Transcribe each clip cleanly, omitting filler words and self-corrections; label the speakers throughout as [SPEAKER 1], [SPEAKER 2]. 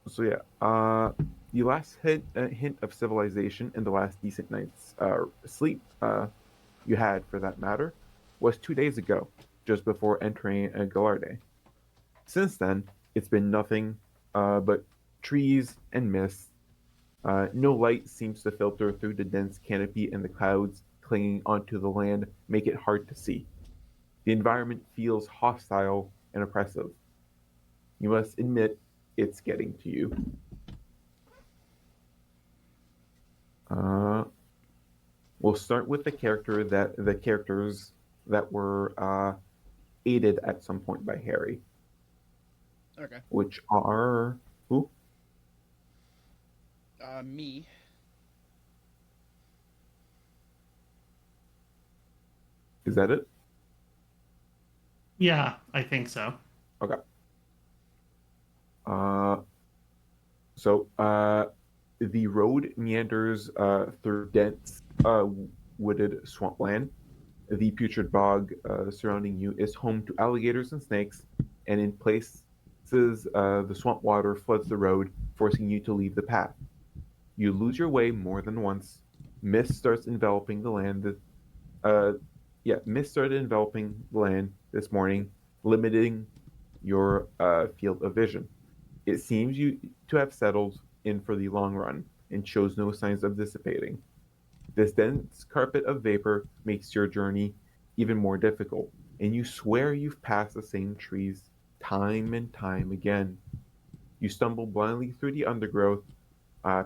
[SPEAKER 1] So yeah, the last hint of civilization in the last decent night's sleep you had, for that matter, was 2 days ago, just before entering Galarde. Since then, it's been nothing but trees and mist. No light seems to filter through the dense canopy, and the clouds clinging onto the land make it hard to see. The environment feels hostile and oppressive. You must admit it's getting to you. Uh, we'll start with the characters that were aided at some point by Harry,
[SPEAKER 2] Okay.
[SPEAKER 1] which are who?
[SPEAKER 2] Me.
[SPEAKER 1] Is that it?
[SPEAKER 3] Yeah, I think so.
[SPEAKER 1] Okay. Uh, so the road meanders through dense wooded swampland. The putrid bog surrounding you is home to alligators and snakes, and in places the swamp water floods the road, forcing you to leave the path. You lose your way more than once. Mist starts enveloping the land. Uh, Mist started enveloping the land this morning, limiting your field of vision. It seems you to have settled in for the long run and shows no signs of dissipating. This dense carpet of vapor makes your journey even more difficult, and you swear you've passed the same trees time and time again. You stumble blindly through the undergrowth,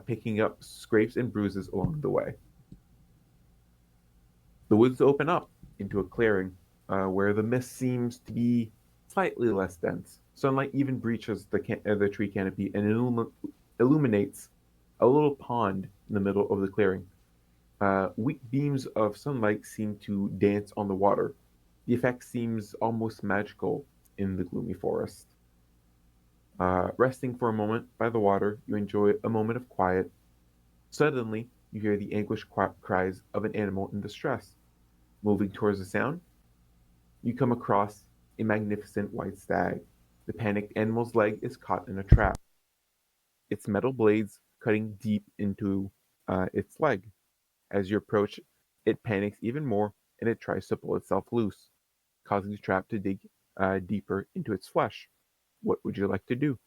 [SPEAKER 1] picking up scrapes and bruises along the way. The woods open up into a clearing where the mist seems to be slightly less dense. Sunlight even breaches the tree canopy and illuminates a little pond in the middle of the clearing. Weak beams of sunlight seem to dance on the water. The effect seems almost magical in the gloomy forest. Resting for a moment by the water, you enjoy a moment of quiet. Suddenly, you hear the anguished cries of an animal in distress. Moving towards the sound, you come across a magnificent white stag. The panicked animal's leg is caught in a trap, its metal blades cutting deep into its leg. As you approach, it panics even more and it tries to pull itself loose, causing the trap to dig deeper into its flesh. What would you like to do?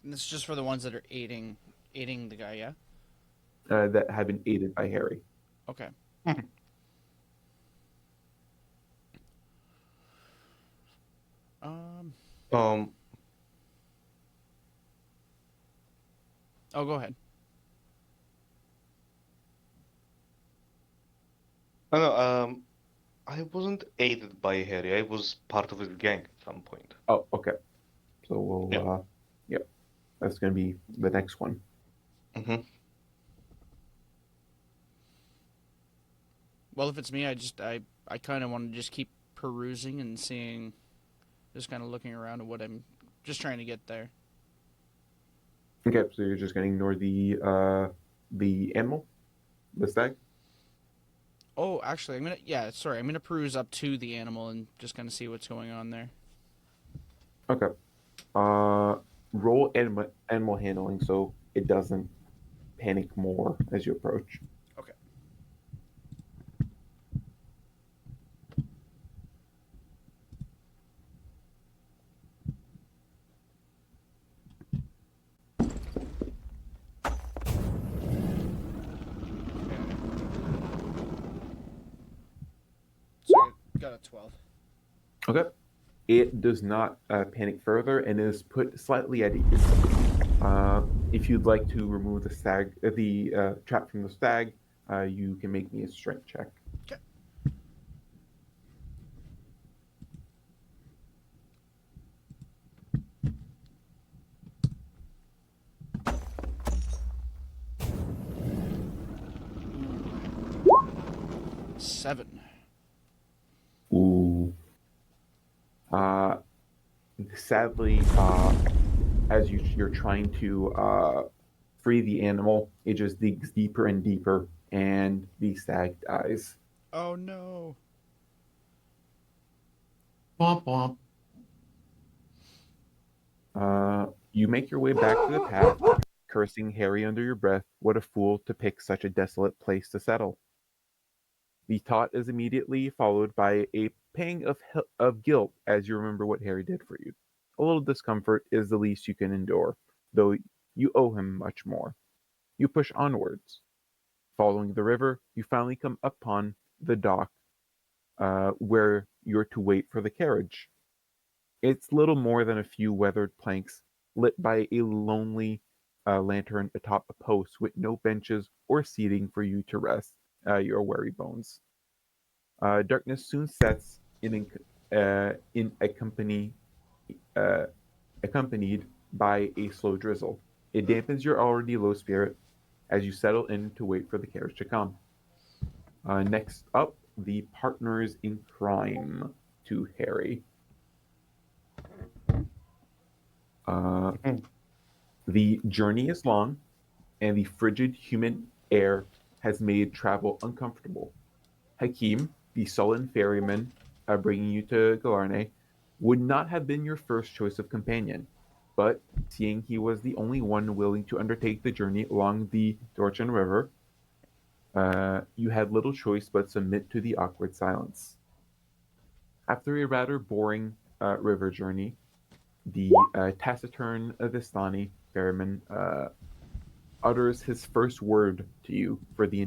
[SPEAKER 2] And this is just for the ones that are aiding the guy. Yeah.
[SPEAKER 1] That have been aided by Harry?
[SPEAKER 2] Okay. Um.
[SPEAKER 4] Um,
[SPEAKER 2] Oh, go ahead.
[SPEAKER 4] I know, I wasn't aided by Harry. I was part of his gang at some point.
[SPEAKER 1] Oh, okay. So
[SPEAKER 4] Yeah.
[SPEAKER 1] yep, that's going to be the next one.
[SPEAKER 4] Mm-hmm.
[SPEAKER 2] Well, if it's me, I kind of want to just keep perusing and seeing, just kind of looking around at what I'm just trying to get there.
[SPEAKER 1] Okay, so you're just going to ignore the animal, the stag.
[SPEAKER 2] Oh, actually, I'm gonna peruse up to the animal and just kind of see what's going on there.
[SPEAKER 1] Okay. Uh, roll animal handling so it doesn't panic more as you approach.
[SPEAKER 2] Okay. So I got a 12.
[SPEAKER 1] Okay. It does not panic further and is put slightly at ease. Uh, if you'd like to remove the trap from the stag, you can make me a strength check.
[SPEAKER 2] Okay. 7.
[SPEAKER 1] Ooh. Uh, Sadly, as you're trying to free the animal, it just digs deeper and deeper, and the stag dies.
[SPEAKER 2] Oh no.
[SPEAKER 3] Womp womp.
[SPEAKER 1] You make your way back to the path, cursing Harry under your breath. What a fool to pick such a desolate place to settle. The thought is immediately followed by a pang of guilt as you remember what Harry did for you. A little discomfort is the least you can endure, though you owe him much more. You push onwards. Following the river, you finally come upon the dock where you're to wait for the carriage. It's little more than a few weathered planks lit by a lonely lantern atop a post with no benches or seating for you to rest your weary bones. Darkness soon sets in uh, accompanied by a slow drizzle. It dampens your already low spirit as you settle in to wait for the carriage to come. Next up, the partners in crime to Harry. Uh, the journey is long, and the frigid human air has made travel uncomfortable. Hakim, the sullen ferryman bringing you to Galarne, would not have been your first choice of companion, but seeing he was the only one willing to undertake the journey along the Dorchen River, you had little choice but submit to the awkward silence. After a rather boring river journey, the taciturn Vistani ferryman utters his first word to you for the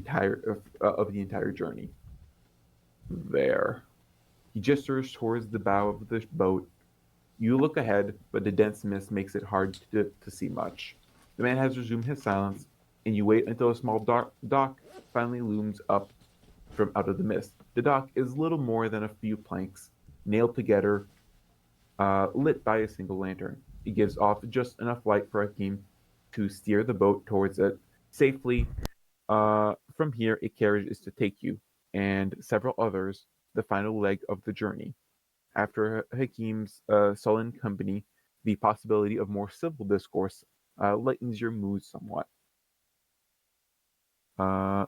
[SPEAKER 1] of the entire journey. There. He gestures towards the bow of the boat. You look ahead, but the dense mist makes it hard to see much. The man has resumed his silence, and you wait until a small dock finally looms up from out of the mist. The dock is little more than a few planks, nailed together, lit by a single lantern. It gives off just enough light for Hakim to steer the boat towards it safely. From here, a carriage is to take you, and several others, the final leg of the journey. After Hakim's sullen company, the possibility of more civil discourse lightens your mood somewhat. Uh,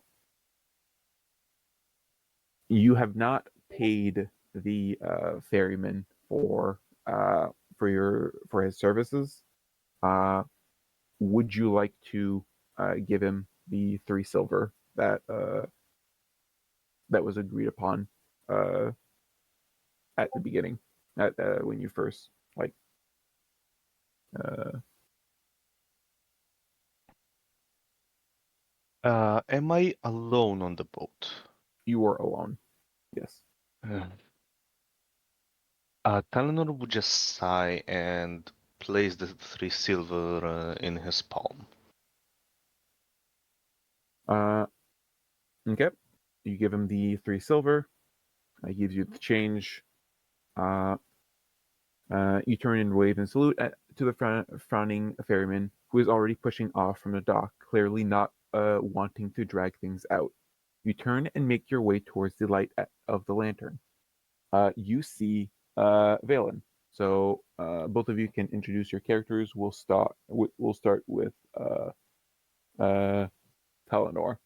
[SPEAKER 1] you have not paid the ferryman uh, for his services. Uh, would you like to give him the 3 silver that was agreed upon uh, at the beginning, at when you first like uh,
[SPEAKER 4] Am I alone on the boat?
[SPEAKER 1] you were alone? Yes.
[SPEAKER 4] Uh, Talenor would just sigh and place the 3 silver in his palm.
[SPEAKER 1] Uh, okay. You give him the 3 silver. He gives you the change. Uh, you turn and wave and salute to the frowning ferryman, who is already pushing off from the dock, clearly not wanting to drag things out. You turn and make your way towards the light of the lantern. You see Vaelen. So both of you can introduce your characters. We'll start with uh, Talenor.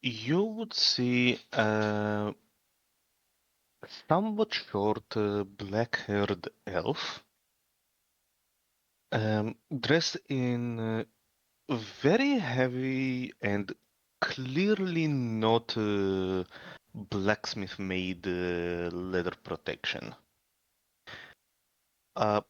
[SPEAKER 4] You would see a somewhat short, black-haired elf, dressed in very heavy and clearly not blacksmith-made leather protection. Uh,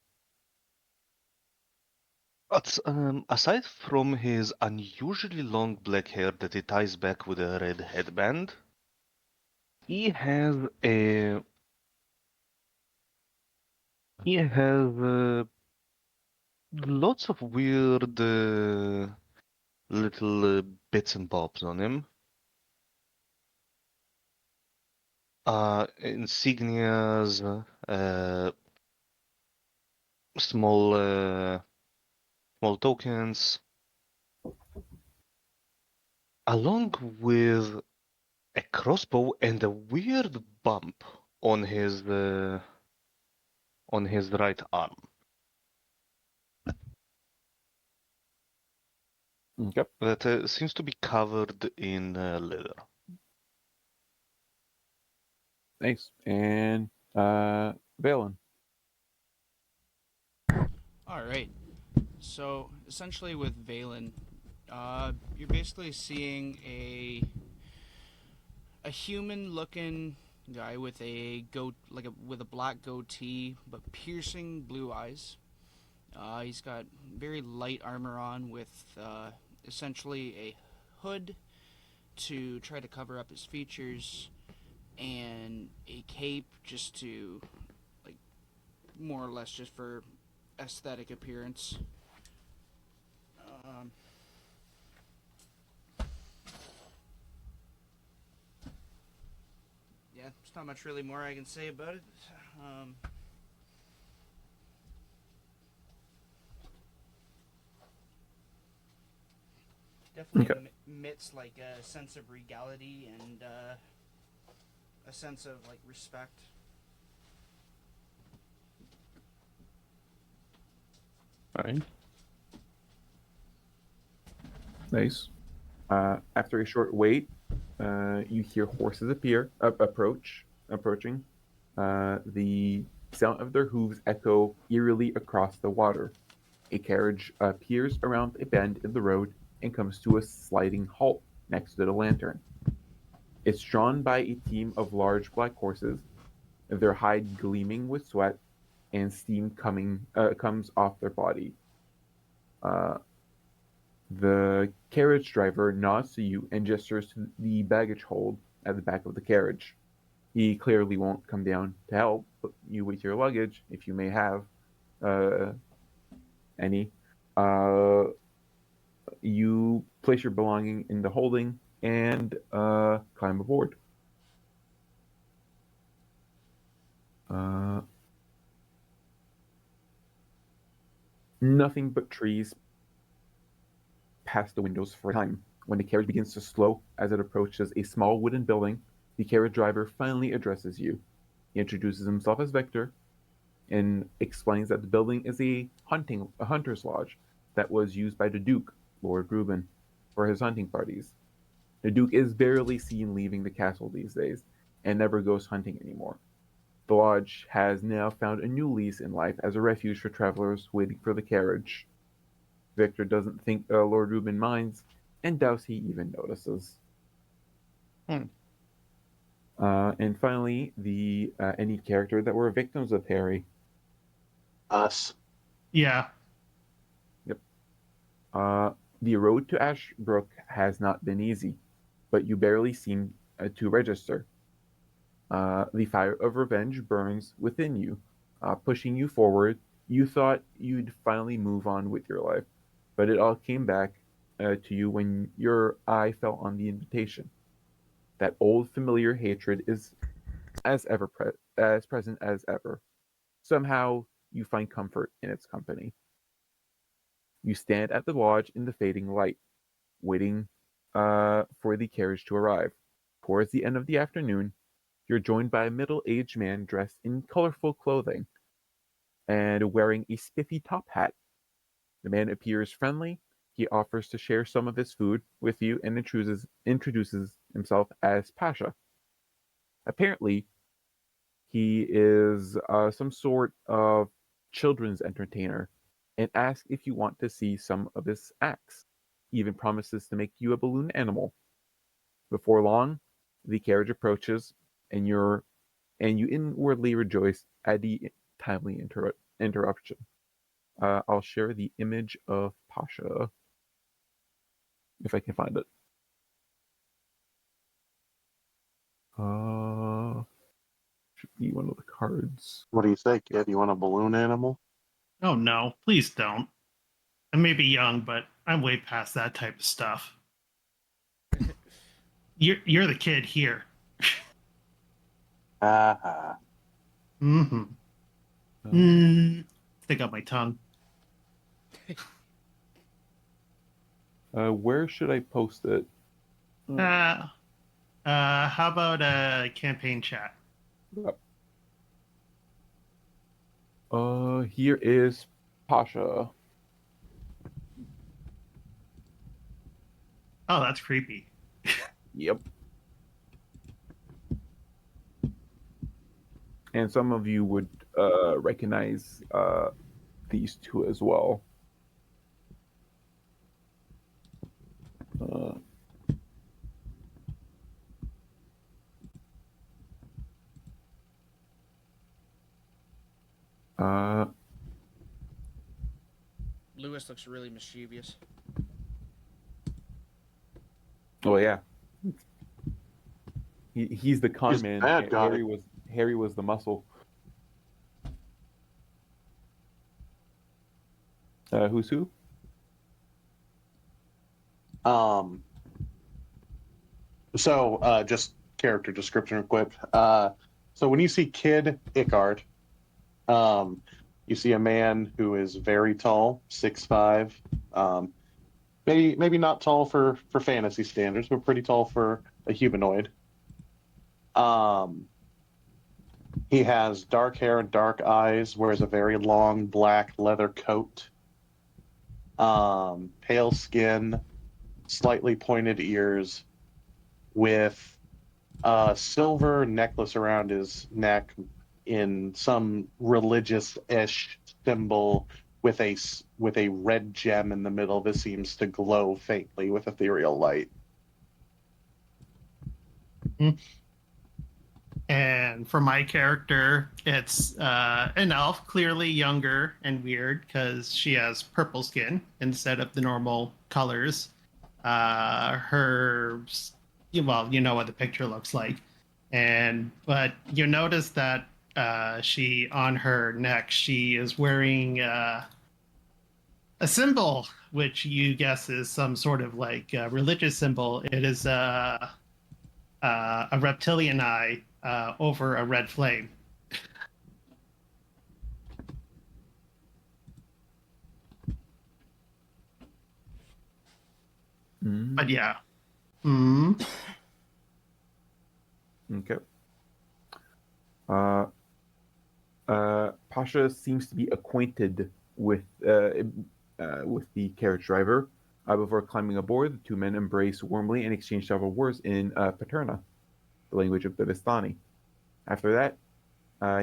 [SPEAKER 4] Aside from his unusually long black hair that he ties back with a red headband, he has a he has lots of weird little bits and bobs on him. Insignias, small small tokens, along with a crossbow and a weird bump on his right arm
[SPEAKER 1] Okay.
[SPEAKER 4] that seems to be covered in leather.
[SPEAKER 1] Thanks. And Valen.
[SPEAKER 2] All right. So essentially, with Vaelen, you're basically seeing a human-looking guy with a with a black goatee, but piercing blue eyes. He's got very light armor on with essentially a hood to try to cover up his features, and a cape just to, like, more or less just for aesthetic appearance. Um, yeah, there's not much really more I can say about it. Um, Definitely
[SPEAKER 1] Okay.
[SPEAKER 2] emits like a sense of regality and a sense of like respect.
[SPEAKER 1] All right. Nice. After a short wait, you hear horses approaching. The sound of their hooves echo eerily across the water. A carriage peers around a bend in the road and comes to a sliding halt next to the lantern. It's drawn by a team of large black horses, their hide gleaming with sweat, and steam comes off their body. Uh, the carriage driver nods to you and gestures to the baggage hold at the back of the carriage. He clearly won't come down to help you with your luggage, if you may have uh, any. Uh, you place your belonging in the holding and climb aboard. Uh, Nothing but trees past the windows for a time. When the carriage begins to slow as it approaches a small wooden building, the carriage driver finally addresses you. He introduces himself as Victor and explains that the building is a hunter's lodge that was used by the Duke, Lord Reuben, for his hunting parties. The Duke is barely seen leaving the castle these days and never goes hunting anymore. The lodge has now found a new lease in life as a refuge for travelers waiting for the carriage. Victor doesn't think Lord Reuben minds and doubts he even notices.
[SPEAKER 4] Hmm.
[SPEAKER 1] And finally, the any character that were victims of Harry.
[SPEAKER 3] Us.
[SPEAKER 5] Yeah.
[SPEAKER 1] Yep. Uh, the road to Ashbrook has not been easy, but you barely seem to register. The fire of revenge burns within you, pushing you forward. You thought you'd finally move on with your life, but it all came back to you when your eye fell on the invitation. That old familiar hatred is as present as ever. Somehow you find comfort in its company. You stand at the lodge in the fading light, waiting for the carriage to arrive. Towards the end of the afternoon, you're joined by a middle-aged man dressed in colorful clothing and wearing a spiffy top hat. The man appears friendly. He offers to share some of his food with you and introduces himself as Pasha. Apparently, he is some sort of children's entertainer and asks if you want to see some of his acts. He even promises to make you a balloon animal. Before long, the carriage approaches, and you inwardly rejoice at the timely interruption. I'll share the image of Pasha if I can find it. Should be one of the cards.
[SPEAKER 3] What do you think, kid? You want a balloon animal?
[SPEAKER 5] Oh no, please don't. I may be young, but I'm way past that type of stuff. You're the kid here.
[SPEAKER 3] Ha.
[SPEAKER 5] Mm-hmm.
[SPEAKER 1] Um,
[SPEAKER 5] Stick up my tongue.
[SPEAKER 1] where should I post it?
[SPEAKER 5] How about a campaign chat?
[SPEAKER 1] Here is Pasha.
[SPEAKER 5] Oh, that's creepy.
[SPEAKER 1] Yep. And some of you would recognize these two as well. Uh, uh,
[SPEAKER 2] Lewis looks really mischievous.
[SPEAKER 1] oh yeah, he's the con
[SPEAKER 3] He's the
[SPEAKER 1] man.
[SPEAKER 3] bad guy.
[SPEAKER 1] Harry was the muscle. Who's who?
[SPEAKER 3] So just character description real quick. So when you see Kid Ycart, you see a man who is very tall, 6'5". Maybe not tall for fantasy standards, but pretty tall for a humanoid. He has dark hair and dark eyes, wears a very long black leather coat, pale skin, slightly pointed ears, with a silver necklace around his neck in some religious-ish symbol with a red gem in the middle that seems to glow faintly with ethereal light.
[SPEAKER 5] And for my character, it's an elf, clearly younger and weird because she has purple skin instead of the normal colors. Well, you know what the picture looks like, but you notice that she on her neck she is wearing a symbol, which you guess is some sort of like religious symbol. It is a reptilian eye over a red flame. But yeah.
[SPEAKER 1] Okay. Pasha seems to be acquainted with the carriage driver. Before climbing aboard, the two men embrace warmly and exchange several words in Paterna, the language of the Vistani. After that,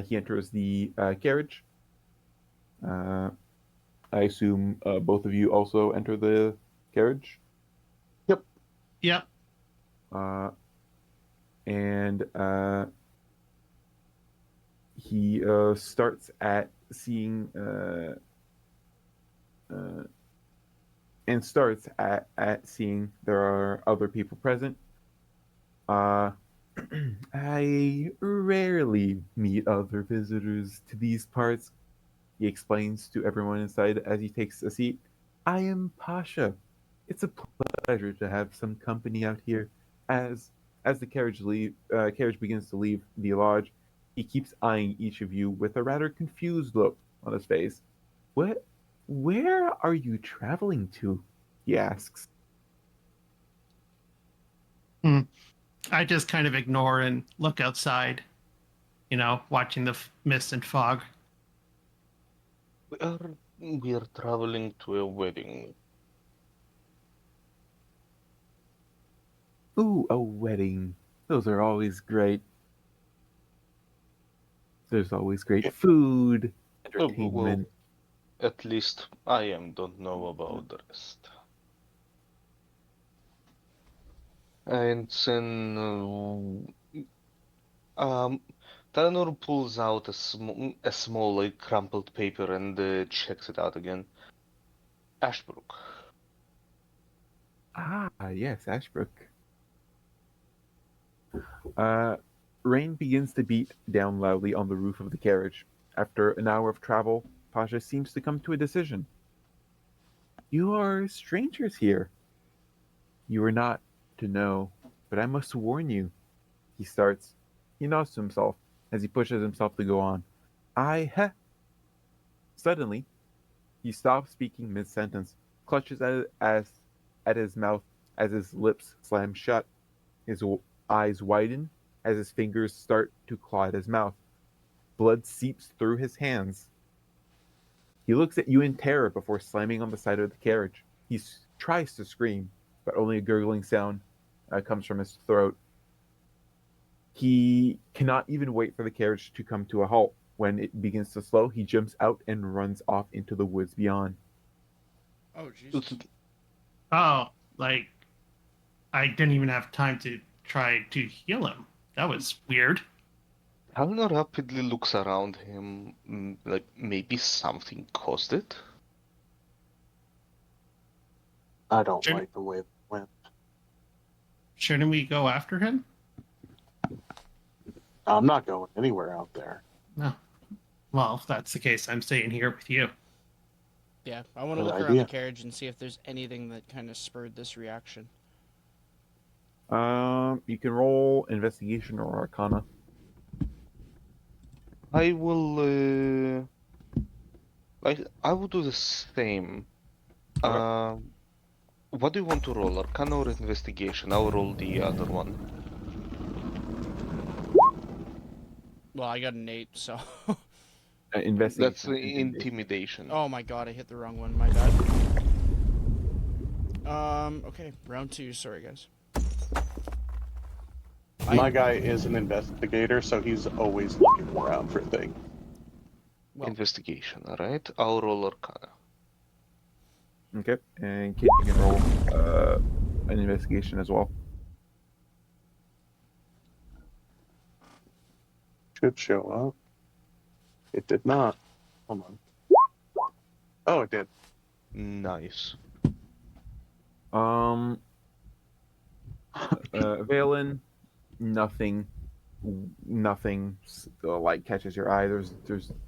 [SPEAKER 1] he enters the carriage. I assume both of you also enter the carriage.
[SPEAKER 5] Yep.
[SPEAKER 1] And he starts at seeing there are other people present. I rarely meet other visitors to these parts, he explains to everyone inside as he takes a seat. I am Pasha. It's a pleasure to have some company out here. As the carriage begins to leave the lodge, he keeps eyeing each of you with a rather confused look on his face. Where are you traveling to? He asks.
[SPEAKER 5] I just kind of ignore and look outside, watching the mist and fog.
[SPEAKER 4] We are traveling to a wedding.
[SPEAKER 1] Ooh, a wedding. Those are always great. There's always great food, entertainment.
[SPEAKER 4] Well, at least I don't know about the rest. And then, Talenor pulls out a small, like, crumpled paper and checks it out again. Ashbrook.
[SPEAKER 1] Ah, yes, Ashbrook. Rain begins to beat down loudly on the roof of the carriage. After an hour of travel, Pasha seems to come to a decision. You are strangers here. You are not to know, but I must warn you. He starts. He nods to himself as he pushes himself to go on. Suddenly, he stops speaking mid-sentence, clutches at his mouth as his lips slam shut. His eyes widen as his fingers start to claw at his mouth. Blood seeps through his hands. He looks at you in terror before slamming on the side of the carriage. He tries to scream, but only a gurgling sound comes from his throat. He cannot even wait for the carriage to come to a halt. When it begins to slow, he jumps out and runs off into the woods beyond.
[SPEAKER 2] Oh, Jesus.
[SPEAKER 5] Oh, like I didn't even have time to try to heal him. That was weird.
[SPEAKER 4] Talenor rapidly looks around him, like maybe something caused it.
[SPEAKER 3] I don't
[SPEAKER 5] Should-
[SPEAKER 3] like the way it went.
[SPEAKER 5] Shouldn't we go after him?
[SPEAKER 3] I'm not going anywhere out there.
[SPEAKER 5] No. Well, if that's the case, I'm staying here with you.
[SPEAKER 2] Yeah, I want to
[SPEAKER 3] Good
[SPEAKER 2] look around the
[SPEAKER 3] idea.
[SPEAKER 2] carriage and see if there's anything that kind of spurred this reaction.
[SPEAKER 1] You can roll investigation or arcana.
[SPEAKER 4] I will, I will do the same.
[SPEAKER 1] Okay.
[SPEAKER 4] What do you want to roll, Arcana or Investigation? I'll roll the other one.
[SPEAKER 2] Well, I got an 8, so...
[SPEAKER 1] Investigation.
[SPEAKER 4] That's Intimidation.
[SPEAKER 2] Oh my god, I hit the wrong one, my bad. Okay, round 2, sorry guys.
[SPEAKER 3] My guy is an investigator, so he's always looking around for things.
[SPEAKER 2] Well,
[SPEAKER 4] Investigation, alright? I'll roll Arcana.
[SPEAKER 1] Okay, and Kate, you can roll an investigation as well.
[SPEAKER 3] Should show up. It did not. Hold on. Oh, it did.
[SPEAKER 4] Nice.
[SPEAKER 1] Vaelen, nothing like catches your eye.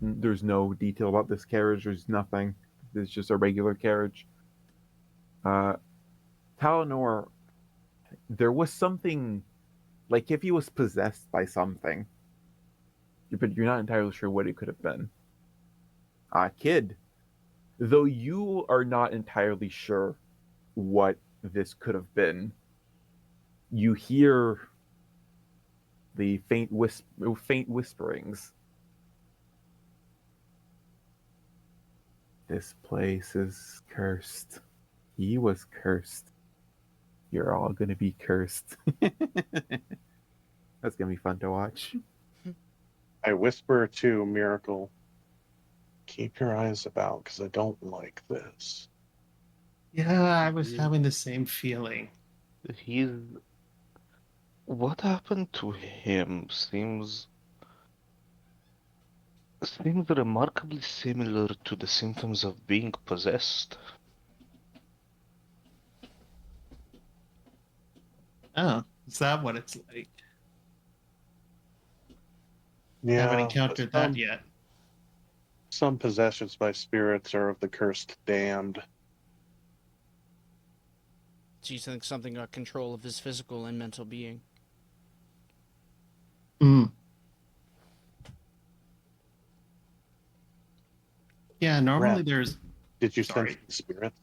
[SPEAKER 1] There's no detail about this carriage. There's nothing. It's just a regular carriage. Talenor, there was something, like if he was possessed by something, but you're not entirely sure what it could have been. Kid, though you are not entirely sure what this could have been, you hear the faint whisperings. This place is cursed. He was cursed. You're all gonna be cursed. That's gonna be fun to watch.
[SPEAKER 3] I whisper to Miracle, keep your eyes about, because I don't like this.
[SPEAKER 5] Yeah, I was having the same feeling.
[SPEAKER 4] He's... What happened to him seems remarkably similar to the symptoms of being possessed.
[SPEAKER 5] Oh, is that what it's like?
[SPEAKER 3] Yeah,
[SPEAKER 5] Haven't encountered that yet.
[SPEAKER 3] Some possessions by spirits are of the cursed damned.
[SPEAKER 2] do you think something got control of his physical and mental being?
[SPEAKER 5] Mm. Yeah, normally
[SPEAKER 3] Rat.
[SPEAKER 5] there's...
[SPEAKER 3] Did you
[SPEAKER 5] Sorry.
[SPEAKER 3] sense the spirits?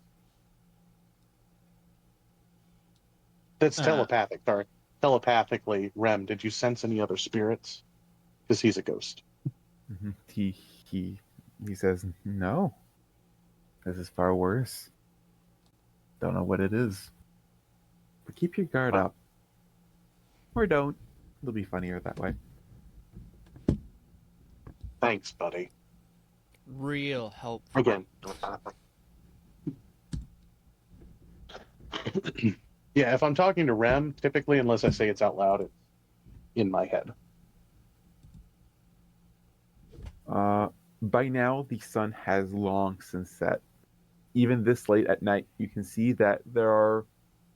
[SPEAKER 3] That's
[SPEAKER 5] Uh,
[SPEAKER 3] telepathic, sorry. Telepathically, Rem, did you sense any other spirits? Because he's a ghost.
[SPEAKER 1] Mm-hmm. He says, no. This is far worse. Don't know what it is. But keep your guard up. Or don't. It'll be funnier that way.
[SPEAKER 3] Thanks, buddy.
[SPEAKER 2] Real helpful.
[SPEAKER 3] Again. Yeah, if I'm talking to Rem, typically, unless I say it's out loud, it's in my head.
[SPEAKER 1] By now, the sun has long since set. Even this late at night, you can see that there are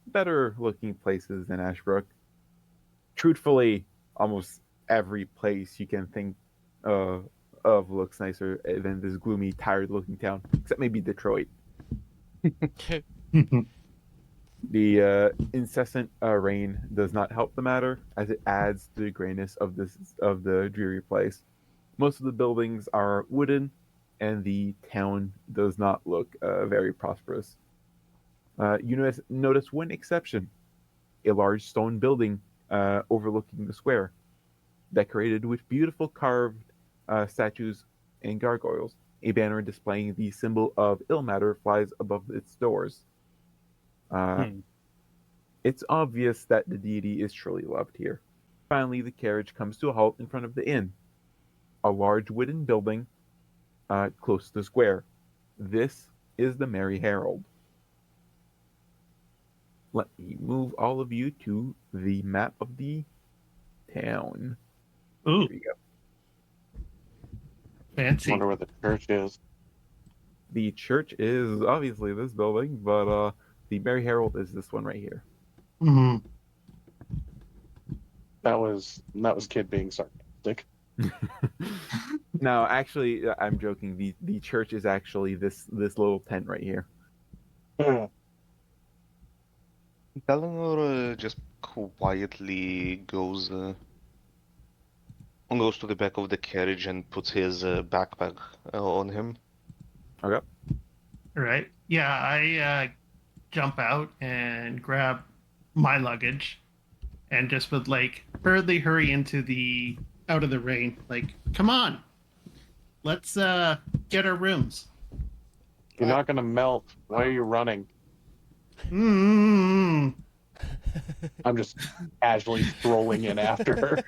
[SPEAKER 1] better looking places than Ashbrook. Truthfully, almost every place you can think of looks nicer than this gloomy, tired looking town, except maybe Detroit. The incessant rain does not help the matter, as it adds to the grayness of the dreary place. Most of the buildings are wooden, and the town does not look very prosperous. You notice one exception: a large stone building overlooking the square, decorated with beautiful carved statues and gargoyles. A banner displaying the symbol of Ilmater flies above its doors. It's obvious that the deity is truly loved here. Finally, the carriage comes to a halt in front of the inn. a large wooden building close to the square. This is the Merry Herald. Let me move all of you to the map of the town.
[SPEAKER 5] Ooh,
[SPEAKER 1] Here you go.
[SPEAKER 5] fancy.
[SPEAKER 3] Wonder where the church is.
[SPEAKER 1] The church is obviously this building, but the Merry Herald is this one right here.
[SPEAKER 5] Hmm.
[SPEAKER 3] That was Kid being sarcastic.
[SPEAKER 1] No, actually, I'm joking. The church is actually this little tent right here.
[SPEAKER 4] Talenor just quietly goes to the back of the carriage and puts his backpack on him.
[SPEAKER 1] Okay.
[SPEAKER 5] Right. Yeah, I jump out and grab my luggage and just would like hurriedly hurry into the out of the rain. Like, come on, let's get our rooms.
[SPEAKER 3] You're not gonna melt. Why are you running?
[SPEAKER 5] Mm.
[SPEAKER 3] I'm just casually strolling in after her.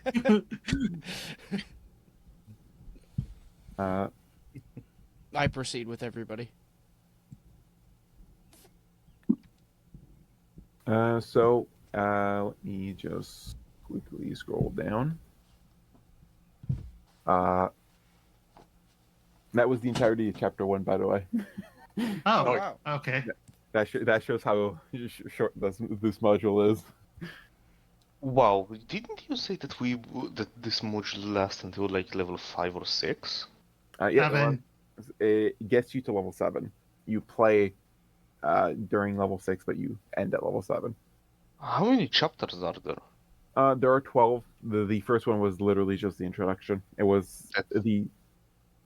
[SPEAKER 1] Uh,
[SPEAKER 2] I proceed with everybody.
[SPEAKER 1] Let me just quickly scroll down. That was the entirety of chapter 1, by the way.
[SPEAKER 5] Oh,
[SPEAKER 2] wow.
[SPEAKER 5] okay.
[SPEAKER 1] That shows how short this module is.
[SPEAKER 4] Wow, didn't you say that that this module lasts until like level 5 or 6?
[SPEAKER 1] Yeah,
[SPEAKER 5] Seven.
[SPEAKER 1] it gets you to level 7. You play during level 6, but you end at level 7.
[SPEAKER 4] How many chapters are there?
[SPEAKER 1] There are 12. The first one was literally just the introduction. It was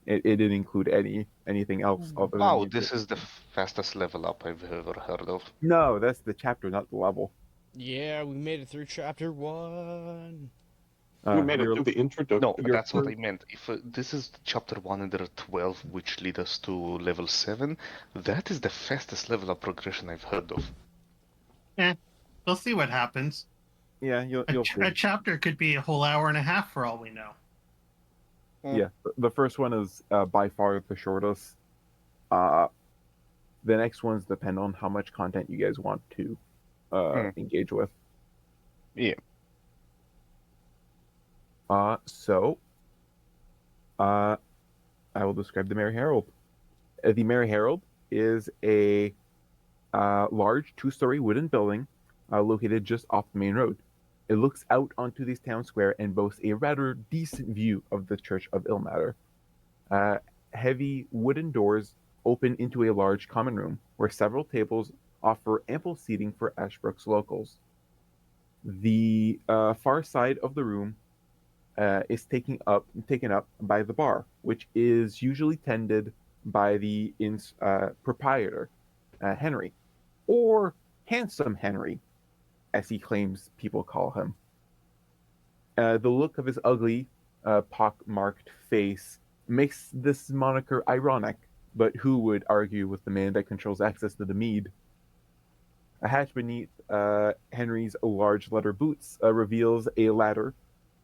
[SPEAKER 1] it didn't include anything else other than
[SPEAKER 4] Wow,
[SPEAKER 1] the
[SPEAKER 4] this is the fastest level up I've ever heard of.
[SPEAKER 1] No, that's the chapter, not the level.
[SPEAKER 2] Yeah, we made it through chapter 1.
[SPEAKER 3] We made it
[SPEAKER 1] Your-
[SPEAKER 3] through the introduction.
[SPEAKER 4] No,
[SPEAKER 1] your
[SPEAKER 4] that's what I
[SPEAKER 1] first-
[SPEAKER 4] meant. If this is chapter 1 and there are 12 which lead us to level 7, that is the fastest level up progression I've heard of.
[SPEAKER 5] We'll see what happens.
[SPEAKER 1] Yeah, you'll see.
[SPEAKER 5] A chapter could be a whole hour and a half for all we know.
[SPEAKER 1] Yeah, the first one is by far the shortest. The next ones depend on how much content you guys want to engage with.
[SPEAKER 4] Yeah.
[SPEAKER 1] I will describe the Merry Herald. The Merry Herald is a large 2-story wooden building located just off the main road. It looks out onto this town square and boasts a rather decent view of the Church of Ilmater. Heavy wooden doors open into a large common room where several tables offer ample seating for Ashbrook's locals. The far side of the room is taken up by the bar, which is usually tended by the inn's proprietor, Henry, or Handsome Henry, as he claims people call him. The look of his ugly, pock-marked face makes this moniker ironic, but who would argue with the man that controls access to the mead? A hatch beneath Henry's large leather boots reveals a ladder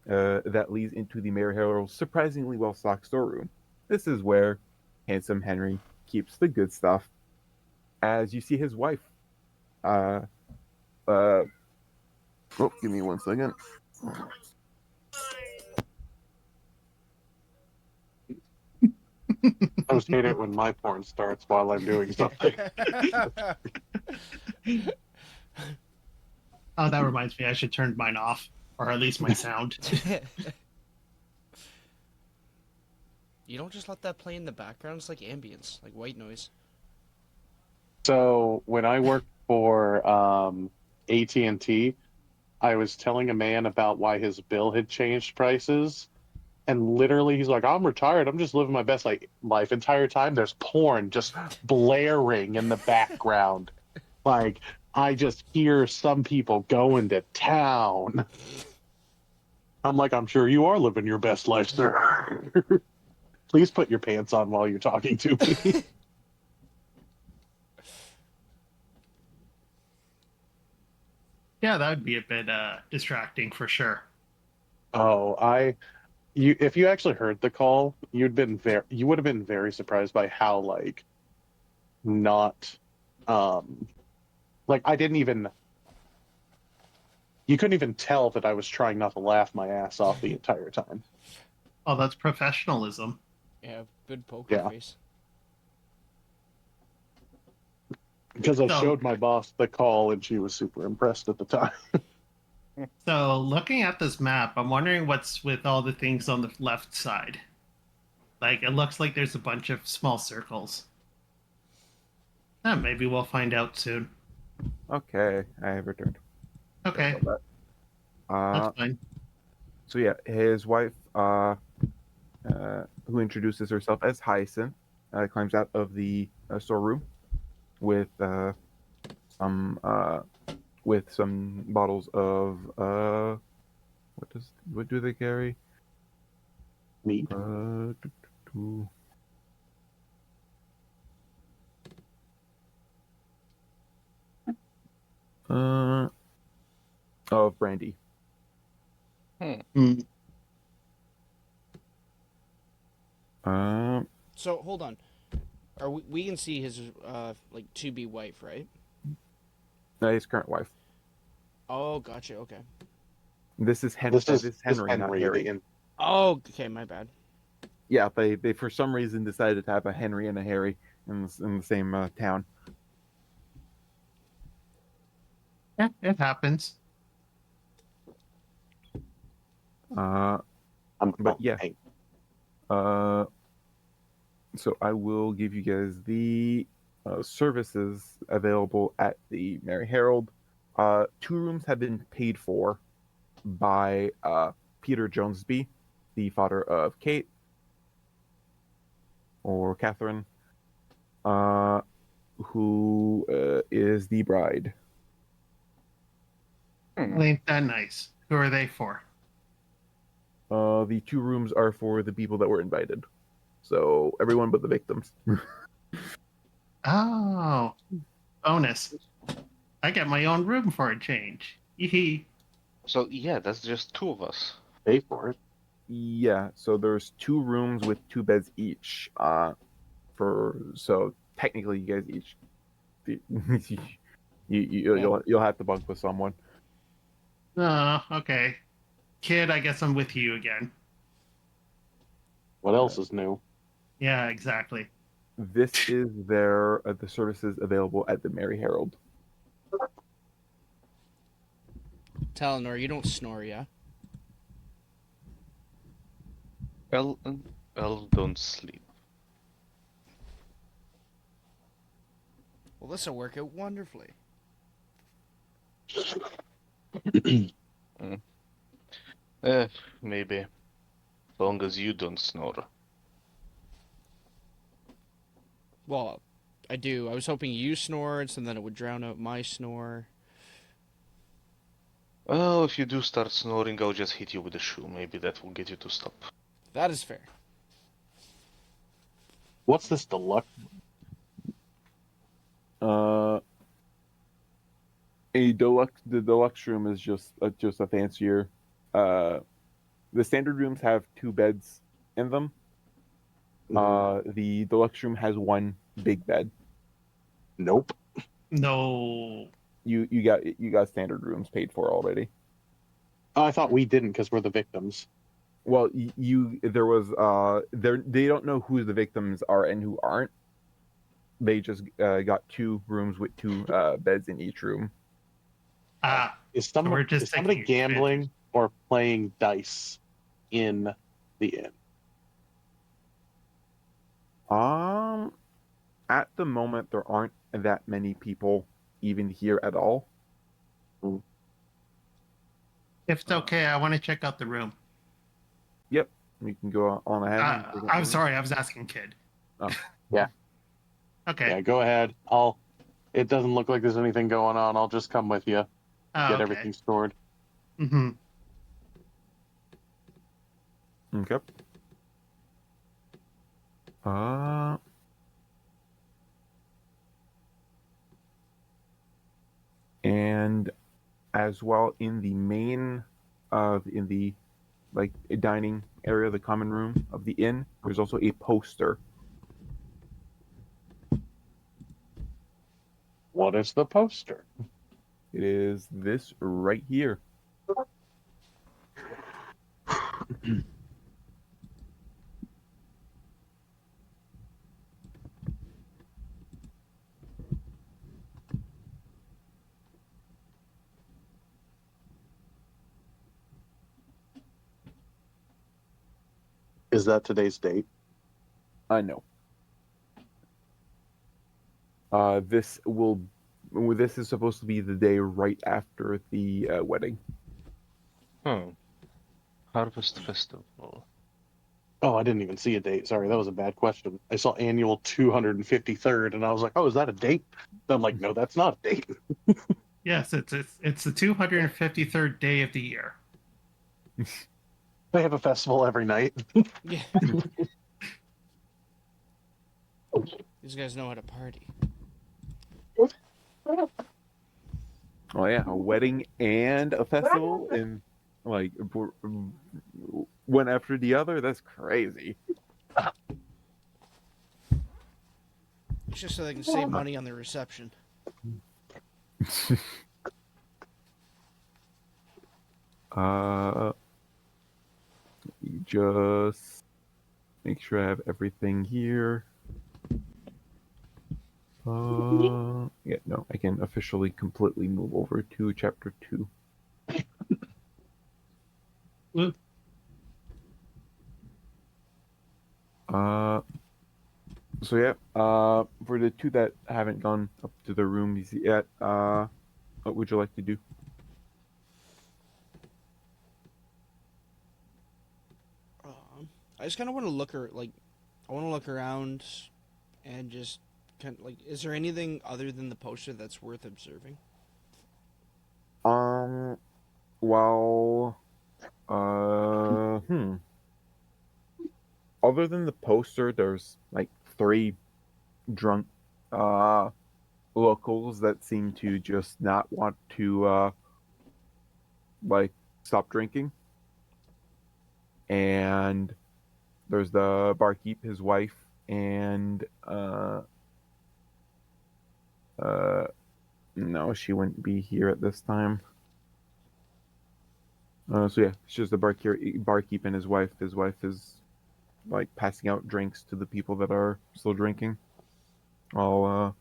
[SPEAKER 1] that leads into the Merry Herald's surprisingly well-stocked storeroom. This is where Handsome Henry keeps the good stuff. As you see his wife. Give me 1 second.
[SPEAKER 3] I just hate it when my porn starts while I'm doing something.
[SPEAKER 5] Oh, that reminds me, I should turn mine off, or at least my sound.
[SPEAKER 2] You don't just let that play in the background. It's like ambience, like white noise.
[SPEAKER 3] So when I worked for AT&T, I was telling a man about why his bill had changed prices, and literally he's like, "I'm retired. I'm just living my best life." Entire time there's porn just blaring in the background. Like I just hear some people going to town. I'm like, "I'm sure you are living your best life, sir." Please put your pants on while you're talking to me.
[SPEAKER 5] Yeah, that would be a bit distracting for sure.
[SPEAKER 3] Oh, if you actually heard the call, you would have been very surprised by how like not like I didn't even you couldn't even tell that I was trying not to laugh my ass off the entire time.
[SPEAKER 5] Oh, that's professionalism.
[SPEAKER 2] Yeah, good poker
[SPEAKER 3] Yeah.
[SPEAKER 2] face.
[SPEAKER 3] Because I
[SPEAKER 5] So-
[SPEAKER 3] showed my boss the call and she was super impressed at the time.
[SPEAKER 5] So, looking at this map, I'm wondering what's with all the things on the left side. Like, it looks like there's a bunch of small circles. Maybe we'll find out soon.
[SPEAKER 1] Okay, I have returned.
[SPEAKER 5] Okay,
[SPEAKER 1] Sorry about that.
[SPEAKER 5] that's fine.
[SPEAKER 1] So yeah, his wife, who introduces herself as Hyacinth, climbs out of the storeroom with some bottles of what do they carry?
[SPEAKER 3] Meat.
[SPEAKER 1] Do, do, do. Of brandy.
[SPEAKER 3] Mm.
[SPEAKER 2] So hold on. We can see his like to be wife, right?
[SPEAKER 1] His current wife.
[SPEAKER 2] Oh, gotcha. Okay.
[SPEAKER 1] This is
[SPEAKER 3] This is
[SPEAKER 1] Henry, not Harry.
[SPEAKER 2] Oh, okay. My bad.
[SPEAKER 1] Yeah, they for some reason decided to have a Henry and a Harry in the same town.
[SPEAKER 5] Yeah, it happens.
[SPEAKER 1] But yeah. So I will give you guys the services available at the Mary Herald. 2 rooms have been paid for by Peter Jonesby, the father of Kate or Catherine, who is the bride.
[SPEAKER 5] Well, ain't that nice? Who are they for?
[SPEAKER 1] The 2 rooms are for the people that were invited. So everyone but the victims.
[SPEAKER 5] Oh, bonus. I get my own room for a change. Hee.
[SPEAKER 4] So yeah, that's just 2 of us.
[SPEAKER 3] Pay for it.
[SPEAKER 1] Yeah, so there's 2 rooms with 2 beds each. So technically, you guys each you'll have to bunk with someone.
[SPEAKER 5] Oh, okay. Kid, I guess I'm with you again.
[SPEAKER 3] What else is new?
[SPEAKER 5] Yeah, exactly.
[SPEAKER 1] This is the services available at the Mary Herald.
[SPEAKER 2] Talenor, you don't snore, yeah?
[SPEAKER 4] Elves don't sleep.
[SPEAKER 2] Well, this'll work out wonderfully.
[SPEAKER 4] Maybe. As long as you don't snore.
[SPEAKER 2] Well, I do. I was hoping you snored, so then it would drown out my snore.
[SPEAKER 4] Well, if you do start snoring, I'll just hit you with a shoe. Maybe that will get you to stop.
[SPEAKER 2] That is fair.
[SPEAKER 3] What's this deluxe?
[SPEAKER 1] The deluxe room is just a fancier. The standard rooms have 2 beds in them. The deluxe room has 1 big bed.
[SPEAKER 3] Nope.
[SPEAKER 5] No.
[SPEAKER 1] You got standard rooms paid for already.
[SPEAKER 3] Oh, I thought we didn't because we're the victims.
[SPEAKER 1] Well, they don't know who the victims are and who aren't. They just got 2 rooms with 2 beds in each room.
[SPEAKER 3] Is
[SPEAKER 5] we're just
[SPEAKER 3] somebody
[SPEAKER 5] taking
[SPEAKER 3] gambling or playing dice in the inn?
[SPEAKER 1] At the moment, there aren't that many people even here at all.
[SPEAKER 5] If it's okay, I want to check out the room.
[SPEAKER 1] Yep, you can go on ahead. and check out the
[SPEAKER 5] I'm
[SPEAKER 1] room.
[SPEAKER 5] sorry, I was asking Kid.
[SPEAKER 1] Oh.
[SPEAKER 3] Yeah.
[SPEAKER 5] Okay.
[SPEAKER 3] Yeah, go ahead. It doesn't look like there's anything going on. I'll just come with you.
[SPEAKER 5] Oh,
[SPEAKER 3] Get
[SPEAKER 5] okay.
[SPEAKER 3] everything stored.
[SPEAKER 5] Mm-hmm.
[SPEAKER 1] Okay. And as well in the main in the like dining area, the common room of the inn, there's also a poster.
[SPEAKER 3] What is the poster?
[SPEAKER 1] It is this right here.
[SPEAKER 3] Is that today's date?
[SPEAKER 1] No. This is supposed to be the day right after the wedding.
[SPEAKER 4] Harvest Festival.
[SPEAKER 3] Oh, I didn't even see a date. Sorry, that was a bad question. I saw annual 253rd, and I was like, oh, is that a date? And I'm like, no, that's not a date.
[SPEAKER 5] Yes, it's the 253rd day of the year.
[SPEAKER 3] They have a festival every night.
[SPEAKER 2] Yeah. These guys know how to party.
[SPEAKER 1] Oh yeah, a wedding and a festival, and like one after the other. That's crazy.
[SPEAKER 2] It's just so they can save money on their reception.
[SPEAKER 1] Just make sure I have everything here. Yeah, no, I can officially completely move over to chapter 2. So yeah, for the two that haven't gone up to the rooms yet, what would you like to do?
[SPEAKER 2] I just kind of want to I want to look around and just kind of like, is there anything other than the poster that's worth observing?
[SPEAKER 1] Well, other than the poster, there's like 3 drunk, locals that seem to just not want to, like, stop drinking. And there's the barkeep, his wife, and, no, she wouldn't be here at this time. So yeah, it's just the barkeep and his wife. His wife is like passing out drinks to the people that are still drinking, while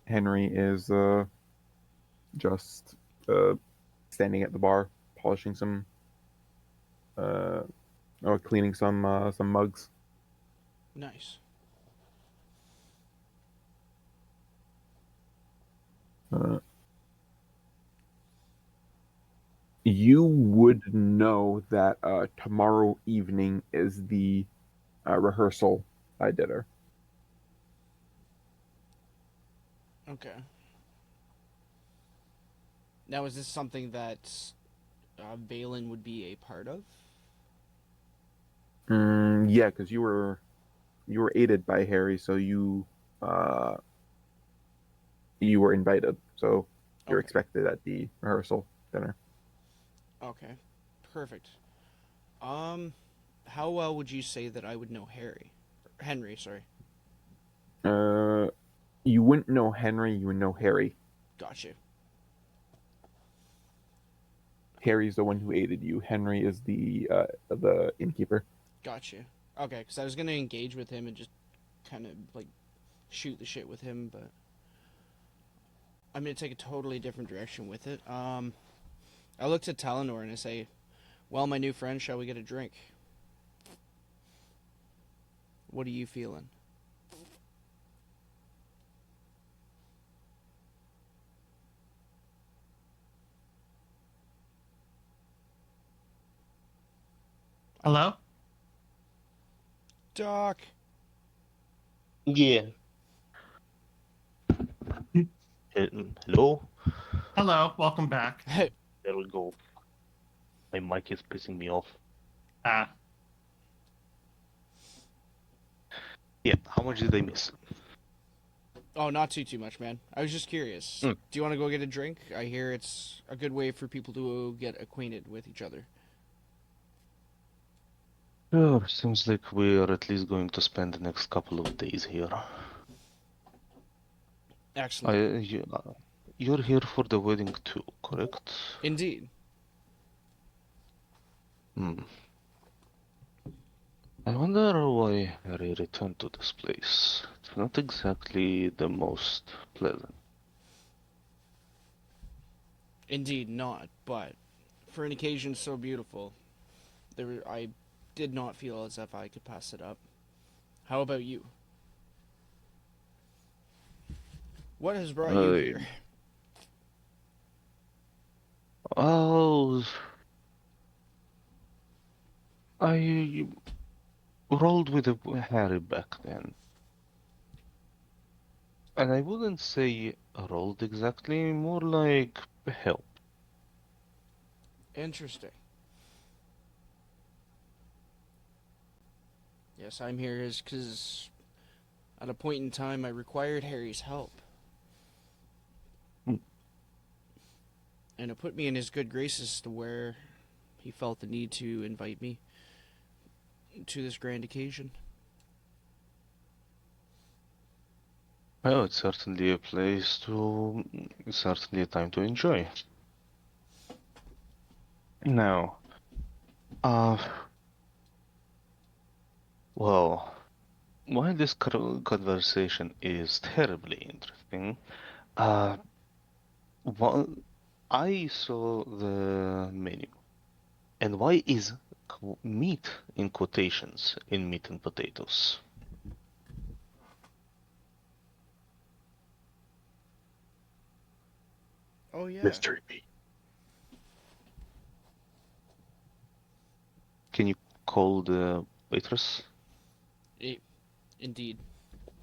[SPEAKER 1] Henry is just standing at the bar, polishing some, or cleaning some mugs.
[SPEAKER 2] Nice.
[SPEAKER 1] You would know that tomorrow evening is the rehearsal dinner.
[SPEAKER 2] Okay. Now, is this something that Vaelen would be a part of?
[SPEAKER 1] Yeah, because you were aided by Harry, so you were invited. So you're
[SPEAKER 2] Okay.
[SPEAKER 1] expected at the rehearsal dinner.
[SPEAKER 2] Okay. Perfect. How well would you say that I would know Henry, sorry.
[SPEAKER 1] You wouldn't know Henry. You would know Harry.
[SPEAKER 2] Got you.
[SPEAKER 1] Harry's the one who aided you. Henry is the innkeeper.
[SPEAKER 2] Got you. Okay, because I was gonna engage with him and just kind of like shoot the shit with him, but I'm gonna take a totally different direction with it. I look to Talenor and I say, "Well, my new friend, shall we get a drink? What are you feeling?"
[SPEAKER 5] Hello?
[SPEAKER 2] Doc.
[SPEAKER 4] Yeah. Hello?
[SPEAKER 5] Hello, welcome back.
[SPEAKER 4] There we go. My mic is pissing me off.
[SPEAKER 5] Ah,
[SPEAKER 4] Yeah, how much did I miss?
[SPEAKER 2] Oh, not too much, man. I was just curious.
[SPEAKER 4] Mm.
[SPEAKER 2] Do you want to go get a drink? I hear it's a good way for people to get acquainted with each other.
[SPEAKER 4] Sure, seems like we're at least going to spend the next couple of days here.
[SPEAKER 2] Excellent.
[SPEAKER 4] You're here for the wedding too, correct?
[SPEAKER 2] Indeed.
[SPEAKER 4] Hmm. I wonder why Harry returned to this place. It's not exactly the most pleasant.
[SPEAKER 2] Indeed not, but for an occasion so beautiful, I did not feel as if I could pass it up. How about you? What has brought you
[SPEAKER 4] I,
[SPEAKER 2] here?
[SPEAKER 4] oh, I rolled with Harry back then. And I wouldn't say rolled exactly, more like help.
[SPEAKER 2] Interesting. Yes, I'm here is because at a point in time I required Harry's help.
[SPEAKER 4] Hmm.
[SPEAKER 2] And it put me in his good graces to where he felt the need to invite me to this grand occasion.
[SPEAKER 4] Well, it's certainly a place to, it's certainly a time to enjoy. Now, uh, well, while this conversation is terribly interesting, uh, one, I saw the menu. And why is meat in quotations in meat and potatoes?
[SPEAKER 2] Oh yeah.
[SPEAKER 3] Mystery meat.
[SPEAKER 4] Can you call the waitress?
[SPEAKER 2] Indeed.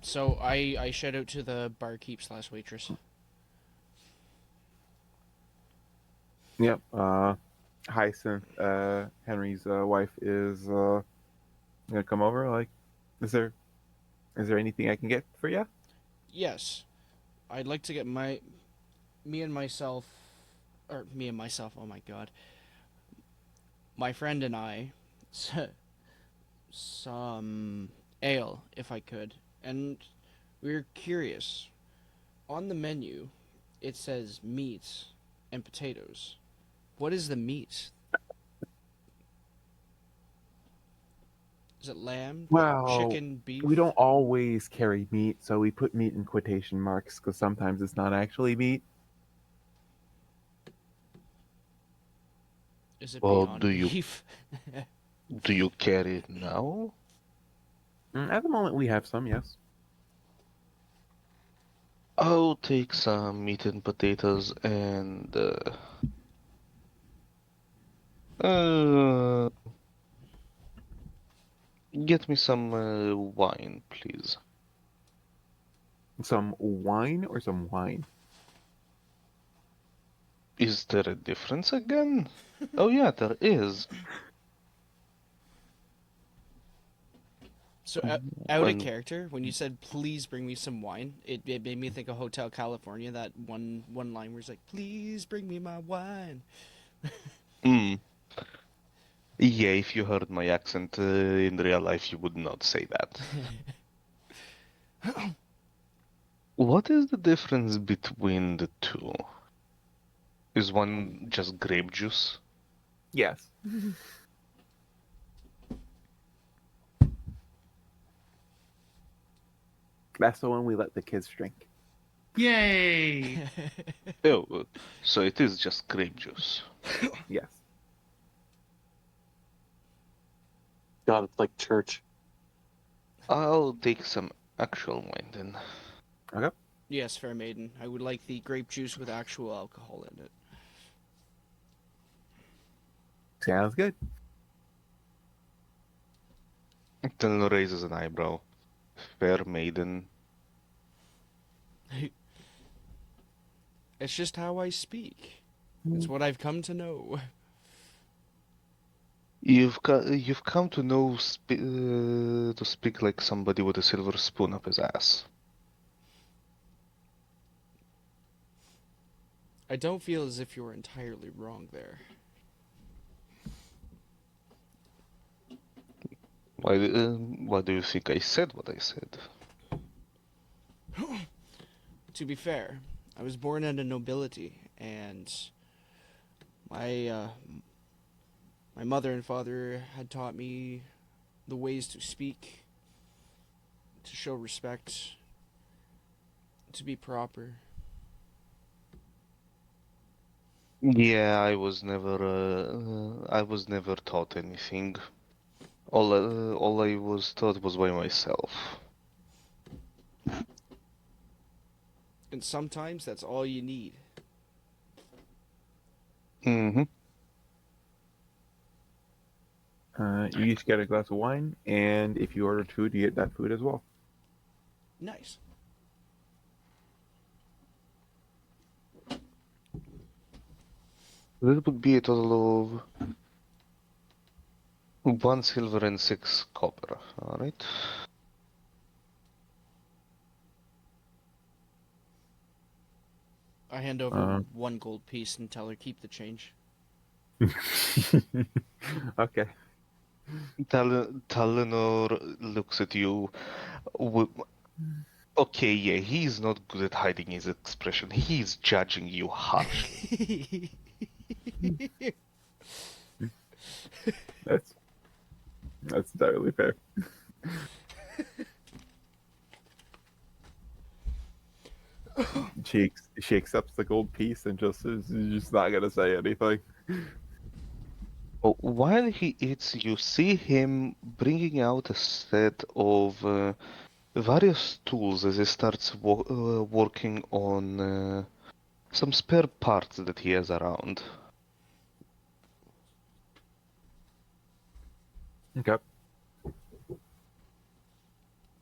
[SPEAKER 2] So I shout out to the barkeep slash waitress.
[SPEAKER 1] Yep. Hyacinth, Henry's wife, is gonna come over. Like, is there anything I can get for you?
[SPEAKER 2] Yes, I'd like to get me and myself, or me and myself. Oh my god, my friend and I, some ale if I could, and we were curious. On the menu, it says meat and potatoes. What is the meat? Is it lamb,
[SPEAKER 1] Well,
[SPEAKER 2] chicken, beef?
[SPEAKER 1] we don't always carry meat, so we put meat in quotation marks because sometimes it's not actually meat.
[SPEAKER 2] Is it
[SPEAKER 4] Well,
[SPEAKER 2] beyond beef?
[SPEAKER 4] do you carry it now?
[SPEAKER 1] At the moment, we have some, yes.
[SPEAKER 4] I'll take some meat and potatoes and uh get me some wine, please.
[SPEAKER 1] Some wine or some wine?
[SPEAKER 4] Is there a difference again? Oh yeah, there is.
[SPEAKER 2] So out of
[SPEAKER 4] And
[SPEAKER 2] character, when you said please bring me some wine, it made me think of Hotel California. That one line where it's like, please bring me my wine.
[SPEAKER 4] mm, yeah, if you heard my accent in real life, you would not say that. What is the difference between the two? Is one just grape juice?
[SPEAKER 1] Yes. That's the one we let the kids drink.
[SPEAKER 5] Yay!
[SPEAKER 4] Oh, so it is just grape juice.
[SPEAKER 1] Yes.
[SPEAKER 3] God, it's like church.
[SPEAKER 4] I'll take some actual wine then.
[SPEAKER 1] Okay.
[SPEAKER 2] Yes, fair maiden. I would like the grape juice with actual alcohol in it.
[SPEAKER 1] Sounds good.
[SPEAKER 4] Talenor raises an eyebrow. Fair maiden.
[SPEAKER 2] It's just how I speak. It's what I've come to know.
[SPEAKER 4] You've come to know to speak like somebody with a silver spoon up his ass.
[SPEAKER 2] I don't feel as if you're entirely wrong there.
[SPEAKER 4] Why do you think I said what I said?
[SPEAKER 2] To be fair, I was born into nobility, and my my mother and father had taught me the ways to speak, to show respect, to be proper.
[SPEAKER 4] Yeah, I was never taught anything. All I was taught was by myself.
[SPEAKER 2] And sometimes that's all you need.
[SPEAKER 4] Mm-hmm.
[SPEAKER 1] You each get a glass of wine, and if you order food, you get that food as well.
[SPEAKER 2] Nice.
[SPEAKER 4] That would be a total of 1 silver and 6 copper. All right.
[SPEAKER 2] I hand over
[SPEAKER 1] Uh,
[SPEAKER 2] 1 gold piece and tell her keep the change.
[SPEAKER 1] Okay.
[SPEAKER 4] Talenor looks at you. wi- Okay, yeah, he's not good at hiding his expression. He's judging you harshly.
[SPEAKER 1] That's that's entirely fair. She accepts the gold piece and just is just not gonna say anything.
[SPEAKER 4] Oh, while he eats, you see him bringing out a set of various tools as he starts working on some spare parts that he has around.
[SPEAKER 1] Okay.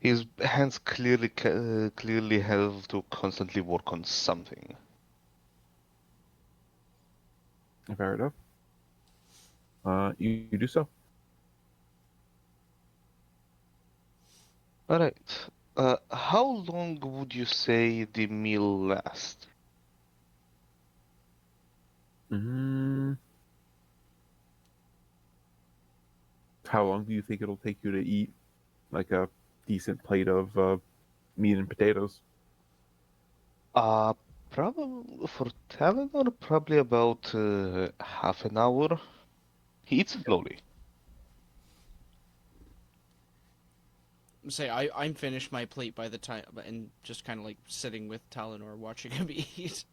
[SPEAKER 4] His hands clearly have to constantly work on something.
[SPEAKER 1] Fair enough. You do so.
[SPEAKER 4] All right. How long would you say the meal lasts?
[SPEAKER 1] Mm, how long do you think it'll take you to eat like a decent plate of meat and potatoes?
[SPEAKER 4] Uh, probably for Talenor, probably about half an hour. He eats slowly.
[SPEAKER 2] Say I'm finished my plate by the time, and just kind of like sitting with Talenor watching him eat.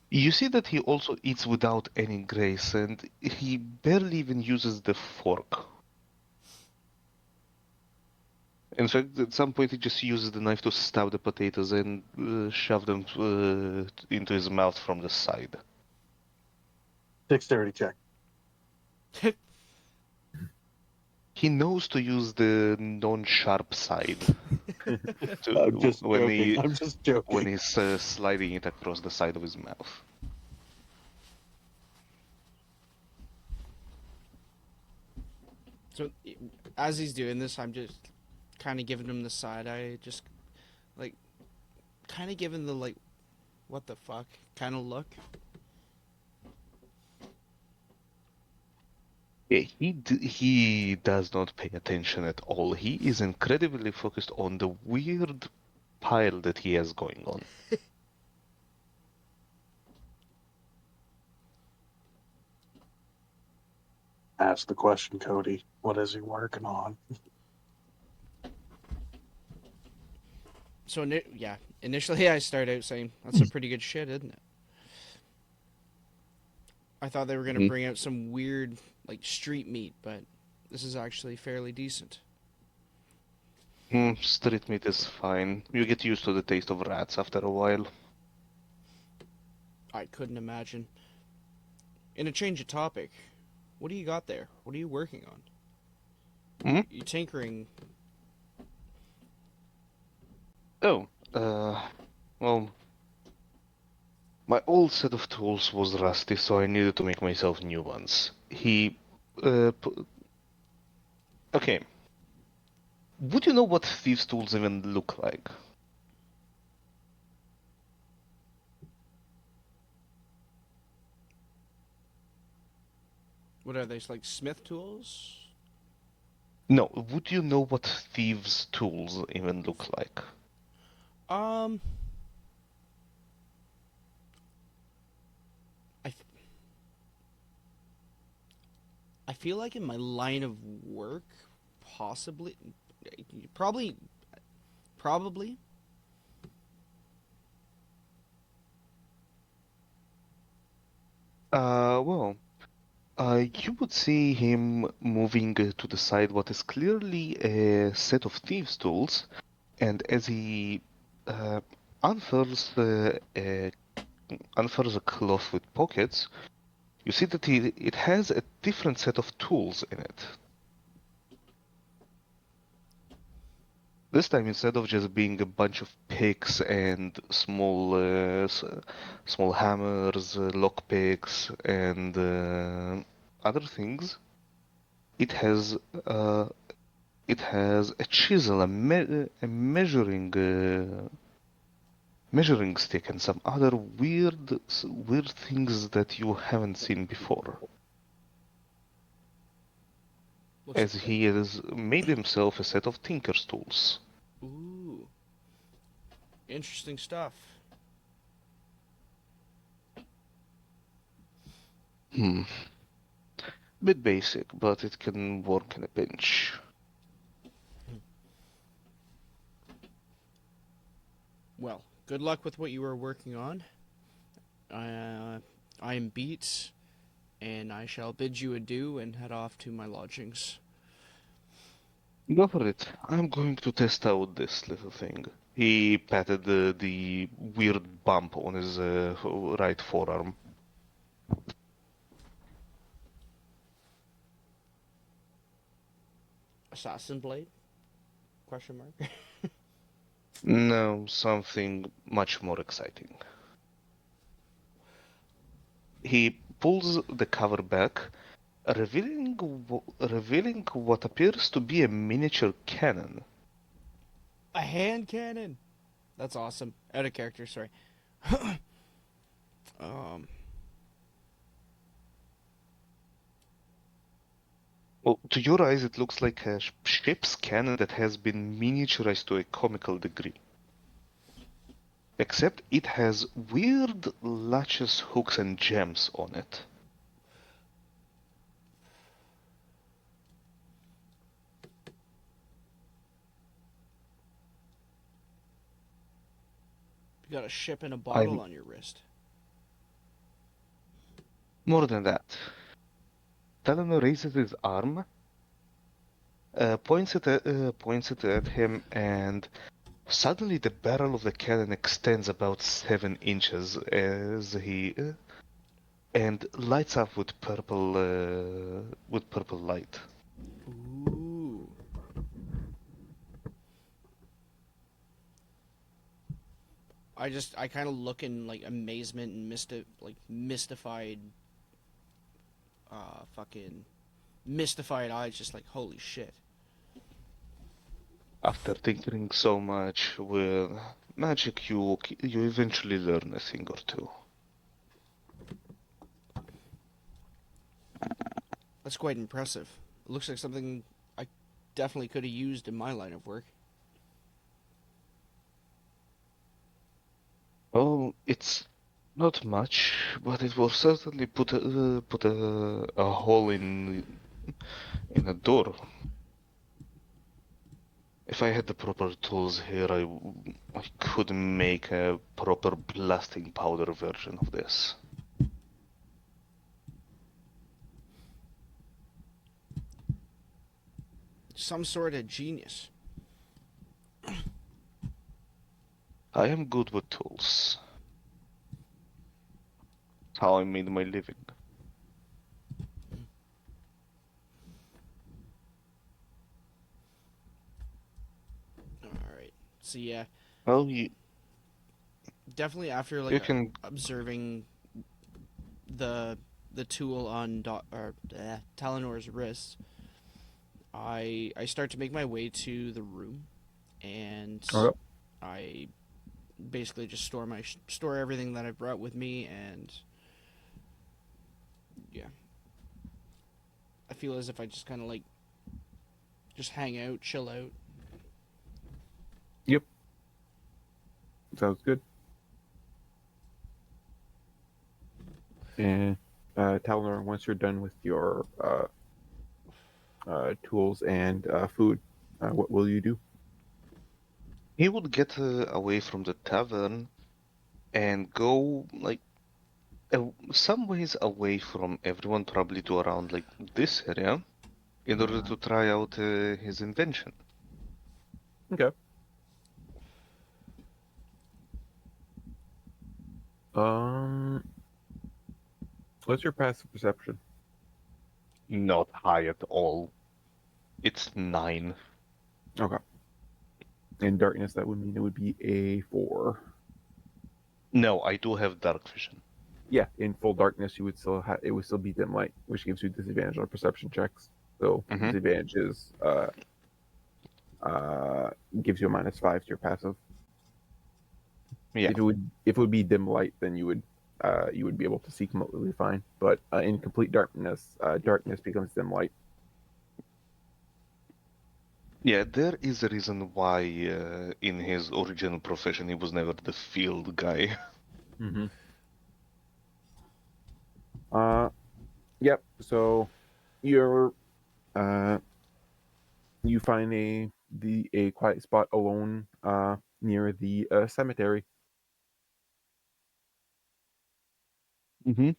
[SPEAKER 4] You see that he also eats without any grace, and he barely even uses the fork. In fact, at some point, he just uses the knife to stab the potatoes and shove them into his mouth from the side.
[SPEAKER 3] Dexterity check.
[SPEAKER 4] He knows to use the non-sharp side
[SPEAKER 3] I'm
[SPEAKER 4] to
[SPEAKER 3] just joking. I'm just
[SPEAKER 4] when
[SPEAKER 3] joking.
[SPEAKER 4] he's sliding it across the side of his mouth.
[SPEAKER 2] So as he's doing this, I'm just kind of giving him the side eye, just like kind of giving the like, what the fuck kind of look.
[SPEAKER 4] Yeah, he does not pay attention at all. He is incredibly focused on the weird pile that he has going on.
[SPEAKER 3] Ask the question, Cody. What is he working on?
[SPEAKER 2] So yeah, initially I start out saying that's some pretty good shit, isn't it? I thought they were gonna
[SPEAKER 4] Mhm.
[SPEAKER 2] bring out some weird like street meat, but this is actually fairly decent.
[SPEAKER 4] Street meat is fine. You get used to the taste of rats after a while.
[SPEAKER 2] I couldn't imagine. In a change of topic, what do you got there? What are you working on?
[SPEAKER 4] Hmm?
[SPEAKER 2] You tinkering?
[SPEAKER 4] Oh, well, my old set of tools was rusty, so I needed to make myself new ones. Okay. Would you know what thieves' tools even look like?
[SPEAKER 2] What are they? Like smith tools?
[SPEAKER 4] No, would you know what thieves' tools even look like?
[SPEAKER 2] Um, I, f- I feel like in my line of work, possibly, probably, probably.
[SPEAKER 4] Well, you would see him moving to the side what is clearly a set of thieves' tools, and as he uh, unfurls, unfurls a cloth with pockets, you see that it has a different set of tools in it. This time, instead of just being a bunch of picks and small hammers, lock picks, and other things, it has uh, it has a chisel, a measuring stick, and some other weird things that you haven't seen before.
[SPEAKER 2] Looks
[SPEAKER 4] As he has made himself a set of tinker's tools.
[SPEAKER 2] ooh, interesting stuff.
[SPEAKER 4] Hmm. Bit basic, but it can work in a pinch.
[SPEAKER 2] Well, good luck with what you were working on. I am beat, and I shall bid you adieu and head off to my lodgings.
[SPEAKER 4] Go for it. I'm going to test out this little thing. He patted the weird bump on his right forearm.
[SPEAKER 2] Assassin blade? Question mark.
[SPEAKER 4] No, something much more exciting. He pulls the cover back, revealing what appears to be a miniature cannon.
[SPEAKER 2] A hand cannon. That's awesome. Out of character. Sorry. um.
[SPEAKER 4] Well, to your eyes, it looks like a ship's cannon that has been miniaturized to a comical degree. Except it has weird latches, hooks, and gems on it.
[SPEAKER 2] You got a ship in a bottle
[SPEAKER 4] I'm
[SPEAKER 2] on your wrist.
[SPEAKER 4] more than that. Talenor raises his arm, points it at him, and suddenly the barrel of the cannon extends about 7 inches as he and lights up with purple light.
[SPEAKER 2] Ooh. I kind of look in like amazement and mystified, fucking mystified eyes, just like holy shit.
[SPEAKER 4] After tinkering so much with magic, you eventually learn a thing or two.
[SPEAKER 2] That's quite impressive. It looks like something I definitely could have used in my line of work.
[SPEAKER 4] Well, it's not much, but it will certainly put a hole in a door. If I had the proper tools here, I could make a proper blasting powder version of this.
[SPEAKER 2] Some sort of genius.
[SPEAKER 4] I am good with tools. It's how I made my living.
[SPEAKER 2] All right. So yeah,
[SPEAKER 4] Well,
[SPEAKER 2] definitely after
[SPEAKER 4] you
[SPEAKER 2] like
[SPEAKER 4] can.
[SPEAKER 2] observing the the tool on Talenor's wrist, I start to make my way to the room, and
[SPEAKER 1] Okay.
[SPEAKER 2] I basically just store everything that I brought with me, and yeah, I feel as if I just kind of like just hang out, chill out.
[SPEAKER 1] Yep. Sounds good. And Talenor, once you're done with your tools and food, what will you do?
[SPEAKER 4] He would get away from the tavern and go like some ways away from everyone, probably to around like this area, in order to try out his invention.
[SPEAKER 1] Okay. What's your passive perception?
[SPEAKER 4] Not high at all. It's 9.
[SPEAKER 1] Okay. In darkness, that would mean it would be a 4.
[SPEAKER 4] No, I do have dark vision.
[SPEAKER 1] Yeah, in full darkness, you would still it would still be dim light, which gives you disadvantage on perception checks. So disadvantage is gives you a -5 to your passive.
[SPEAKER 4] Yeah.
[SPEAKER 1] If it would be dim light, then you would be able to see completely fine. But in complete darkness, darkness becomes dim light.
[SPEAKER 4] Yeah, there is a reason why in his original profession he was never the field guy.
[SPEAKER 1] Mm-hmm. Yep. So you're you find a quiet spot alone near the cemetery.
[SPEAKER 4] Mm-hmm.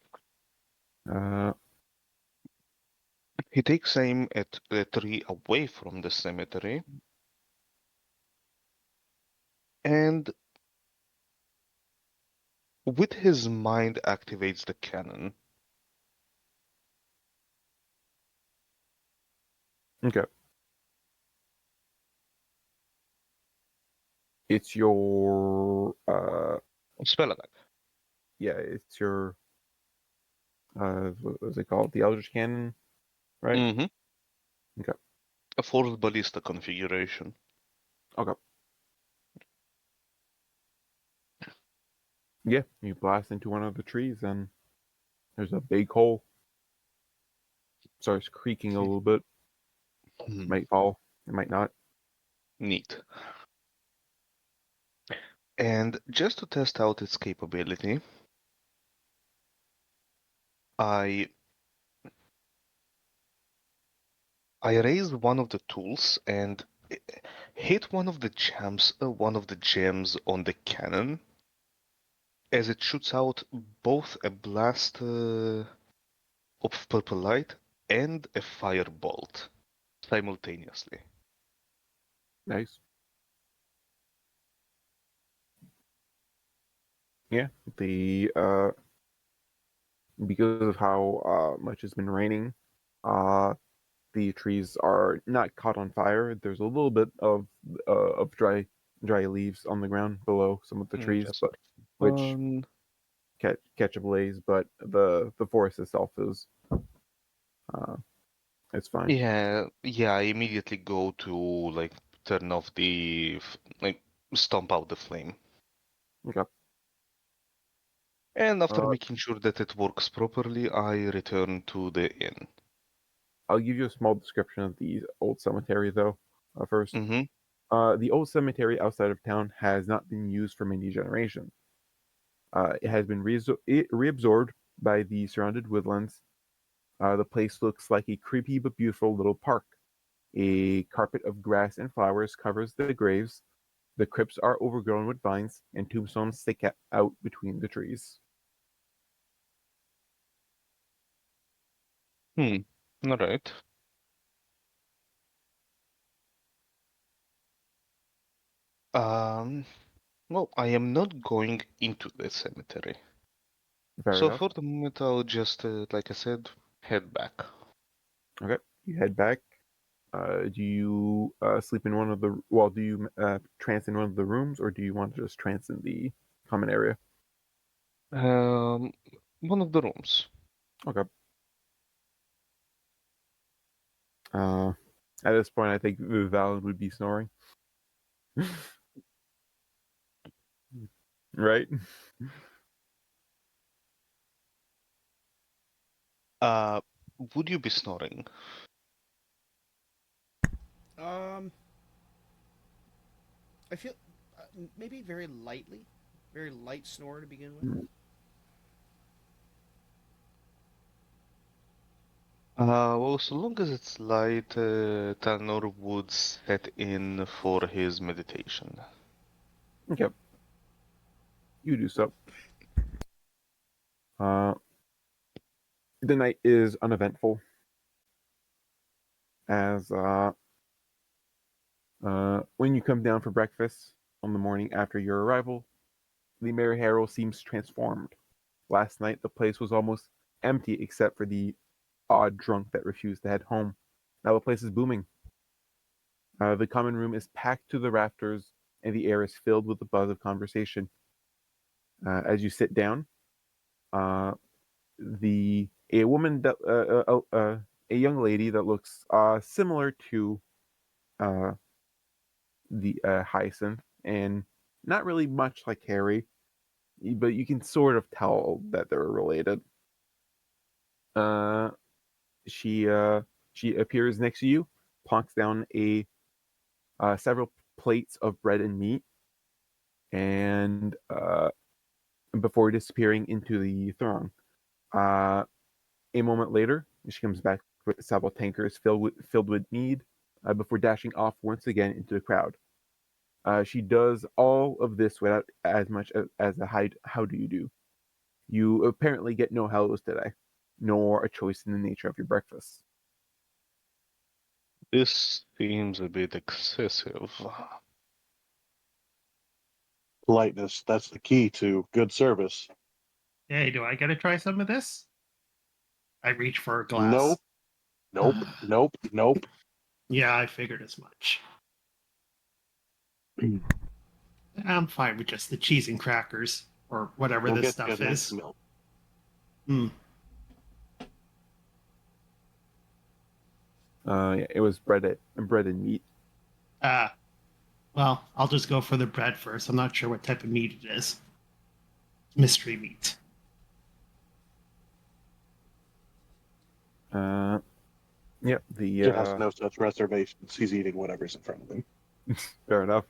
[SPEAKER 1] Uh,
[SPEAKER 4] He takes aim at a tree away from the cemetery and with his mind activates the cannon.
[SPEAKER 1] okay. It's your
[SPEAKER 4] Spell attack.
[SPEAKER 1] yeah, it's your what was it called? The Eldritch Cannon, right?
[SPEAKER 4] Mm-hmm.
[SPEAKER 1] Okay.
[SPEAKER 4] A forced ballista configuration.
[SPEAKER 1] Okay. Yeah, you blast into one of the trees and there's a big hole. Starts creaking a little bit. Might fall. It might not.
[SPEAKER 4] Neat. And just to test out its capability, I raised one of the tools and hit one of the gems on the cannon as it shoots out both a blast of purple light and a firebolt simultaneously.
[SPEAKER 1] Nice. Yeah. The because of how much has been raining, the trees are not caught on fire. There's a little bit of dry leaves on the ground below some of the trees,
[SPEAKER 4] Just
[SPEAKER 1] but
[SPEAKER 4] for
[SPEAKER 1] which
[SPEAKER 4] fun.
[SPEAKER 1] catch a blaze. But the forest itself is it's fine.
[SPEAKER 4] Yeah, I immediately go to like turn off like stomp out the flame.
[SPEAKER 1] Okay.
[SPEAKER 4] And after
[SPEAKER 1] Uh,
[SPEAKER 4] making sure that it works properly, I return to the inn.
[SPEAKER 1] I'll give you a small description of the old cemetery though. First,
[SPEAKER 4] Mm-hmm.
[SPEAKER 1] the old cemetery outside of town has not been used for many generations. It has been reabsorbed by the surrounded woodlands. The place looks like a creepy but beautiful little park. A carpet of grass and flowers covers the graves. The crypts are overgrown with vines, and tombstones stick out between the trees.
[SPEAKER 4] All right. Um, well, I am not going into the cemetery.
[SPEAKER 1] Fair
[SPEAKER 4] So
[SPEAKER 1] enough.
[SPEAKER 4] for the moment, I'll just, like I said, head back.
[SPEAKER 1] Okay, you head back. Do you sleep in one of the? Well, do you trance in one of the rooms, or do you want to just trance in the common area?
[SPEAKER 4] Um, one of the rooms.
[SPEAKER 1] Okay. Uh, at this point, I think Vaelen would be snoring. Right?
[SPEAKER 4] Uh, would you be snoring?
[SPEAKER 2] I feel maybe very light snore to begin with.
[SPEAKER 4] Well, so long as it's light, Talenor would set in for his meditation.
[SPEAKER 1] Okay. You do so. The night is uneventful. As when you come down for breakfast on the morning after your arrival, the Mary Harrow seems transformed. Last night, the place was almost empty except for the odd drunk that refused to head home. Now the place is booming. The common room is packed to the rafters, and the air is filled with the buzz of conversation. As you sit down, a woman that a young lady that looks similar to the Hyacinth and not really much like Harry, but you can sort of tell that they're related. Uh, she she appears next to you, plonks down a several plates of bread and meat, and before disappearing into the throng. Uh, a moment later, she comes back with several tankers filled with mead before dashing off once again into the crowd. She does all of this without as much as a how do you do. You apparently get no hellos today, nor a choice in the nature of your breakfast.
[SPEAKER 4] This seems a bit excessive.
[SPEAKER 3] Politeness, that's the key to good service.
[SPEAKER 5] Hey, do I get to try some of this? I reach for a glass.
[SPEAKER 3] Nope, nope, nope, nope.
[SPEAKER 5] Yeah, I figured as much. I'm fine with just the cheese and crackers, or whatever
[SPEAKER 3] We'll
[SPEAKER 5] this
[SPEAKER 3] get you
[SPEAKER 5] stuff
[SPEAKER 3] next
[SPEAKER 5] is.
[SPEAKER 3] milk.
[SPEAKER 1] Yeah, it was bread and meat.
[SPEAKER 5] Well, I'll just go for the bread first. I'm not sure what type of meat it is. Mystery meat.
[SPEAKER 1] Yep. The
[SPEAKER 3] He has no such reservations. He's eating whatever's in front of him.
[SPEAKER 1] fair enough.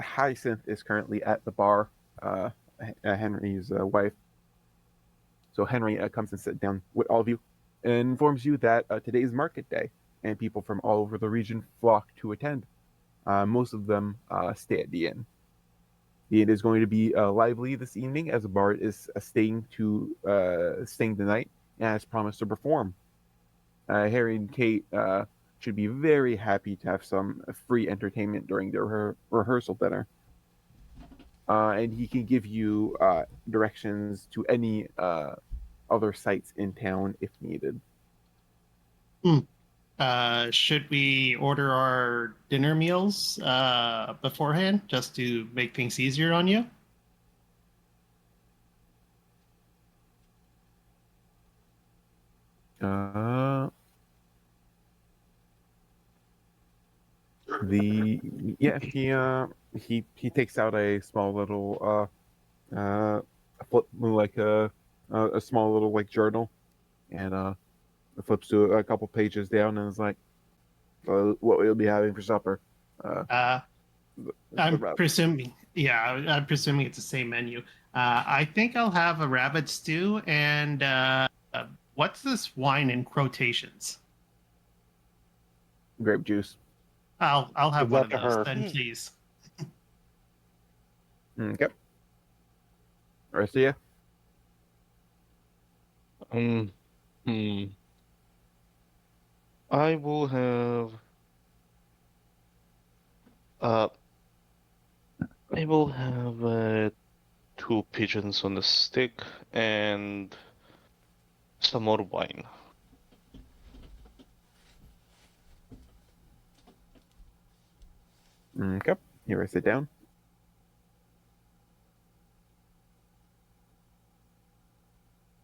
[SPEAKER 1] Hyacinth is currently at the bar. Henry's wife. So Henry comes and sits down with all of you and informs you that today is market day and people from all over the region flock to attend. Most of them stay at the inn. The inn is going to be lively this evening as the bard is staying the night and has promised to perform. Harry and Kate should be very happy to have some free entertainment during their rehearsal dinner. And he can give you directions to any other sites in town if needed.
[SPEAKER 5] Should we order our dinner meals beforehand just to make things easier on you?
[SPEAKER 1] He takes out a small little a small little like journal and flips to a couple pages down and is like, what we'll be having for supper.
[SPEAKER 5] I'm presuming it's the same menu. I think I'll have a rabbit stew and what's this wine in quotations?
[SPEAKER 1] Grape juice.
[SPEAKER 5] I'll have
[SPEAKER 3] Give
[SPEAKER 5] one
[SPEAKER 3] that
[SPEAKER 5] of
[SPEAKER 3] to
[SPEAKER 5] those
[SPEAKER 3] her.
[SPEAKER 5] then, please.
[SPEAKER 1] Okay. Rest of you?
[SPEAKER 4] I will have. I will have 2 pigeons on a stick and some more wine.
[SPEAKER 1] Okay. Here, I sit down.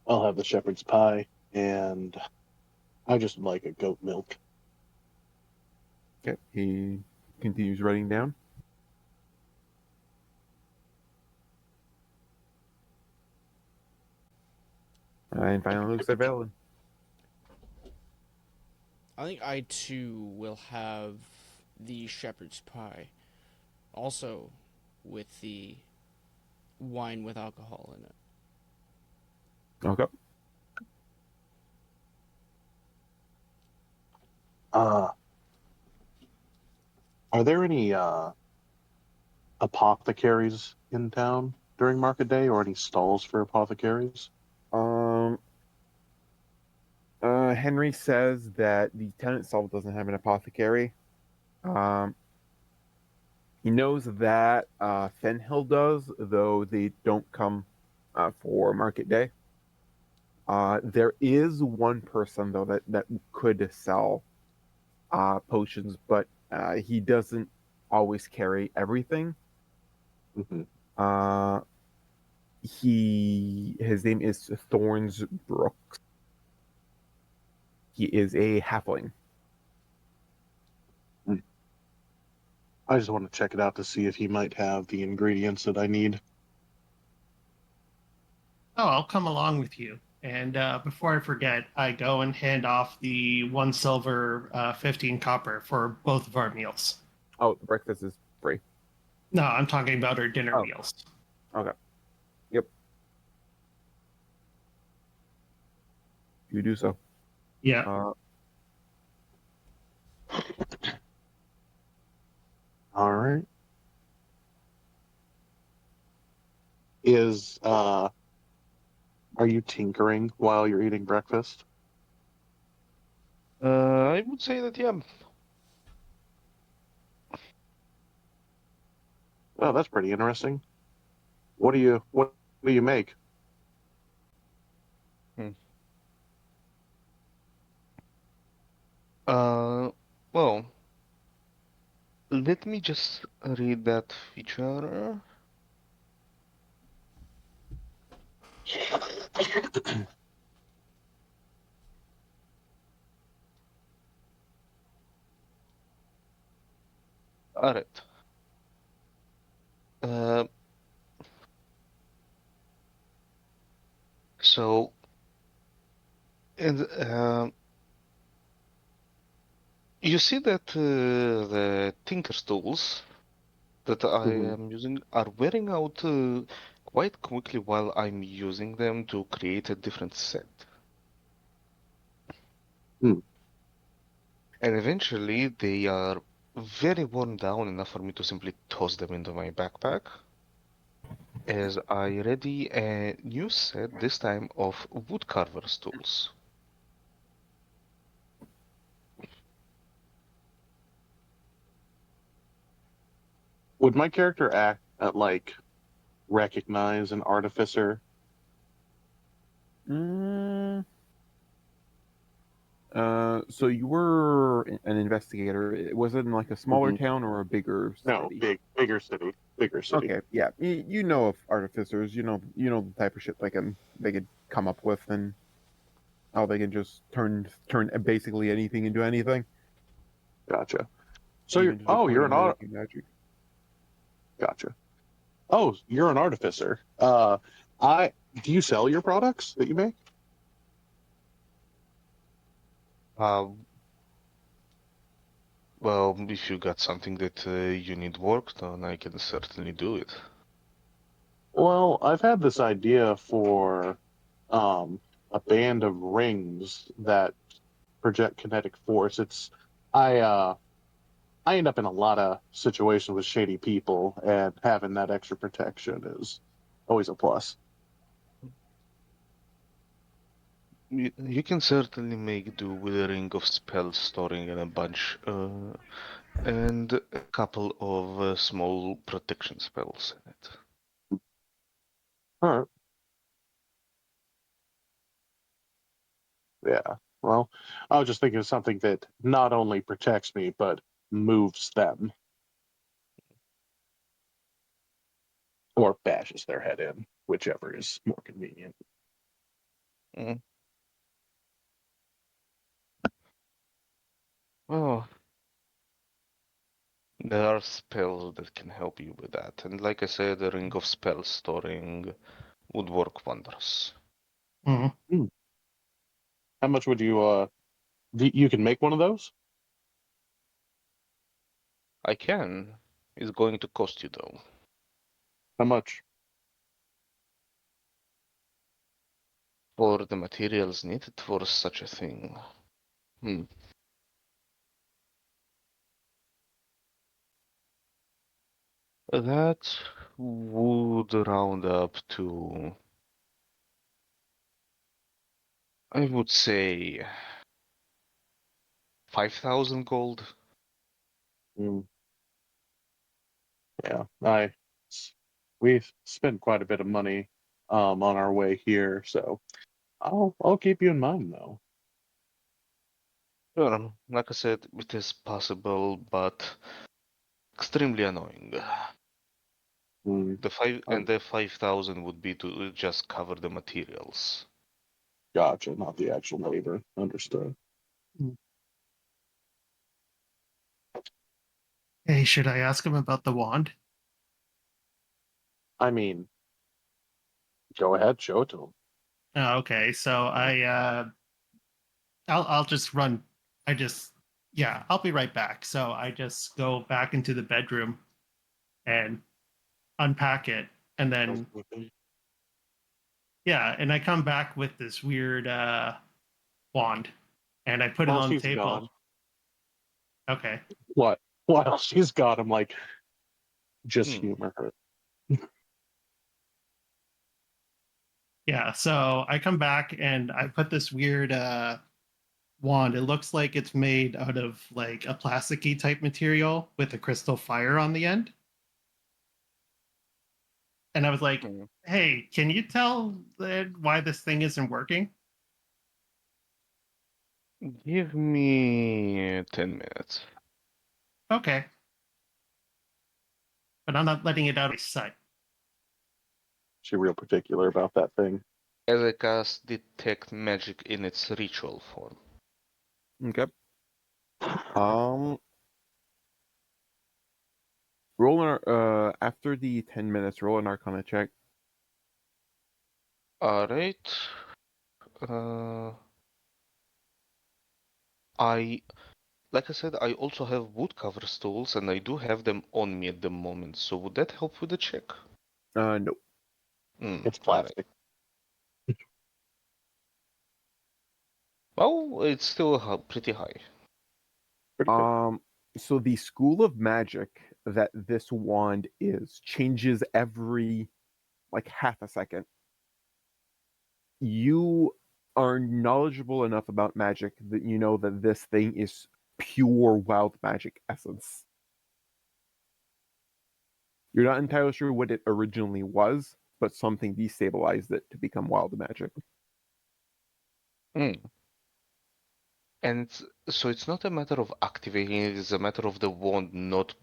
[SPEAKER 3] I'll have the shepherd's pie, and I just like a goat milk.
[SPEAKER 1] Okay. He continues writing down. And finally looks at Vaelen.
[SPEAKER 2] I think I too will have the shepherd's pie, also with the wine with alcohol in it.
[SPEAKER 1] Okay.
[SPEAKER 3] Are there any apothecaries in town during market day, or any stalls for apothecaries?
[SPEAKER 1] Um. Henry says that the town itself doesn't have an apothecary. Um. He knows that Fenhill does, though they don't come for market day. There is one person though that could sell potions, but he doesn't always carry everything.
[SPEAKER 3] Mm-hmm.
[SPEAKER 1] His name is Thorns Brooks. He is a halfling.
[SPEAKER 3] I just want to check it out to see if he might have the ingredients that I need.
[SPEAKER 5] Oh, I'll come along with you. And before I forget, I go and hand off the 1 silver, 15 copper for both of our meals.
[SPEAKER 1] Oh, the breakfast is free.
[SPEAKER 5] No, I'm talking about our dinner
[SPEAKER 1] Oh.
[SPEAKER 5] meals.
[SPEAKER 1] Okay. Yep. You do so.
[SPEAKER 5] Yeah.
[SPEAKER 3] All right. Are you tinkering while you're eating breakfast?
[SPEAKER 4] I would say that, yeah.
[SPEAKER 3] Oh, that's pretty interesting. What do you make?
[SPEAKER 4] Hmm. Well, let me just read that feature. Alright. Uh, so, and you see that the Tinker's tools that I
[SPEAKER 3] Mhm.
[SPEAKER 4] am using are wearing out quite quickly while I'm using them to create a different set.
[SPEAKER 3] Hmm.
[SPEAKER 4] And eventually they are very worn down enough for me to simply toss them into my backpack as I ready a new set, this time of woodcarver's tools.
[SPEAKER 3] Would my character act like recognize an artificer?
[SPEAKER 1] Mm, so you were an investigator. Was it in like a smaller
[SPEAKER 3] Hmm.
[SPEAKER 1] town or a bigger
[SPEAKER 3] No,
[SPEAKER 1] city?
[SPEAKER 3] bigger city, bigger city.
[SPEAKER 1] Okay, yeah. You know of artificers. You know the type of shit they could come up with and how they can just turn basically anything into anything,
[SPEAKER 3] Gotcha. So
[SPEAKER 1] even to the point
[SPEAKER 3] you're
[SPEAKER 1] of
[SPEAKER 3] an
[SPEAKER 1] mimicking magic.
[SPEAKER 3] gotcha. Oh, you're an artificer. I do you sell your products that you make?
[SPEAKER 4] Uh, well, if you got something that you need worked on, I can certainly do it.
[SPEAKER 3] Well, I've had this idea for um, a band of rings that project kinetic force. I end up in a lot of situations with shady people, and having that extra protection is always a plus.
[SPEAKER 4] You can certainly make do with a ring of spell storing and a bunch, and a couple of small protection spells in it.
[SPEAKER 3] All right. Yeah. Well, I was just thinking of something that not only protects me, but moves them or bashes their head in, whichever is more convenient.
[SPEAKER 4] Mm. Oh, there are spells that can help you with that, and like I said, the ring of spell storing would work wonders.
[SPEAKER 5] Mhm.
[SPEAKER 3] How much would you you can make one of those?
[SPEAKER 4] I can. It's going to cost you though.
[SPEAKER 3] How much?
[SPEAKER 4] For the materials needed for such a thing. That would round up to, I would say, 5,000 gold.
[SPEAKER 3] Mm, yeah, we've spent quite a bit of money on our way here, so I'll keep you in mind though.
[SPEAKER 4] Sure, like I said, it is possible, but extremely annoying.
[SPEAKER 3] Mm,
[SPEAKER 4] The 5,000 would be to just cover the materials.
[SPEAKER 3] gotcha, not the actual labor. Understood.
[SPEAKER 5] Hey, should I ask him about the wand?
[SPEAKER 3] I mean, go ahead, show it to him.
[SPEAKER 5] Oh, okay. So I'll just run. Yeah, I'll be right back. So I just go back into the bedroom and unpack it, and then yeah, and I come back with this weird wand, and I put it
[SPEAKER 3] While
[SPEAKER 5] on the
[SPEAKER 3] she's
[SPEAKER 5] table.
[SPEAKER 3] gone,
[SPEAKER 5] Okay.
[SPEAKER 3] what? While she's gone, I'm like, just
[SPEAKER 4] Hmm.
[SPEAKER 3] humor her.
[SPEAKER 5] Yeah, so I come back and I put this weird wand. It looks like it's made out of like a plasticky type material with a crystal fire on the end. And I was like,
[SPEAKER 4] Hmm.
[SPEAKER 5] "Hey, can you tell why this thing isn't working?"
[SPEAKER 4] Give me 10 minutes.
[SPEAKER 5] Okay, but I'm not letting it out of sight.
[SPEAKER 3] She real particular about that thing.
[SPEAKER 4] As I cast detect magic in its ritual form.
[SPEAKER 1] Okay. Um, after the 10 minutes, roll an Arcana check.
[SPEAKER 4] Alright. I Like I said, I also have wood cover stools and I do have them on me at the moment, so would that help with the check?
[SPEAKER 1] No.
[SPEAKER 3] It's
[SPEAKER 4] Alright.
[SPEAKER 3] plastic.
[SPEAKER 4] Well, it's still pretty high.
[SPEAKER 3] Pretty good.
[SPEAKER 1] So the school of magic that this wand is changes every like half a second. You are knowledgeable enough about magic that you know that this thing is pure wild magic essence. You're not entirely sure what it originally was, but something destabilized it to become wild magic.
[SPEAKER 4] Mm. And so it's not a matter of activating it, it's a matter of the wand not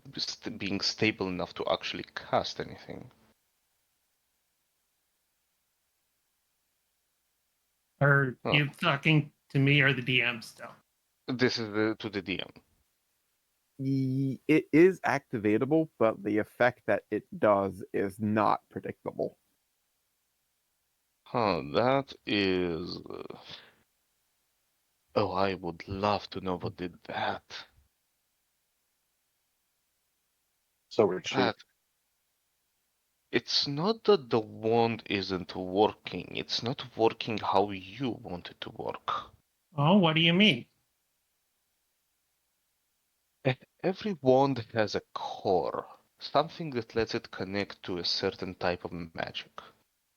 [SPEAKER 4] being stable enough to actually cast anything.
[SPEAKER 5] Are
[SPEAKER 4] Huh.
[SPEAKER 5] you talking to me or the DM still?
[SPEAKER 4] This is to the DM.
[SPEAKER 1] It is activatable, but the effect that it does is not predictable.
[SPEAKER 4] Huh, that is... Oh, I would love to know what did that.
[SPEAKER 3] So would she.
[SPEAKER 4] That It's not that the wand isn't working, it's not working how you want it to work.
[SPEAKER 5] Oh, what do you mean?
[SPEAKER 4] Every wand has a core, something that lets it connect to a certain type of magic.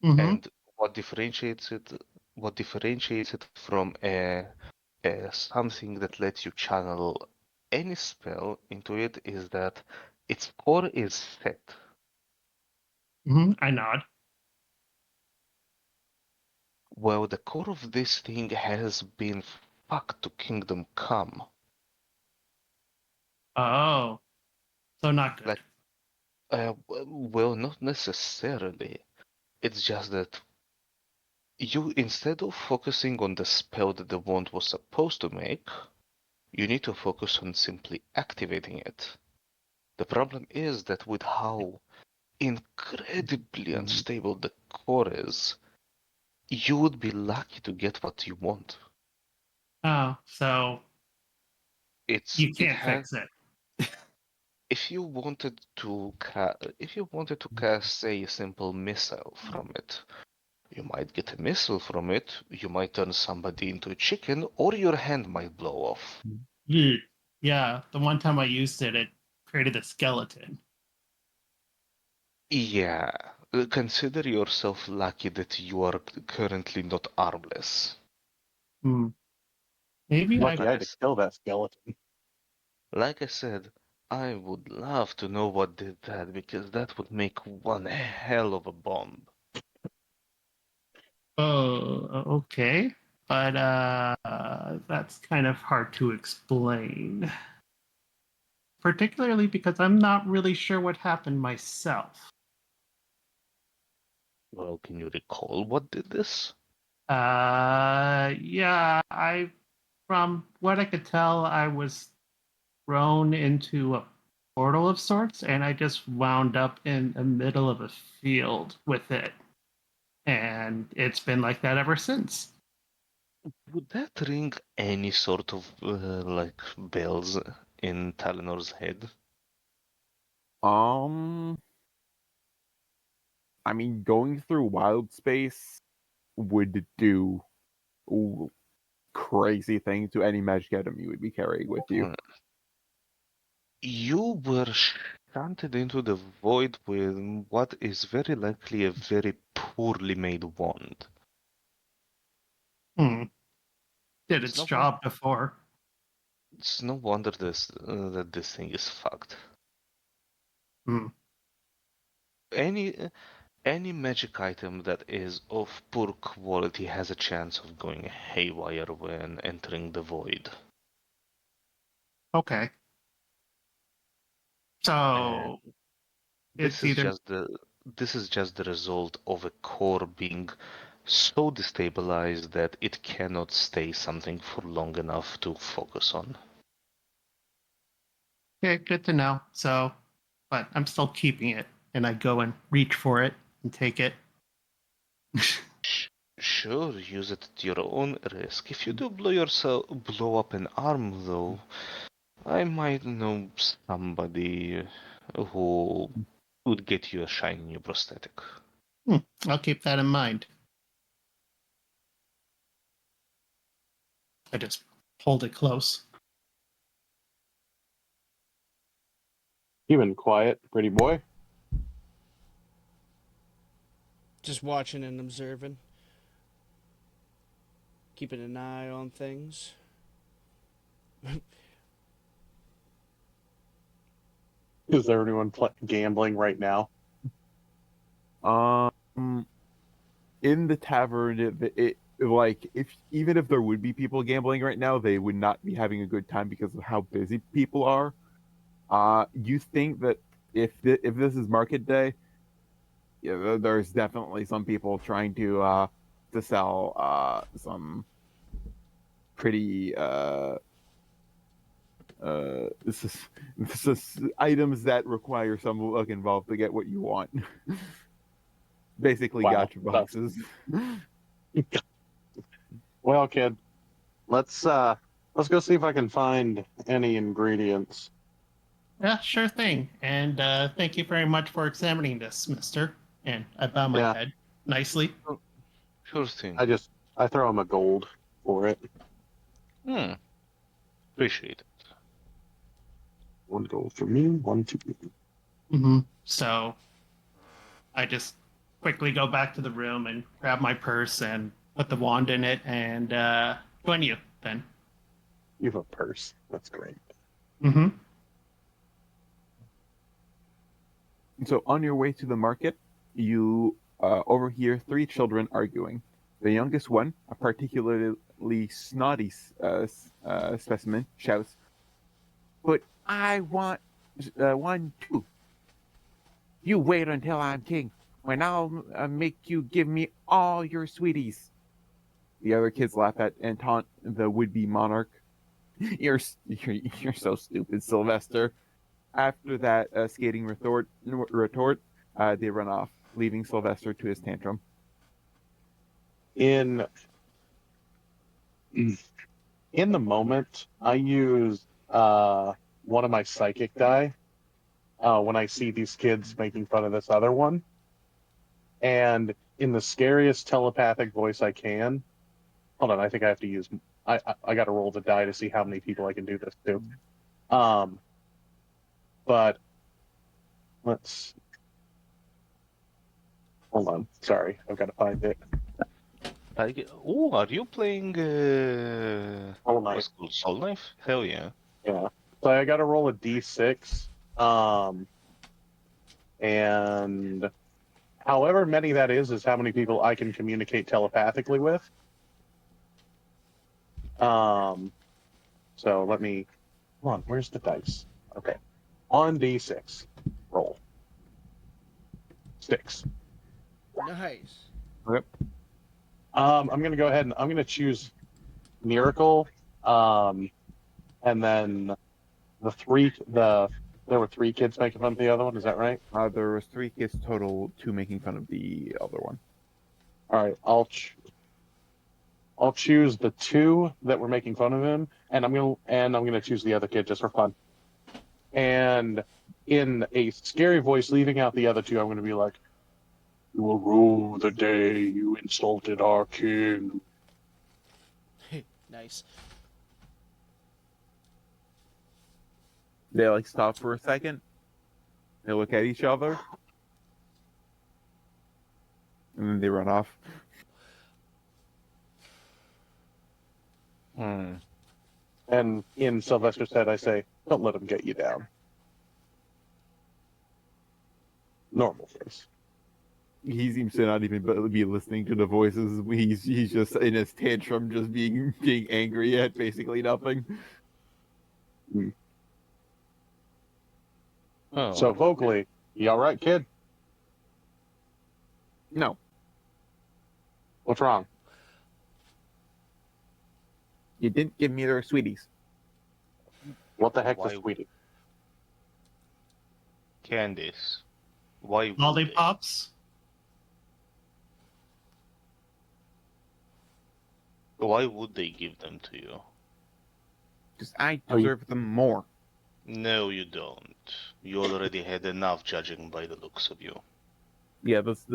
[SPEAKER 5] Mm-hmm.
[SPEAKER 4] And what differentiates it from a something that lets you channel any spell into it is that its core is set.
[SPEAKER 5] Mm-hmm. I nod.
[SPEAKER 4] Well, the core of this thing has been fucked to Kingdom Come.
[SPEAKER 5] Oh, so not good.
[SPEAKER 4] Like, well, not necessarily. It's just that you, instead of focusing on the spell that the wand was supposed to make, you need to focus on simply activating it. The problem is that with how incredibly unstable the core is, You would be lucky to get what you want.
[SPEAKER 5] Oh, so
[SPEAKER 4] It
[SPEAKER 5] you can't
[SPEAKER 4] has.
[SPEAKER 5] fix it.
[SPEAKER 4] If you wanted to cast, say, a simple missile from it, you might get a missile from it. You might turn somebody into a chicken, or your hand might blow off.
[SPEAKER 5] Yeet. Yeah, the one time I used it, it created a skeleton.
[SPEAKER 4] Yeah, consider yourself lucky that you are currently not armless.
[SPEAKER 5] Hmm. Maybe I.
[SPEAKER 3] Lucky I
[SPEAKER 4] Like I,
[SPEAKER 3] had to
[SPEAKER 4] s-
[SPEAKER 3] kill that skeleton.
[SPEAKER 4] like I said, I would love to know what did that because that would make one hell of a bomb.
[SPEAKER 5] Oh, okay. But that's kind of hard to explain. Particularly because I'm not really sure what happened myself.
[SPEAKER 4] Well, can you recall what did this?
[SPEAKER 5] Yeah, from what I could tell, I was thrown into a portal of sorts, and I just wound up in the middle of a field with it. And it's been like that ever since.
[SPEAKER 4] Would that ring any sort of like bells in Talenor's head?
[SPEAKER 1] Um, I mean, going through wild space would do crazy things to any magic item you would be carrying with you.
[SPEAKER 4] Hmm. You were shunted into the void with what is very likely a very poorly made wand.
[SPEAKER 5] Hmm. Did
[SPEAKER 4] It's
[SPEAKER 5] its
[SPEAKER 4] no, won-
[SPEAKER 5] job before.
[SPEAKER 4] it's no wonder that this thing is fucked.
[SPEAKER 5] Hmm.
[SPEAKER 4] Any any magic item that is of poor quality has a chance of going haywire when entering the void.
[SPEAKER 5] Okay.
[SPEAKER 4] And
[SPEAKER 5] So
[SPEAKER 4] this
[SPEAKER 5] it's
[SPEAKER 4] is
[SPEAKER 5] either
[SPEAKER 4] just the this is just the result of a core being so destabilized that it cannot stay something for long enough to focus on.
[SPEAKER 5] okay, good to know. So, but I'm still keeping it, and I go and reach for it and take it.
[SPEAKER 4] Sure, use it at your own risk. If you do blow up an arm, though, I might know somebody who would get you a shiny new prosthetic.
[SPEAKER 5] Hmm, I'll keep that in mind. I just hold it close.
[SPEAKER 3] You've been quiet, pretty boy.
[SPEAKER 2] Just watching and observing, keeping an eye on things.
[SPEAKER 3] Is everyone gambling right now?
[SPEAKER 1] Um, in the tavern, it like if even if there would be people gambling right now, they would not be having a good time because of how busy people are. You think that if this is market day, yeah, there's definitely some people trying to sell some pretty this is items that require some luck involved to get what you want. Basically,
[SPEAKER 3] Wow,
[SPEAKER 1] gotcha
[SPEAKER 3] that's
[SPEAKER 1] boxes.
[SPEAKER 3] well, kid. Let's go see if I can find any ingredients.
[SPEAKER 5] Yeah, sure thing. And thank you very much for examining this, mister. And I bow my
[SPEAKER 3] Yeah,
[SPEAKER 5] head nicely.
[SPEAKER 4] Sure thing.
[SPEAKER 3] I throw him a gold for it.
[SPEAKER 4] Hmm, appreciate it.
[SPEAKER 3] One gold for me, one to you.
[SPEAKER 5] So I just quickly go back to the room and grab my purse and put the wand in it and join you then.
[SPEAKER 3] You have a purse. That's great.
[SPEAKER 5] Mm-hmm.
[SPEAKER 1] So on your way to the market, you overhear three children arguing. The youngest one, a particularly snotty specimen, shouts, "But I want one too. You wait until I'm king, when I'll make you give me all your sweeties." The other kids laugh at and taunt the would-be monarch. You're so stupid, Sylvester. After that skating retort, they run off, leaving Sylvester to his tantrum.
[SPEAKER 3] in the moment, I use one of my psychic die when I see these kids making fun of this other one, and in the scariest telepathic voice I can. Hold on, I think I have to use. I got to roll the die to see how many people I can do this to. But let's hold on. Sorry, I've got to find it.
[SPEAKER 4] Oh, are you playing
[SPEAKER 3] Hold on.
[SPEAKER 4] what's it called, Soul Knife? Hell yeah.
[SPEAKER 3] Yeah. So I got to roll a d6. And however many that is how many people I can communicate telepathically with. So let me. Hold on. Where's the dice? Okay. On d6. Roll. 6.
[SPEAKER 2] Nice.
[SPEAKER 3] I'm going to go ahead and I'm going to choose Miracle. And then there were 3 kids making fun of the other one. Is that right?
[SPEAKER 1] There was 3 kids total, 2 making fun of the other one.
[SPEAKER 3] All right. I'll choose the 2 that were making fun of him, and I'm gonna choose the other kid just for fun. And in a scary voice, leaving out the other 2, I'm gonna be like, "You will rue the day you insulted our king."
[SPEAKER 2] Nice.
[SPEAKER 1] They like stop for a second. They look at each other, and then they run off.
[SPEAKER 3] And in Sylvester's head, I say, "Don't let him get you down." Normal face.
[SPEAKER 1] He seems to not even be listening to the voices. He's just in his tantrum, just being angry at basically nothing.
[SPEAKER 4] Oh.
[SPEAKER 3] So vocally, you all right, kid?
[SPEAKER 1] No,
[SPEAKER 3] What's wrong?
[SPEAKER 1] you didn't give me their sweeties.
[SPEAKER 3] What the heck,
[SPEAKER 4] Why-
[SPEAKER 3] the sweetie?
[SPEAKER 4] Candies. Why would they?
[SPEAKER 5] Lollipops?
[SPEAKER 4] Why would they give them to you?
[SPEAKER 1] Because I
[SPEAKER 3] Oh, you-
[SPEAKER 1] deserve them more.
[SPEAKER 4] No, you don't. You already had enough, judging by the looks of you.
[SPEAKER 1] Yeah, this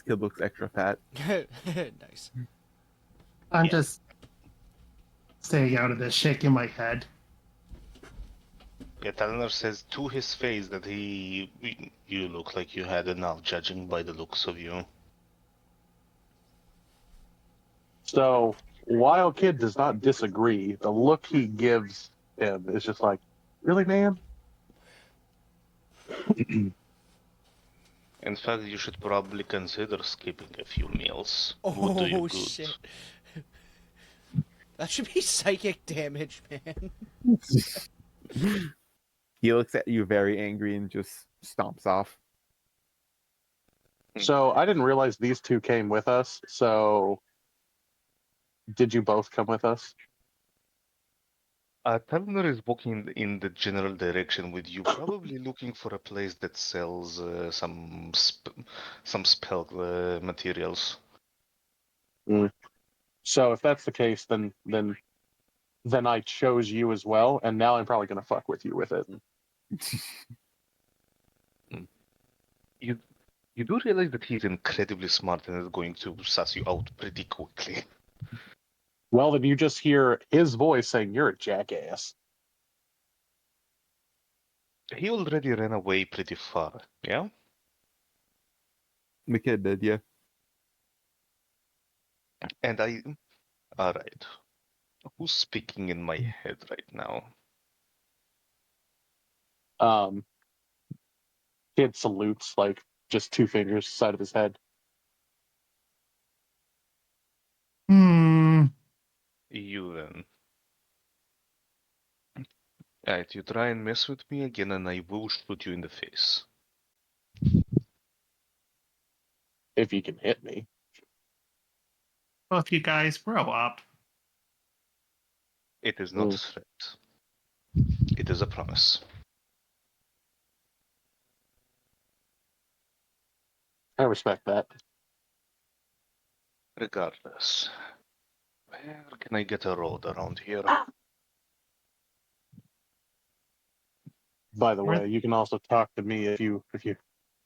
[SPEAKER 1] kid looks extra fat.
[SPEAKER 2] Nice.
[SPEAKER 5] I'm
[SPEAKER 4] Yeah.
[SPEAKER 5] just staying out of this, shaking my head.
[SPEAKER 4] Yeah, Talenor says to his face that you look like you had enough, judging by the looks of you.
[SPEAKER 3] So while kid does not disagree, the look he gives him is just like, "Really, man?"
[SPEAKER 4] In fact, you should probably consider skipping a few meals. Would do you
[SPEAKER 2] Oh
[SPEAKER 4] good.
[SPEAKER 2] shit. That should be psychic damage, man.
[SPEAKER 1] He looks at you very angry and just stomps off.
[SPEAKER 3] So I didn't realize these 2 came with us. So did you both come with us?
[SPEAKER 4] Talenor is walking in the general direction with you, probably looking for a place that sells some spell materials.
[SPEAKER 3] So if that's the case, then I chose you as well, and now I'm probably gonna fuck with you with it.
[SPEAKER 4] You do realize that he's incredibly smart and is going to suss you out pretty quickly.
[SPEAKER 3] Well, then you just hear his voice saying, "You're a jackass."
[SPEAKER 4] He already ran away pretty far, yeah?
[SPEAKER 1] The kid did, yeah.
[SPEAKER 4] And alright. Who's speaking in my head right now?
[SPEAKER 3] Kid salutes, like just 2 fingers side of his head.
[SPEAKER 5] Hmm.
[SPEAKER 4] You then. Alright, you try and mess with me again and I will shoot you in the face.
[SPEAKER 3] If you can hit me.
[SPEAKER 5] Both you guys grow up.
[SPEAKER 4] It is not a threat. It is a promise.
[SPEAKER 3] I respect that.
[SPEAKER 4] Regardless, where can I get a road around here?
[SPEAKER 3] By the
[SPEAKER 5] Where-
[SPEAKER 3] way, you can also talk to me if you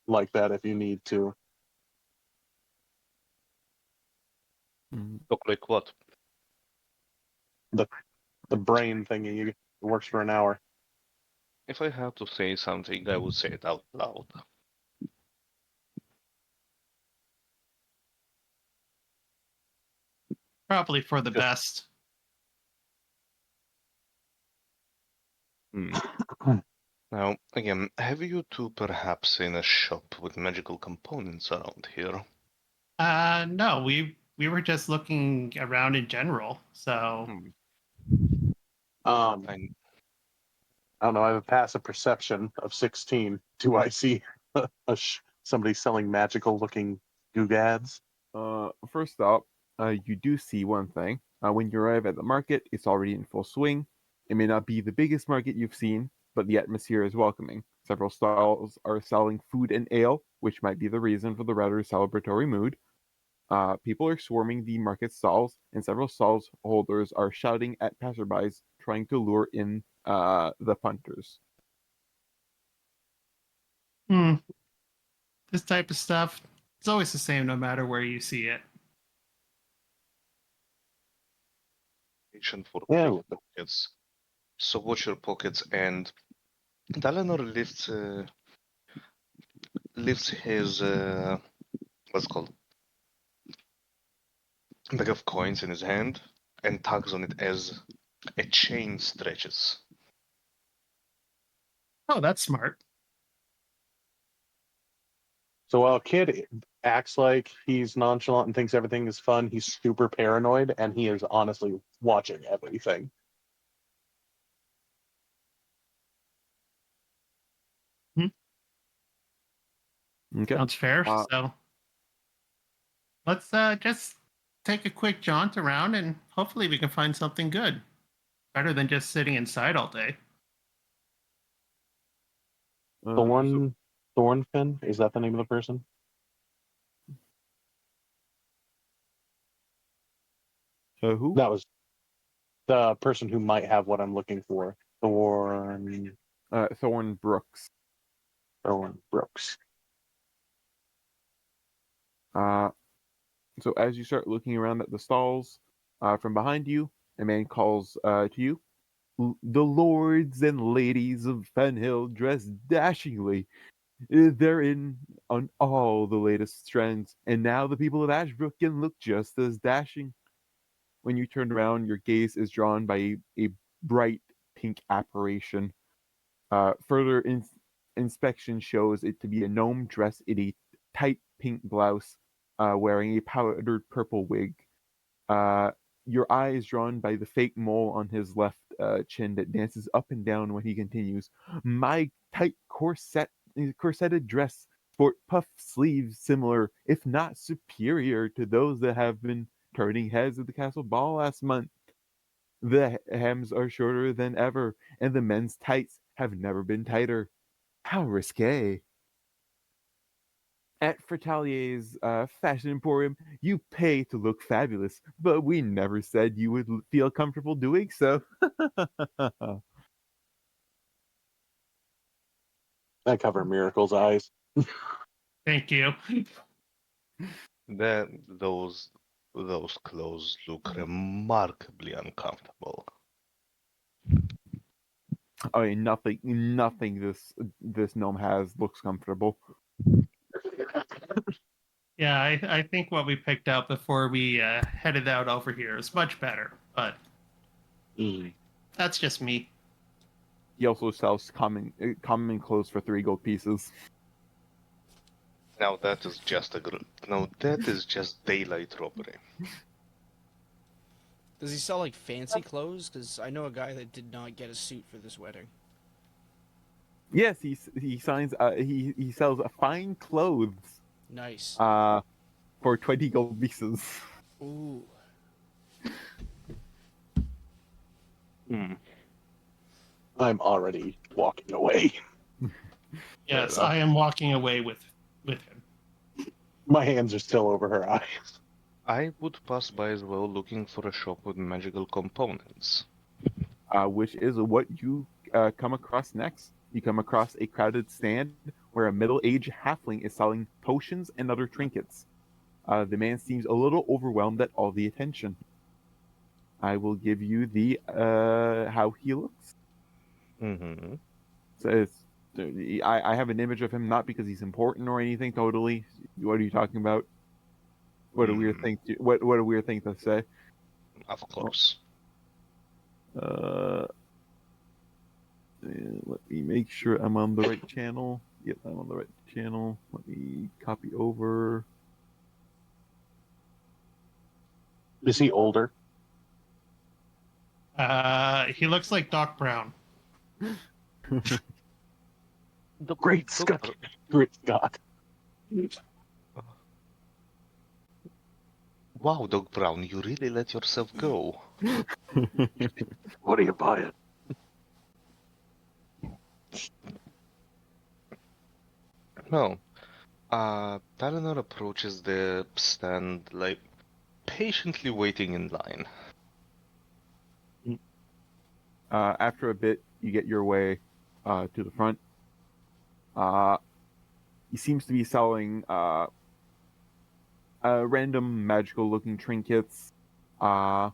[SPEAKER 3] like that if you need to.
[SPEAKER 4] Look like what?
[SPEAKER 3] The brain thingy it works for an hour.
[SPEAKER 4] If I had to say something, I would say it out loud.
[SPEAKER 5] Probably for the
[SPEAKER 3] Just-
[SPEAKER 5] best.
[SPEAKER 4] Now, again, have you two perhaps seen a shop with magical components around here?
[SPEAKER 5] No, we were just looking around in general. So
[SPEAKER 3] I
[SPEAKER 4] I
[SPEAKER 3] don't know. I have a passive perception of 16. Do I see somebody selling magical looking googads?
[SPEAKER 1] First up, you do see one thing. When you arrive at the market, it's already in full swing. It may not be the biggest market you've seen, but the atmosphere is welcoming. Several stalls are selling food and ale, which might be the reason for the rather celebratory mood. People are swarming the market stalls, and several stalls holders are shouting at passerbys, trying to lure in the punters.
[SPEAKER 5] this type of stuff, it's always the same no matter where you see it.
[SPEAKER 4] for
[SPEAKER 3] Yeah.
[SPEAKER 4] pockets. So watch your pockets, and Talenor lifts his what's it called bag of coins in his hand and tugs on it as a chain stretches.
[SPEAKER 5] Oh, that's smart.
[SPEAKER 3] So while Kid acts like he's nonchalant and thinks everything is fun, he's super paranoid and he is honestly watching everything.
[SPEAKER 1] Okay.
[SPEAKER 5] Sounds fair.
[SPEAKER 1] Uh,
[SPEAKER 5] So let's just take a quick jaunt around and hopefully we can find something good. Better than just sitting inside all day.
[SPEAKER 3] Thornfin, is that the name of the person?
[SPEAKER 1] Who?
[SPEAKER 3] That was the person who might have what I'm looking for.
[SPEAKER 1] Thorn Brooks.
[SPEAKER 3] Thorn Brooks.
[SPEAKER 1] So as you start looking around at the stalls, from behind you, a man calls to you. The lords and ladies of Fenhill dress dashingly. They're in on all the latest trends, and now the people of Ashbrook can look just as dashing. When you turn around, your gaze is drawn by a bright pink apparition. Further inspection shows it to be a gnome dressed in a tight pink blouse, wearing a powdered purple wig. Uh, your eye is drawn by the fake mole on his left chin that dances up and down when he continues. My tight corseted dress sport puff sleeves similar, if not superior, to those that have been turning heads at the castle ball last month. The hems are shorter than ever, and the men's tights have never been tighter. How risque. At Fratelier's fashion emporium, you pay to look fabulous, but we never said you would feel comfortable doing so.
[SPEAKER 3] I cover Miracle's eyes.
[SPEAKER 5] Thank you.
[SPEAKER 4] Those clothes look remarkably uncomfortable.
[SPEAKER 1] I mean, nothing this gnome has looks comfortable.
[SPEAKER 5] Yeah, I think what we picked out before we headed out over here is much better, but that's just me.
[SPEAKER 1] He also sells common clothes for 3 gold pieces.
[SPEAKER 4] Now that is just that is just daylight robbery.
[SPEAKER 2] Does he sell like fancy clothes? Because I know a guy that did not get a suit for this wedding.
[SPEAKER 1] Yes, he sells fine clothes.
[SPEAKER 2] Nice.
[SPEAKER 1] For 20 gold pieces.
[SPEAKER 2] Ooh.
[SPEAKER 3] I'm already walking away.
[SPEAKER 5] Yes,
[SPEAKER 1] enough.
[SPEAKER 5] I am walking away with him.
[SPEAKER 3] My hands are still over her eyes.
[SPEAKER 4] I would pass by as well looking for a shop with magical components.
[SPEAKER 1] Which is what you come across next. You come across a crowded stand where a middle-aged halfling is selling potions and other trinkets. The man seems a little overwhelmed at all the attention. I will give you the how he looks.
[SPEAKER 4] Mm-hmm.
[SPEAKER 1] So it's, I have an image of him not because he's important or anything. Totally. What are you talking about? What a weird thing. What a weird thing to say.
[SPEAKER 4] Of course.
[SPEAKER 1] Uh, let me make sure I'm on the right channel. Yep, I'm on the right channel. Let me copy over.
[SPEAKER 3] Is he older?
[SPEAKER 5] He looks like Doc Brown.
[SPEAKER 3] The Great Scott. Great Scott.
[SPEAKER 4] Wow, Doc Brown, you really let yourself go.
[SPEAKER 3] What are you buying?
[SPEAKER 4] No. Talenor approaches the stand, like, patiently waiting in line.
[SPEAKER 1] After a bit, you get your way to the front. He seems to be selling random magical-looking trinkets, a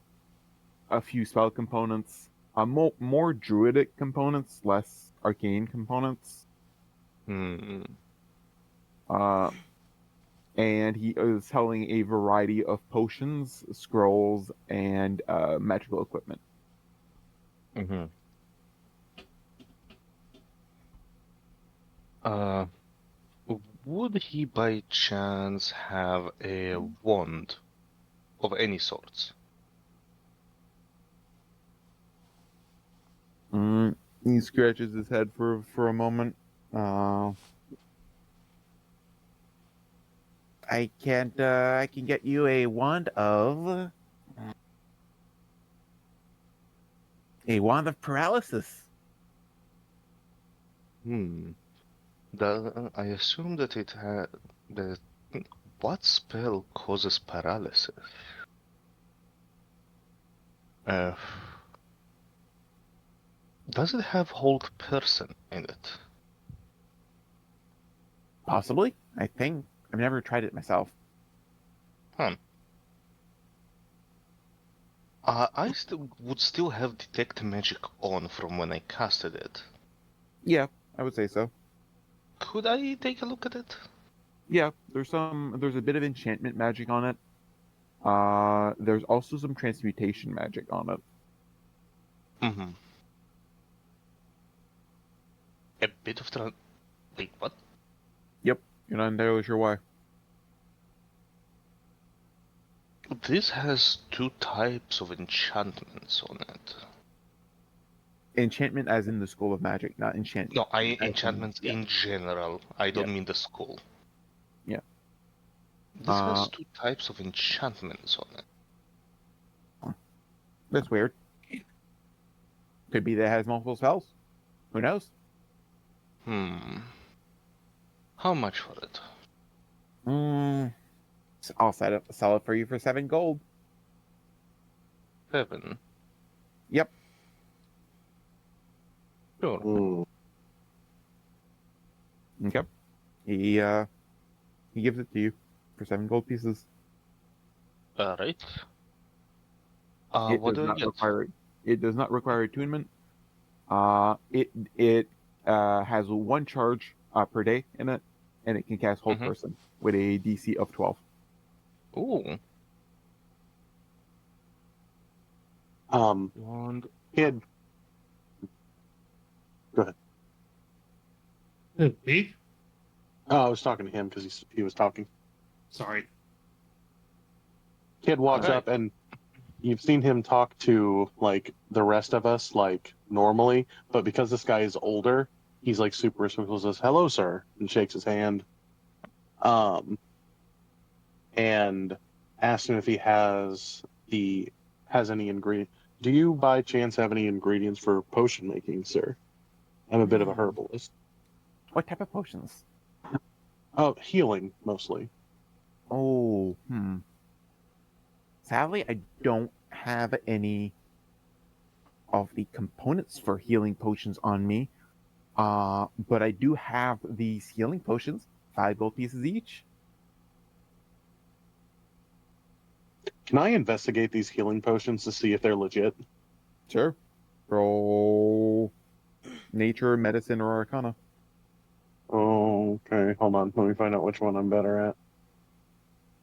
[SPEAKER 1] few spell components, more druidic components, less arcane components.
[SPEAKER 4] Hmm.
[SPEAKER 1] And he is selling a variety of potions, scrolls, and magical equipment.
[SPEAKER 4] Mm-hmm. Would he by chance have a wand of any sorts?
[SPEAKER 1] He scratches his head for a moment. I can't. I can get you a wand of paralysis.
[SPEAKER 4] I assume that it had the. What spell causes paralysis? Does it have hold person in it?
[SPEAKER 1] Possibly. I think I've never tried it myself.
[SPEAKER 4] I would still have detect magic on from when I casted it.
[SPEAKER 1] Yeah, I would say so.
[SPEAKER 4] Could I take a look at it?
[SPEAKER 1] Yeah, there's a bit of enchantment magic on it. There's also some transmutation magic on it.
[SPEAKER 4] Mm-hmm. A bit of Wait, what?
[SPEAKER 1] Yep, you're not entirely sure why.
[SPEAKER 4] This has two types of enchantments on it.
[SPEAKER 1] Enchantment, as in the school of magic, not enchantment.
[SPEAKER 4] No, enchantments in general. I don't mean the school.
[SPEAKER 1] Yeah.
[SPEAKER 4] This has two types of enchantments on it.
[SPEAKER 1] That's weird. Could be that it has multiple spells. Who knows?
[SPEAKER 4] How much for it?
[SPEAKER 1] I'll sell it for you for 7 gold.
[SPEAKER 4] 7.
[SPEAKER 1] Yep.
[SPEAKER 4] Sure.
[SPEAKER 1] Okay. He gives it to you for 7 gold pieces.
[SPEAKER 4] Alright.
[SPEAKER 1] It
[SPEAKER 4] What
[SPEAKER 1] does
[SPEAKER 4] do I
[SPEAKER 1] not
[SPEAKER 4] get?
[SPEAKER 1] it does not require attunement. It has 1 charge per day in it, and it can cast Hold Person with a DC of 12.
[SPEAKER 4] Ooh.
[SPEAKER 3] Wand. Kid. Go ahead.
[SPEAKER 5] Me?
[SPEAKER 3] Oh, I was talking to him because he was talking.
[SPEAKER 5] Sorry.
[SPEAKER 3] Kid walks up, and you've seen him talk to like the rest of us like normally, but because this guy is older, he's like super respectful. Says hello, sir, and shakes his hand. And asks him if he has any ingredient. Do you by chance have any ingredients for potion making, sir? I'm a bit of a herbalist.
[SPEAKER 1] What type of potions?
[SPEAKER 3] Oh, healing mostly.
[SPEAKER 1] Oh, Sadly, I don't have any of the components for healing potions on me. But I do have these healing potions, 5 gold pieces each.
[SPEAKER 3] Can I investigate these healing potions to see if they're legit?
[SPEAKER 1] Sure. Roll nature, medicine, or arcana.
[SPEAKER 3] Oh, okay. Hold on. Let me find out which one I'm better at.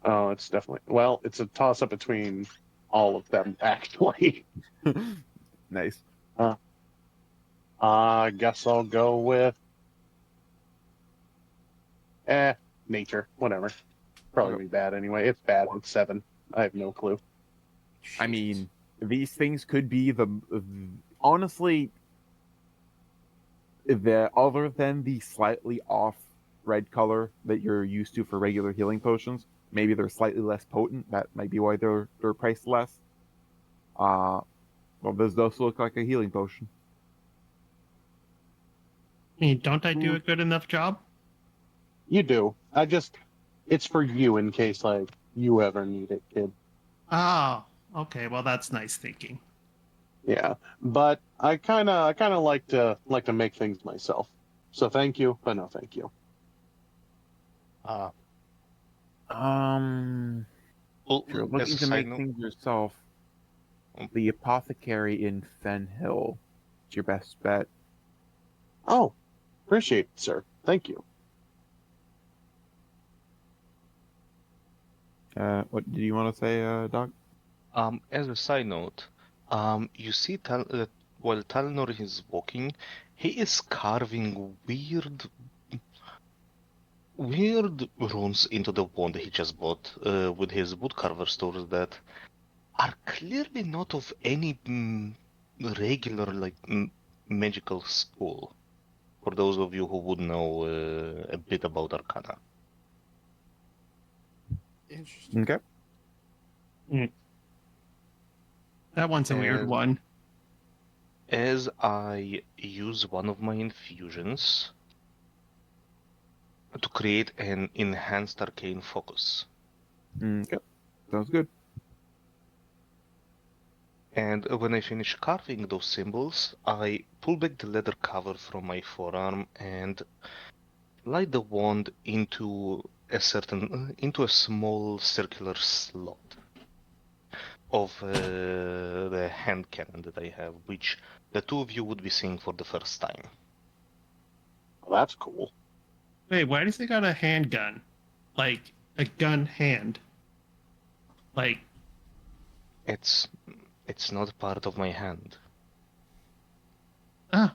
[SPEAKER 3] Oh, it's definitely. Well, it's a toss up between all of them, actually.
[SPEAKER 1] Nice.
[SPEAKER 3] I guess I'll go with. Nature. Whatever. Probably be bad anyway. It's bad. It's 7. I have no clue.
[SPEAKER 1] I mean, these things could be honestly, other than the slightly off red color that you're used to for regular healing potions, maybe they're slightly less potent. That might be why they're priced less. Well, this does look like a healing potion.
[SPEAKER 5] I mean, don't I do a good enough job?
[SPEAKER 3] You do. It's for you in case, like, you ever need it, kid.
[SPEAKER 5] Oh, okay. Well, that's nice thinking.
[SPEAKER 3] Yeah. But I kind of like to make things myself. So thank you, but no thank you.
[SPEAKER 4] Well,
[SPEAKER 1] If you're
[SPEAKER 4] as
[SPEAKER 1] looking
[SPEAKER 4] a
[SPEAKER 1] to
[SPEAKER 4] side
[SPEAKER 1] make
[SPEAKER 4] note,
[SPEAKER 1] things yourself, the apothecary in Fenhill is your best bet.
[SPEAKER 3] Oh, appreciate it, sir. Thank you.
[SPEAKER 1] What did you want to say, Doc?
[SPEAKER 4] as a side note, you see while Talenor is walking, he is carving weird runes into the wand he just bought with his woodcarver stores that are clearly not of any regular magical school. For those of you who would know a bit about Arcana.
[SPEAKER 2] Interesting.
[SPEAKER 1] Okay.
[SPEAKER 5] That one's a weird
[SPEAKER 4] And-
[SPEAKER 5] one.
[SPEAKER 4] As I use one of my infusions to create an enhanced arcane focus.
[SPEAKER 1] Okay. Sounds good.
[SPEAKER 4] And when I finish carving those symbols, I pull back the leather cover from my forearm and light the wand into a small circular slot of the hand cannon that I have, which the two of you would be seeing for the first time.
[SPEAKER 3] Well, that's cool.
[SPEAKER 5] Wait, why does he got a handgun? Like a gun hand? Like,
[SPEAKER 4] It's not part of my hand.
[SPEAKER 5] ah,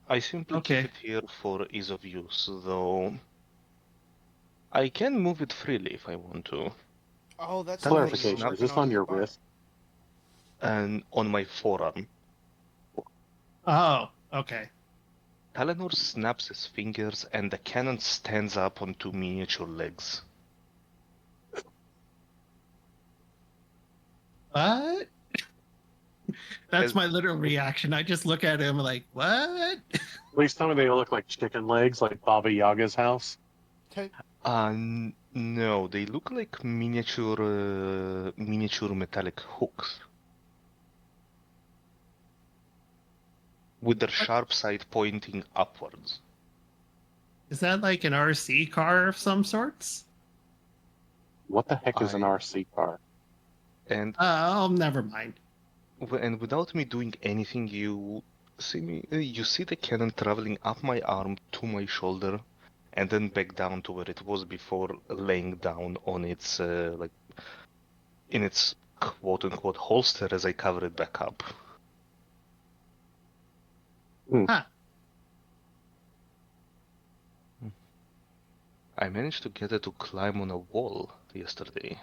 [SPEAKER 4] I simply
[SPEAKER 5] Okay.
[SPEAKER 4] keep it here for ease of use, though I can move it freely if I want to.
[SPEAKER 2] Oh, that's
[SPEAKER 4] Talenor
[SPEAKER 2] nice.
[SPEAKER 3] Clarification:
[SPEAKER 4] snap
[SPEAKER 3] is this on your wrist?
[SPEAKER 4] and on my forearm.
[SPEAKER 5] oh, okay.
[SPEAKER 4] Talenor snaps his fingers and the cannon stands up on 2 miniature legs.
[SPEAKER 5] What? That's
[SPEAKER 4] As-
[SPEAKER 5] my literal reaction. I just look at him like, what?
[SPEAKER 3] Please tell me they look like chicken legs, like Baba Yaga's house.
[SPEAKER 2] Okay.
[SPEAKER 4] No, they look like miniature metallic hooks. With their sharp side pointing upwards.
[SPEAKER 5] Is that like an RC car of some sorts?
[SPEAKER 3] What the heck is an
[SPEAKER 4] I-
[SPEAKER 3] RC car?
[SPEAKER 4] And
[SPEAKER 5] Oh, never mind.
[SPEAKER 4] without me doing anything, you see the cannon traveling up my arm to my shoulder, and then back down to where it was before, laying down on its in its quote unquote holster as I cover it back up.
[SPEAKER 5] Huh.
[SPEAKER 4] I managed to get it to climb on a wall yesterday.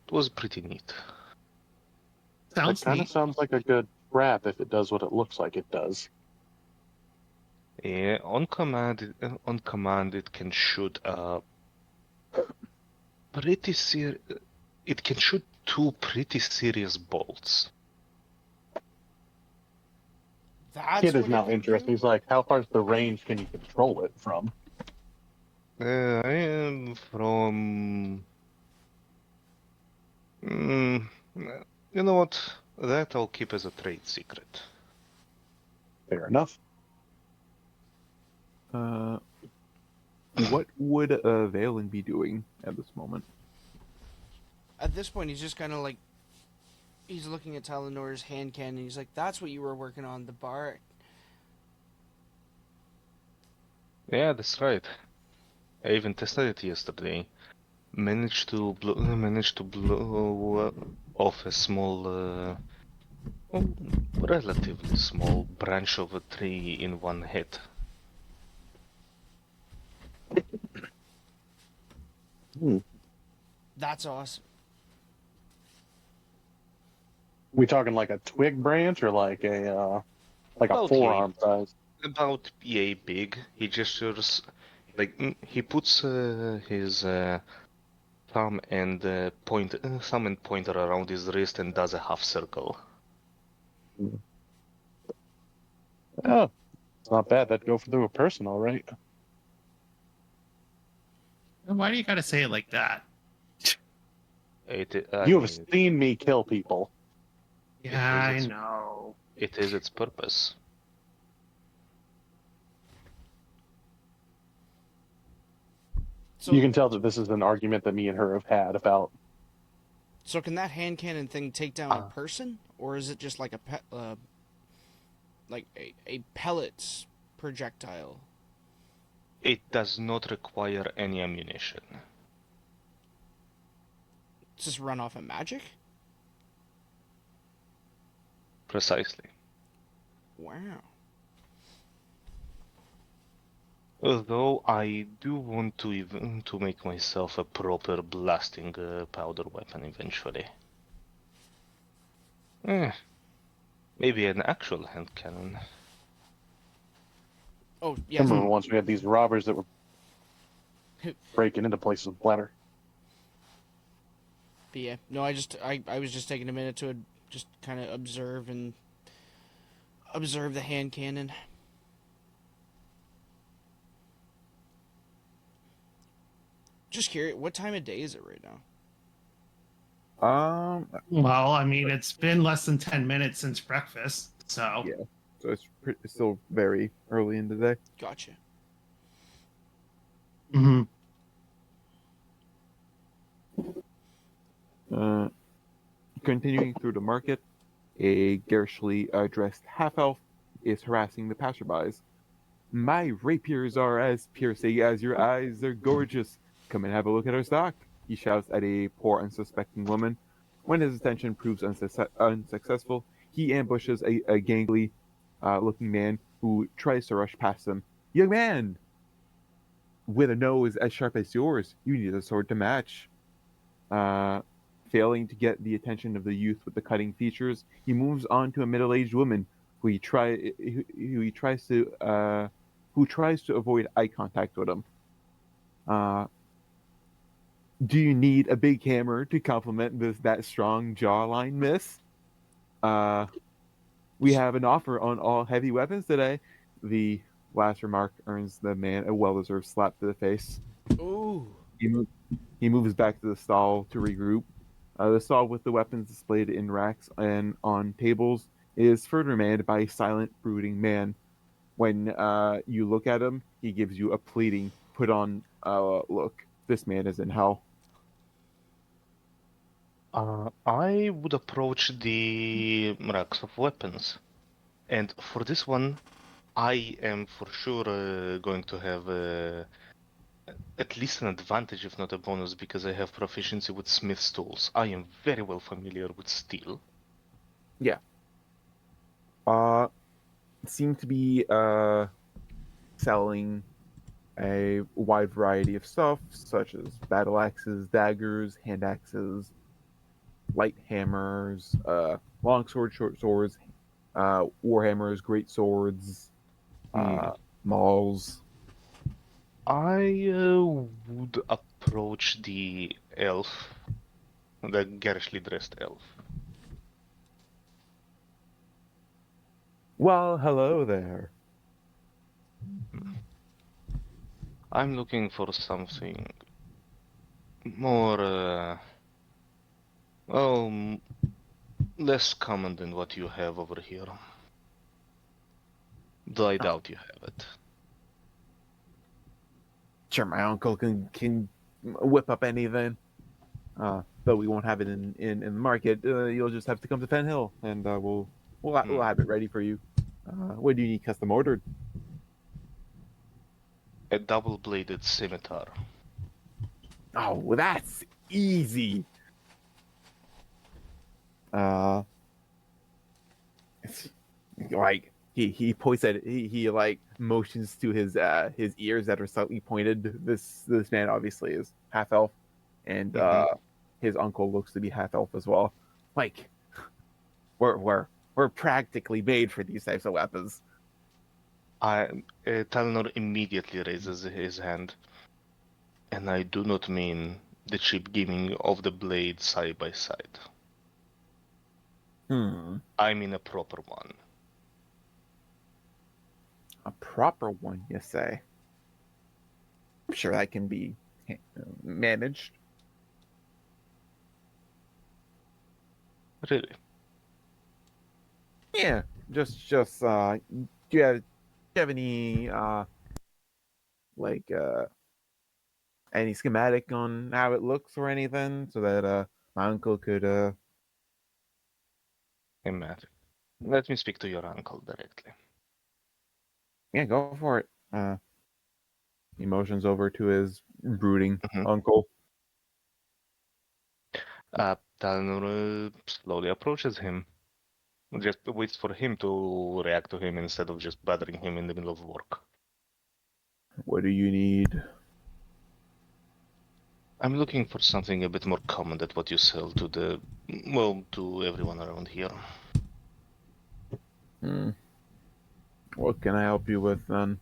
[SPEAKER 4] It was pretty neat.
[SPEAKER 3] That
[SPEAKER 5] Sounds
[SPEAKER 3] kind of
[SPEAKER 5] neat.
[SPEAKER 3] sounds like a good trap if it does what it looks like it does.
[SPEAKER 4] Yeah, on command, it can shoot pretty ser- it can shoot 2 pretty serious bolts.
[SPEAKER 2] That's
[SPEAKER 3] Kid is
[SPEAKER 2] what
[SPEAKER 3] now
[SPEAKER 2] it can
[SPEAKER 3] interested.
[SPEAKER 2] do?
[SPEAKER 3] He's like, how far's the range can you control it from?
[SPEAKER 4] I am from Mm, you know what? That I'll keep as a trade secret.
[SPEAKER 3] Fair enough.
[SPEAKER 1] What would Vaelen be doing at this moment?
[SPEAKER 2] At this point, he's just kind of like he's looking at Talenor's hand cannon. He's like, "That's what you were working on, the bar."
[SPEAKER 4] Yeah, that's right. I even tested it yesterday. Managed to blow off a small, relatively small branch of a tree in one hit.
[SPEAKER 2] That's awesome.
[SPEAKER 3] We talking like a twig branch or like a
[SPEAKER 4] About
[SPEAKER 3] forearm size?
[SPEAKER 4] About yay big. He gestures like he puts his thumb and thumb and pointer around his wrist and does a half circle.
[SPEAKER 3] Oh, it's not bad. That'd go through a person, all right.
[SPEAKER 5] Why do you gotta say it like that?
[SPEAKER 3] You have seen me kill people.
[SPEAKER 5] Yeah, I know.
[SPEAKER 4] It is its purpose.
[SPEAKER 2] So
[SPEAKER 3] You can tell that this is an argument that me and her have had about.
[SPEAKER 2] So can that hand cannon thing take down a person, or is it just like a pellets projectile?
[SPEAKER 4] It does not require any ammunition.
[SPEAKER 2] Does this run off of magic?
[SPEAKER 4] Precisely.
[SPEAKER 2] Wow.
[SPEAKER 4] Although I do want to make myself a proper blasting powder weapon eventually. Maybe an actual hand cannon.
[SPEAKER 2] Oh
[SPEAKER 3] I
[SPEAKER 2] yes.
[SPEAKER 3] remember once we had these robbers that were breaking into places with bladder.
[SPEAKER 2] But yeah, no, I was just taking a minute to just kind of observe the hand cannon. Just curious, what time of day is it right now?
[SPEAKER 5] Well, I mean, it's been less than 10 minutes since breakfast, so.
[SPEAKER 1] Yeah, so it's still very early in the day.
[SPEAKER 2] Gotcha.
[SPEAKER 5] Mm-hmm.
[SPEAKER 1] Continuing through the market, a garishly dressed half-elf is harassing the passerbys. My rapiers are as piercing as your eyes. They're gorgeous. Come and have a look at our stock, he shouts at a poor, unsuspecting woman. When his attention proves unsuccessful, he ambushes a gangly looking man who tries to rush past him. Young man! With a nose as sharp as yours, you need a sword to match. Failing to get the attention of the youth with the cutting features, he moves on to a middle-aged woman who tries to avoid eye contact with him. Do you need a big hammer to complement that strong jawline, miss? We have an offer on all heavy weapons today. The last remark earns the man a well-deserved slap to the face.
[SPEAKER 2] Ooh.
[SPEAKER 1] He moves back to the stall to regroup. The stall with the weapons displayed in racks and on tables is further manned by a silent, brooding man. When you look at him, he gives you a pleading, put on look. This man is in hell.
[SPEAKER 4] I would approach the racks of weapons. And for this one, I am for sure going to have at least an advantage, if not a bonus, because I have proficiency with smith's tools. I am very well familiar with steel.
[SPEAKER 1] Yeah. Seem to be selling a wide variety of stuff, such as battle axes, daggers, hand axes, light hammers, long swords, short swords, warhammers, great swords, mauls.
[SPEAKER 4] I would approach the elf, the garishly dressed elf.
[SPEAKER 1] Well, hello there.
[SPEAKER 4] I'm looking for something more Oh, less common than what you have over here. Though I doubt you have it.
[SPEAKER 1] Sure, my uncle can whip up anything. Though we won't have it in the market. You'll just have to come to Fenhill, and we'll have it ready for you. What do you need custom ordered?
[SPEAKER 4] A double-bladed scimitar.
[SPEAKER 1] Oh, well, that's easy. It's like he points at it, he like motions to his ears that are slightly pointed. This man obviously is half elf, and his uncle looks to be half elf as well. Like we're practically made for these types of weapons.
[SPEAKER 4] Talenor immediately raises his hand, and I do not mean the cheap giving of the blade side by side. I mean a proper one.
[SPEAKER 1] A proper one, you say? I'm sure that can be managed.
[SPEAKER 4] Really?
[SPEAKER 1] Yeah, just do you have any like any schematic on how it looks or anything so that my uncle could
[SPEAKER 4] Hey, Matt. Let me speak to your uncle directly.
[SPEAKER 1] yeah, go for it. He motions over to his brooding
[SPEAKER 4] Mhm.
[SPEAKER 1] uncle.
[SPEAKER 4] Talenor slowly approaches him. Just waits for him to react to him instead of just bothering him in the middle of work.
[SPEAKER 1] What do you need?
[SPEAKER 4] I'm looking for something a bit more common than what you sell to to everyone around here.
[SPEAKER 1] What can I help you with then?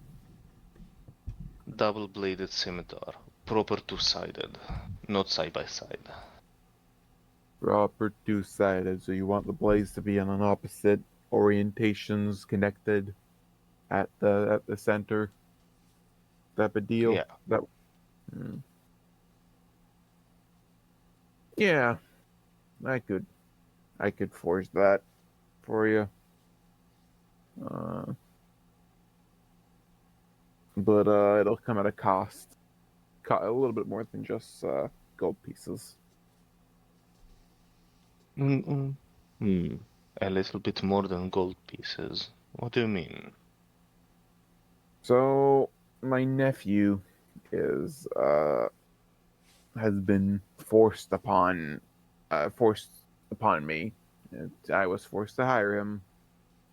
[SPEAKER 4] Double-bladed scimitar, proper two-sided, not side by side.
[SPEAKER 1] Proper two-sided, so you want the blades to be on an opposite orientations connected at the center type of deal.
[SPEAKER 4] Yeah.
[SPEAKER 1] That yeah, I could forge that for you. But it'll come at a cost. A little bit more than just gold pieces.
[SPEAKER 4] A little bit more than gold pieces. What do you mean?
[SPEAKER 1] So my nephew is has been forced upon me. I was forced to hire him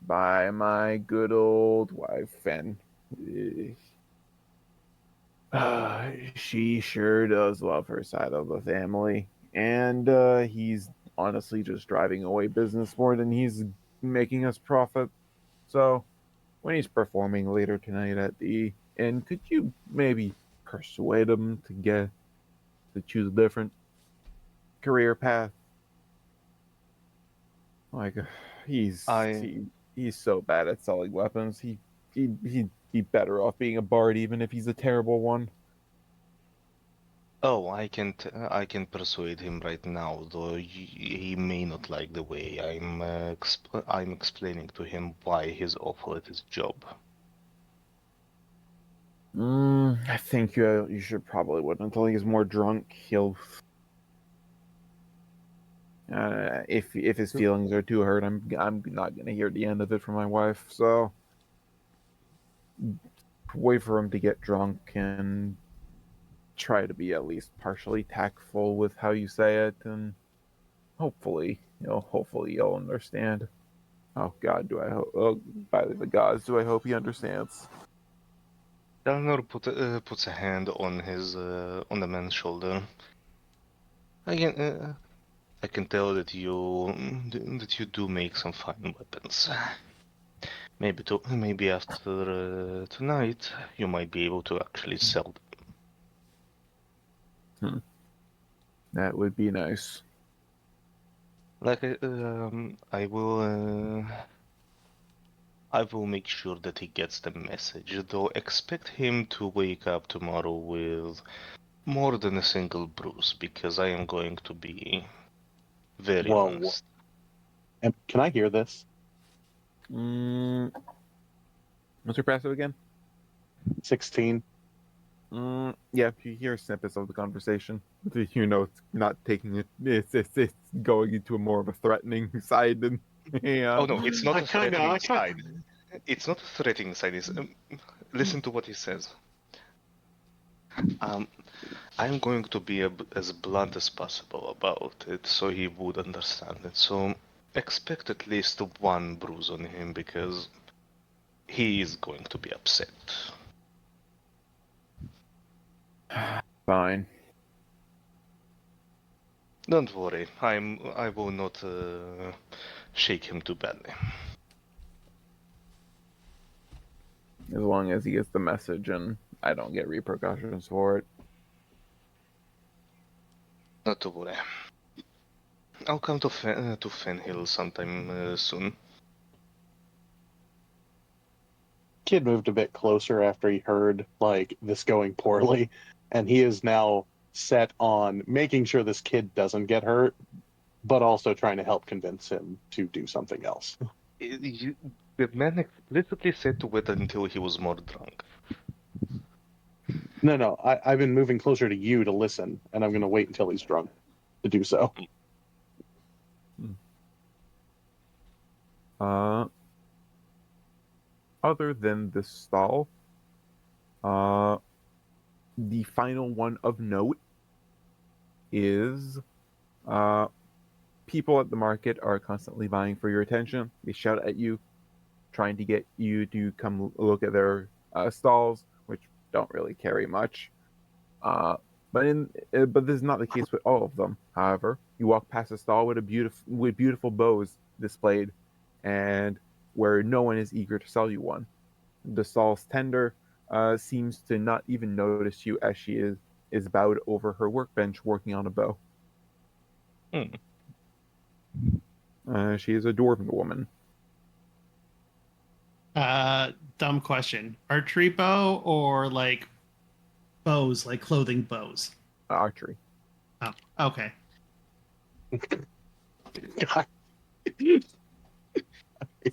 [SPEAKER 1] by my good old wife, and she sure does love her side of the family. And he's honestly just driving away business more than he's making us profit. So when he's performing later tonight at the inn, could you maybe persuade him to choose a different career path? Like
[SPEAKER 4] I
[SPEAKER 1] he's so bad at selling weapons. He'd be better off being a bard, even if he's a terrible one.
[SPEAKER 4] Oh, I can persuade him right now, though he may not like the way I'm explaining to him why he's awful at his job.
[SPEAKER 1] I think you should probably wait until he's more drunk. He'll if his feelings are too hurt, I'm not gonna hear the end of it from my wife. So wait for him to get drunk and try to be at least partially tactful with how you say it, and hopefully you'll understand. Oh God, do I hope? Oh, by the gods, do I hope he understands?
[SPEAKER 4] Dalnor puts a hand on on the man's shoulder. Again, I can tell that you do make some fine weapons. Maybe after tonight, you might be able to actually sell them.
[SPEAKER 1] That would be nice.
[SPEAKER 4] Like I will make sure that he gets the message. Though expect him to wake up tomorrow with more than a single bruise, because I am going to be Very
[SPEAKER 3] Whoa.
[SPEAKER 4] honest.
[SPEAKER 3] And can I hear this?
[SPEAKER 1] What's your passive again?
[SPEAKER 3] 16.
[SPEAKER 1] Yeah, you hear snippets of the conversation. You know, it's not taking it. It's going into a more of a threatening side than. Yeah.
[SPEAKER 4] Oh no, it's not
[SPEAKER 3] I
[SPEAKER 4] a
[SPEAKER 3] kinda-
[SPEAKER 4] threatening
[SPEAKER 3] I kinda-
[SPEAKER 4] side. It's not a threatening side. Listen to what he says. I'm going to be as blunt as possible about it, so he would understand it. So expect at least one bruise on him because he is going to be upset.
[SPEAKER 1] Fine.
[SPEAKER 4] Don't worry, I will not shake him too badly.
[SPEAKER 1] As long as he gets the message and I don't get repercussions for it.
[SPEAKER 4] Not to worry. I'll come to Fenhill sometime soon.
[SPEAKER 3] Kid moved a bit closer after he heard like this going poorly, and he is now set on making sure this kid doesn't get hurt, but also trying to help convince him to do something else.
[SPEAKER 4] The man explicitly said to wait until he was more drunk.
[SPEAKER 3] No, I've been moving closer to you to listen, and I'm going to wait until he's drunk to do so.
[SPEAKER 1] Other than this stall, the final one of note is people at the market are constantly vying for your attention. They shout at you, trying to get you to come look at their stalls, which don't really carry much. But this is not the case with all of them. However, you walk past a stall with beautiful bows displayed, and where no one is eager to sell you one. The stall's tender seems to not even notice you as she is bowed over her workbench working on a bow. She is a dwarven woman.
[SPEAKER 5] Dumb question. Archery bow or like bows, like clothing bows?
[SPEAKER 1] Archery.
[SPEAKER 5] Oh, okay.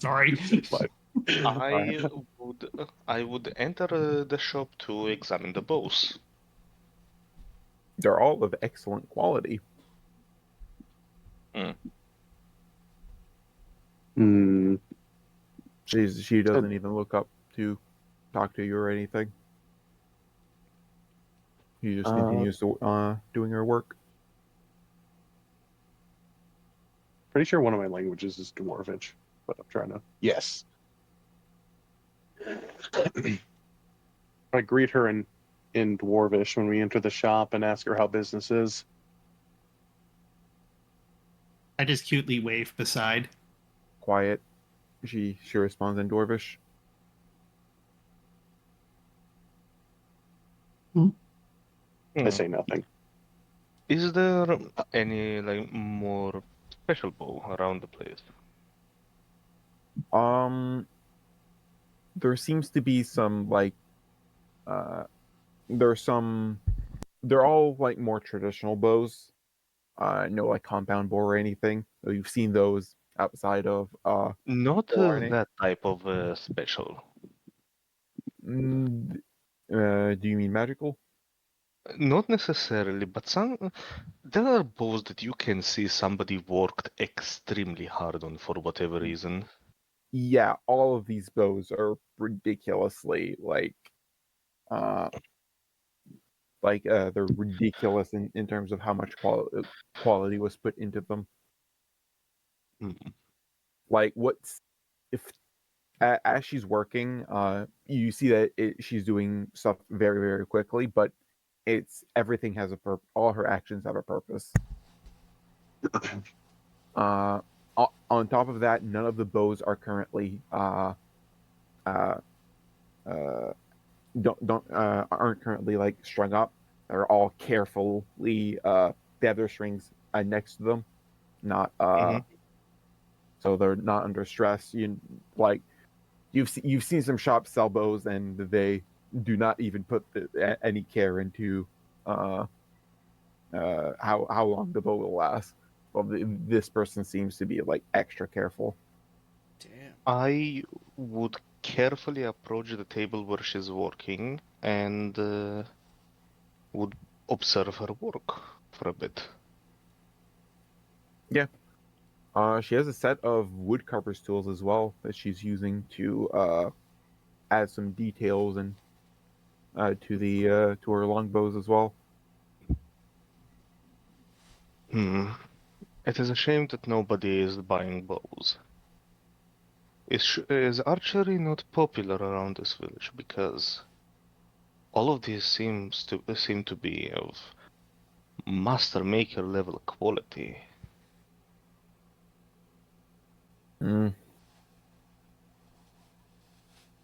[SPEAKER 5] Sorry.
[SPEAKER 3] But
[SPEAKER 4] I would enter the shop to examine the bows.
[SPEAKER 1] They're all of excellent quality. She doesn't even look up to talk to you or anything. She just continues doing her work.
[SPEAKER 3] Pretty sure one of my languages is Dwarvish, but I'm trying to. Yes. I greet her in Dwarvish when we enter the shop and ask her how business is.
[SPEAKER 5] I just cutely wave beside.
[SPEAKER 1] Quiet. She responds in Dwarvish.
[SPEAKER 3] I say nothing.
[SPEAKER 4] Is there any like more special bow around the place?
[SPEAKER 1] There seems to be some like they're all like more traditional bows. No like compound bow or anything. You've seen those outside of
[SPEAKER 4] Not
[SPEAKER 1] Warning.
[SPEAKER 4] that type of special.
[SPEAKER 1] do you mean magical?
[SPEAKER 4] Not necessarily, but there are bows that you can see somebody worked extremely hard on for whatever reason.
[SPEAKER 1] Yeah, all of these bows are ridiculously they're ridiculous in terms of how much quality was put into them. Like what's if as she's working, you see that she's doing stuff very very quickly, but it's everything has a all her actions have a purpose. On top of that, none of the bows are currently aren't currently like strung up. They're all carefully they have their strings next to them, not so they're not under stress. You've seen some shops sell bows and they do not even put any care into how long the bow will last. well, this person seems to be like extra careful.
[SPEAKER 2] Damn.
[SPEAKER 4] I would carefully approach the table where she's working and would observe her work for a bit.
[SPEAKER 1] Yeah. She has a set of woodcarver's tools as well that she's using to add some details and to her longbows as well.
[SPEAKER 4] It is a shame that nobody is buying bows. Is archery not popular around this village? Because all of these seem to be of master maker level quality.
[SPEAKER 1] Mm.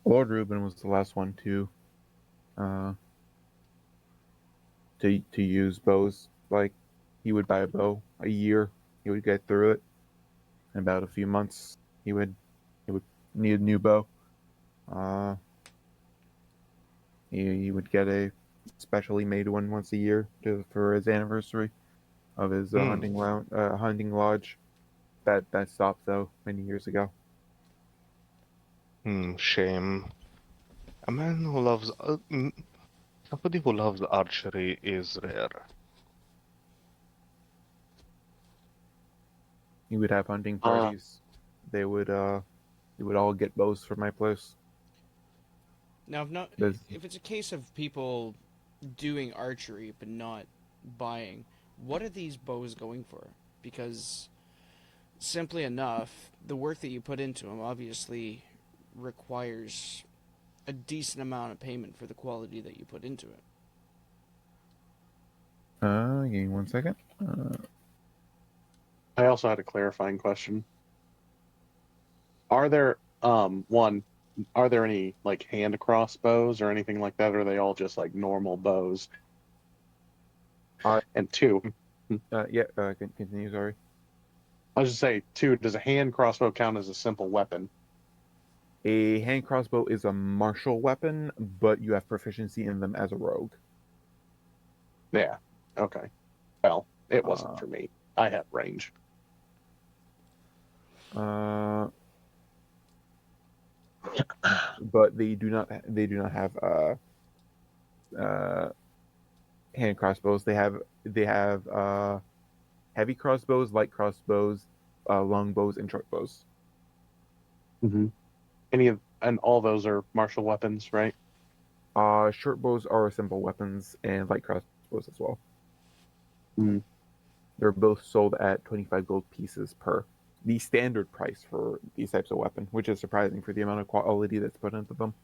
[SPEAKER 1] Lord Reuben was the last one uh, to use bows. Like he would buy a bow a year, he would get through it. In about a few months, he would need a new bow. Uh, he would get a specially made one once a year for his anniversary of his hunting lodge. That stopped though many years ago.
[SPEAKER 4] Shame. A man who loves somebody who loves archery is rare.
[SPEAKER 1] He would have hunting parties. They would all get bows from my place.
[SPEAKER 2] Now,
[SPEAKER 1] There's,
[SPEAKER 2] if it's a case of people doing archery but not buying, what are these bows going for? Because simply enough, the work that you put into them obviously requires a decent amount of payment for the quality that you put into it.
[SPEAKER 1] give me 1 second.
[SPEAKER 3] I also had a clarifying question. Are there are there any like hand crossbows or anything like that? Or are they all just like normal bows? And two,
[SPEAKER 1] Continue. Sorry.
[SPEAKER 3] I was just say two. Does a hand crossbow count as a simple weapon?
[SPEAKER 1] A hand crossbow is a martial weapon, but you have proficiency in them as a rogue.
[SPEAKER 3] Yeah. Okay. Well, it wasn't for me. I had range.
[SPEAKER 1] But they do not have hand crossbows. They have heavy crossbows, light crossbows, long bows, and short bows.
[SPEAKER 3] Mm-hmm. And all those are martial weapons, right?
[SPEAKER 1] Short bows are simple weapons, and light crossbows as well.
[SPEAKER 3] Mm.
[SPEAKER 1] They're both sold at 25 gold pieces per. The standard price for these types of weapon, which is surprising for the amount of quality that's put into them.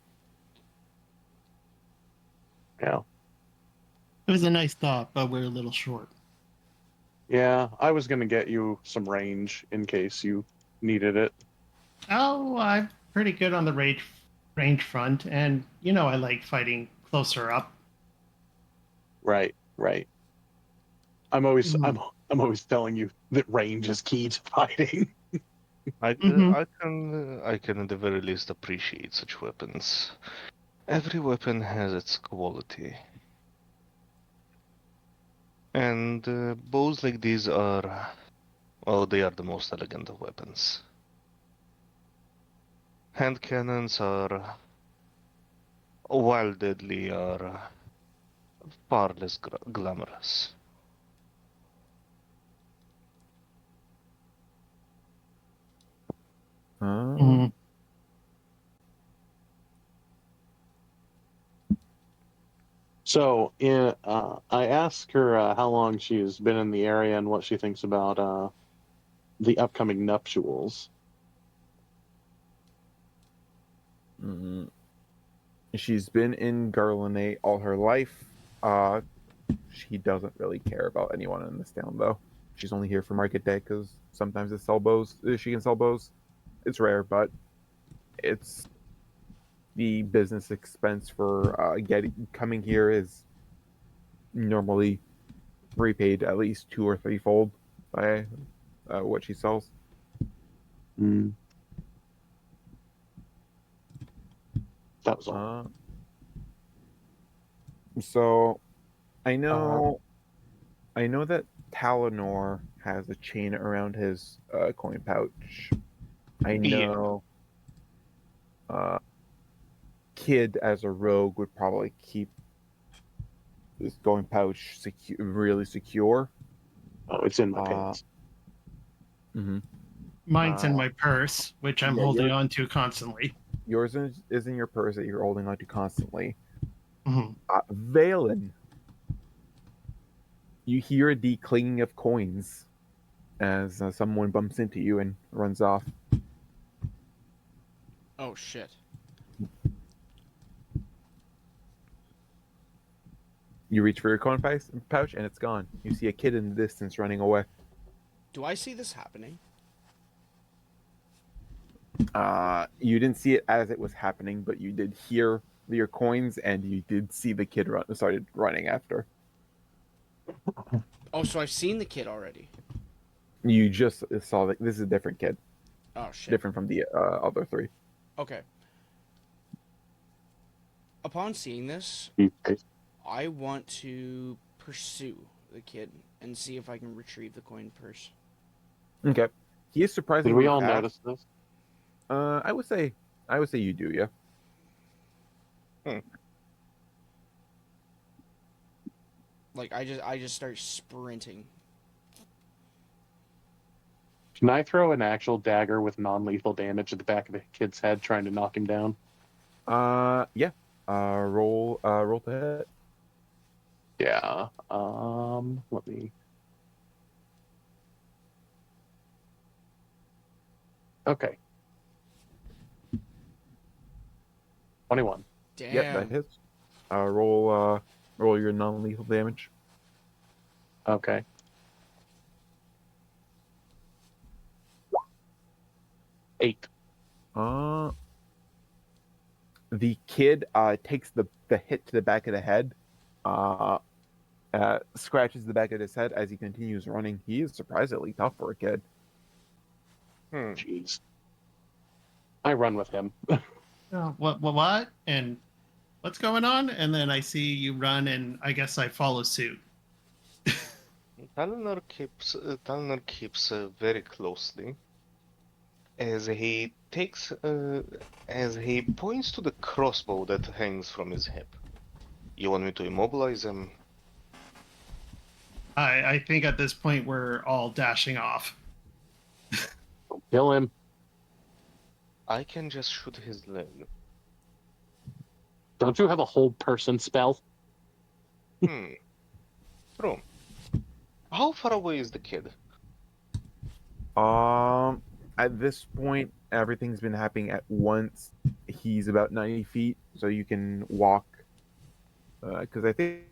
[SPEAKER 3] Yeah.
[SPEAKER 5] It was a nice thought, but we're a little short.
[SPEAKER 3] Yeah, I was gonna get you some range in case you needed it.
[SPEAKER 5] Oh, I'm pretty good on the range front, and I like fighting closer up.
[SPEAKER 3] Right, right. I'm always
[SPEAKER 5] Mhm.
[SPEAKER 3] I'm always telling you that range is key to fighting.
[SPEAKER 4] I
[SPEAKER 5] Mhm.
[SPEAKER 4] can at the very least appreciate such weapons. Every weapon has its quality. And bows like these are, well, they are the most elegant of weapons. Hand cannons are, while deadly, are far less glamorous.
[SPEAKER 5] Mhm.
[SPEAKER 3] So, I asked her how long she's been in the area and what she thinks about the upcoming nuptials.
[SPEAKER 1] She's been in Garlanate all her life. Uh, she doesn't really care about anyone in this town, though. She's only here for market day because sometimes it's sell bows. She can sell bows. It's rare, but it's the business expense for coming here is normally repaid at least 2 or 3 fold by what she sells.
[SPEAKER 3] Mm. That was all.
[SPEAKER 1] So I know that Talenor has a chain around his coin pouch. I
[SPEAKER 3] Yeah.
[SPEAKER 1] know Kid as a rogue would probably keep this coin pouch really secure.
[SPEAKER 3] Oh, it's in my
[SPEAKER 1] Uh,
[SPEAKER 3] pants.
[SPEAKER 1] Mm-hmm.
[SPEAKER 5] Mine's in my purse, which I'm
[SPEAKER 1] yeah,
[SPEAKER 5] holding on to constantly.
[SPEAKER 1] Yours is in your purse that you're holding onto constantly.
[SPEAKER 5] Mhm.
[SPEAKER 1] Vaelen, you hear the clinging of coins as someone bumps into you and runs off.
[SPEAKER 2] Oh shit.
[SPEAKER 1] You reach for your coin pouch and it's gone. You see a kid in the distance running away.
[SPEAKER 2] Do I see this happening?
[SPEAKER 1] You didn't see it as it was happening, but you did hear your coins and you did see the kid started running after.
[SPEAKER 2] Oh, so I've seen the kid already.
[SPEAKER 1] You just saw that this is a different kid,
[SPEAKER 2] Oh shit.
[SPEAKER 1] different from the other three.
[SPEAKER 2] Okay. Upon seeing this, I want to pursue the kid and see if I can retrieve the coin purse.
[SPEAKER 1] Okay, he is
[SPEAKER 3] Did
[SPEAKER 1] surprisingly
[SPEAKER 3] we all
[SPEAKER 1] fast.
[SPEAKER 3] notice this?
[SPEAKER 1] I would say you do, yeah.
[SPEAKER 2] Like I just start sprinting.
[SPEAKER 3] Can I throw an actual dagger with non-lethal damage at the back of the kid's head, trying to knock him down?
[SPEAKER 1] Yeah. Roll to hit.
[SPEAKER 3] Yeah. Let me. Okay. 21.
[SPEAKER 2] Damn.
[SPEAKER 1] Yep, that hits. Roll your non-lethal damage.
[SPEAKER 3] Okay. Eight.
[SPEAKER 1] The kid takes the hit to the back of the head, scratches the back of his head as he continues running. He is surprisingly tough for a kid.
[SPEAKER 3] Jeez. I run with him.
[SPEAKER 5] Oh, what? And what's going on? And then I see you run, and I guess I follow suit.
[SPEAKER 4] Talenor keeps very closely as he points to the crossbow that hangs from his hip. You want me to immobilize him?
[SPEAKER 5] I think at this point we're all dashing off.
[SPEAKER 3] Kill him.
[SPEAKER 4] I can just shoot his leg.
[SPEAKER 3] Don't you have a hold person spell?
[SPEAKER 4] True. How far away is the kid?
[SPEAKER 1] At this point, everything's been happening at once. He's about 90 feet, so you can walk. Because I think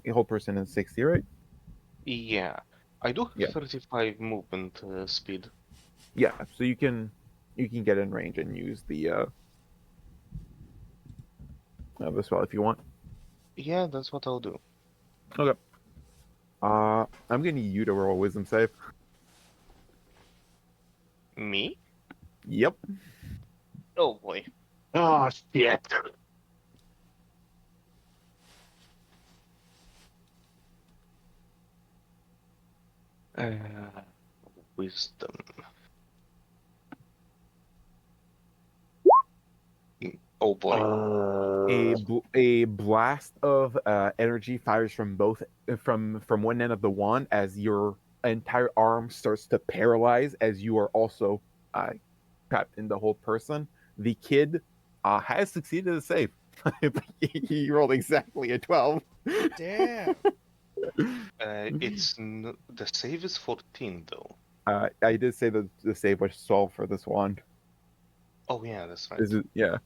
[SPEAKER 1] the whole person is 60, right?
[SPEAKER 4] Yeah, I do have
[SPEAKER 1] Yeah.
[SPEAKER 4] 35 movement speed.
[SPEAKER 1] Yeah, so you can get in range and use the spell if you want.
[SPEAKER 4] Yeah, that's what I'll do.
[SPEAKER 1] Okay. I'm gonna need you to roll a wisdom save.
[SPEAKER 4] Me?
[SPEAKER 1] Yep.
[SPEAKER 4] Oh boy.
[SPEAKER 3] Oh, shit.
[SPEAKER 4] Wisdom. Oh boy.
[SPEAKER 1] A blast of energy fires from one end of the wand as your entire arm starts to paralyze as you are also trapped in the whole person. The kid has succeeded a save. He rolled exactly a 12.
[SPEAKER 2] Damn.
[SPEAKER 4] The save is 14 though.
[SPEAKER 1] I did say that the save was 12 for this wand.
[SPEAKER 4] Oh yeah, that's right.
[SPEAKER 1] Yeah.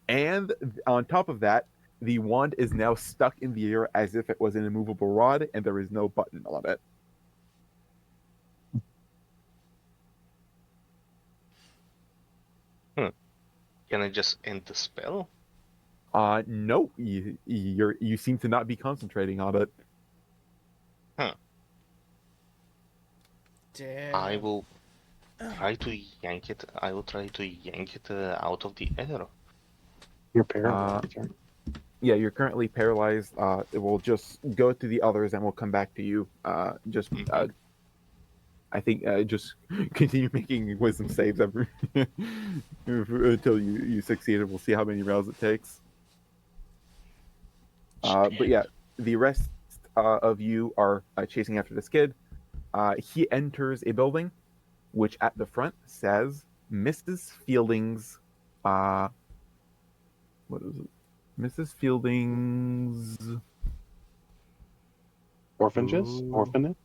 [SPEAKER 1] And on top of that, the wand is now stuck in the air as if it was an immovable rod, and there is no button on it.
[SPEAKER 4] Can I just end the spell?
[SPEAKER 1] No, you seem to not be concentrating on it.
[SPEAKER 2] Damn.
[SPEAKER 4] I will try to yank it. I will try to yank it out of the air.
[SPEAKER 3] You're paralyzed.
[SPEAKER 1] Yeah, you're currently paralyzed. It will just go to the others and we'll come back to you. I think just continue making wisdom saves every until you succeed, and we'll see how many rounds it takes. But yeah, the rest of you are chasing after this kid. He enters a building, which at the front says Mrs. Fielding's. What is it? Mrs. Fielding's
[SPEAKER 3] Orphanages?
[SPEAKER 1] Ooh.
[SPEAKER 3] Orphanage?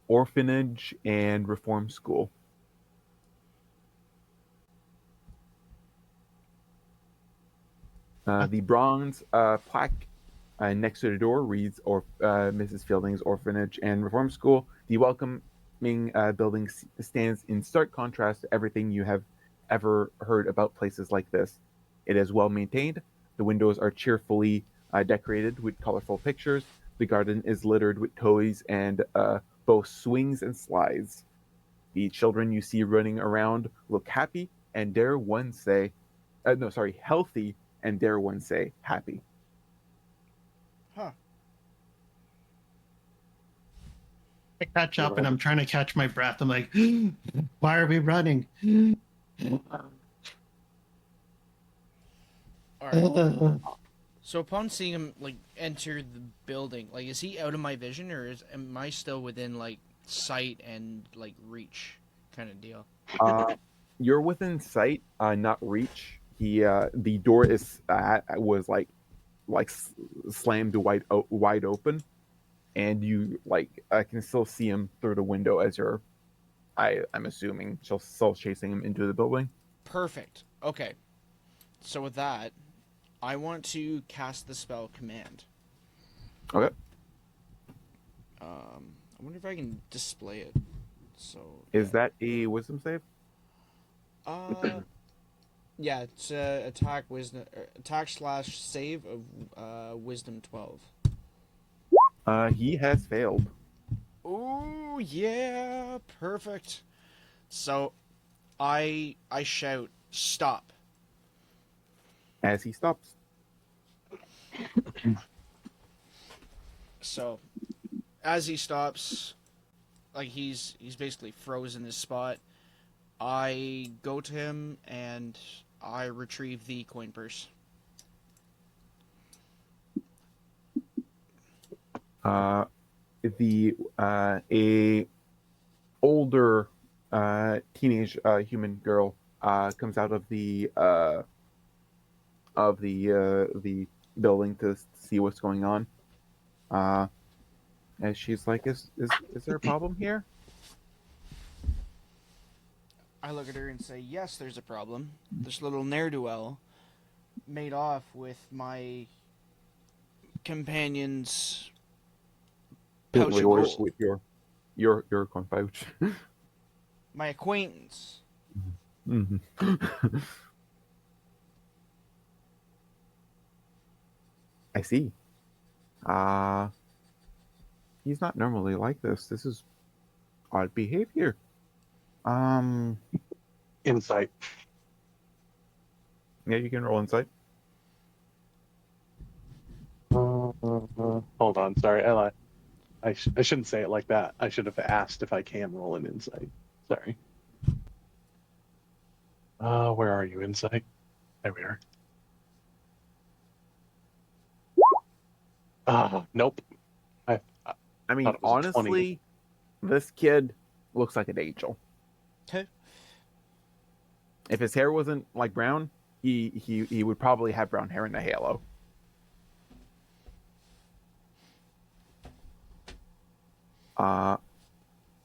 [SPEAKER 1] Orphanage and Reform School. The bronze plaque next to the door reads Mrs. Fielding's Orphanage and Reform School. The welcoming building stands in stark contrast to everything you have ever heard about places like this. It is well maintained. The windows are cheerfully decorated with colorful pictures. The garden is littered with toys and both swings and slides. The children you see running around look happy and dare one say, healthy and dare one say happy.
[SPEAKER 2] Huh.
[SPEAKER 5] I catch up and I'm trying to catch my breath. I'm like, why are we running?
[SPEAKER 2] All right. So upon seeing him like enter the building, like is he out of my vision or am I still within like sight and like reach kind of deal?
[SPEAKER 1] You're within sight, not reach. The door was slammed wide open, and you I can still see him through the window as I'm assuming still chasing him into the building.
[SPEAKER 2] Perfect. Okay. So with that, I want to cast the spell Command.
[SPEAKER 1] Okay.
[SPEAKER 2] I wonder if I can display it. So
[SPEAKER 1] Is that a wisdom save?
[SPEAKER 2] Yeah, it's attack / save of wisdom 12.
[SPEAKER 1] He has failed.
[SPEAKER 2] Ooh, yeah, perfect. So I shout, "Stop."
[SPEAKER 1] As he stops.
[SPEAKER 2] So as he stops, like he's basically frozen in his spot, I go to him and I retrieve the coin purse.
[SPEAKER 1] A older teenage human girl comes out of the building to see what's going on. And she's like, "Is there a problem here?"
[SPEAKER 2] I look at her and say, "Yes, there's a problem. This little ne'er-do-well made off with my companion's pouch of gold.
[SPEAKER 1] With your coin pouch.
[SPEAKER 2] My acquaintance."
[SPEAKER 1] Mm-hmm. I see. He's not normally like this. This is odd behavior.
[SPEAKER 3] Insight.
[SPEAKER 1] Yeah, you can roll insight.
[SPEAKER 3] Hold on, sorry, I lied. I shouldn't say it like that. I should have asked if I can roll an insight. Sorry. Where are you, insight? There we are. Nope. I
[SPEAKER 1] mean,
[SPEAKER 3] thought it was a 20.
[SPEAKER 1] honestly, this kid looks like an angel.
[SPEAKER 2] Okay.
[SPEAKER 1] If his hair wasn't like brown, he would probably have brown hair in the halo.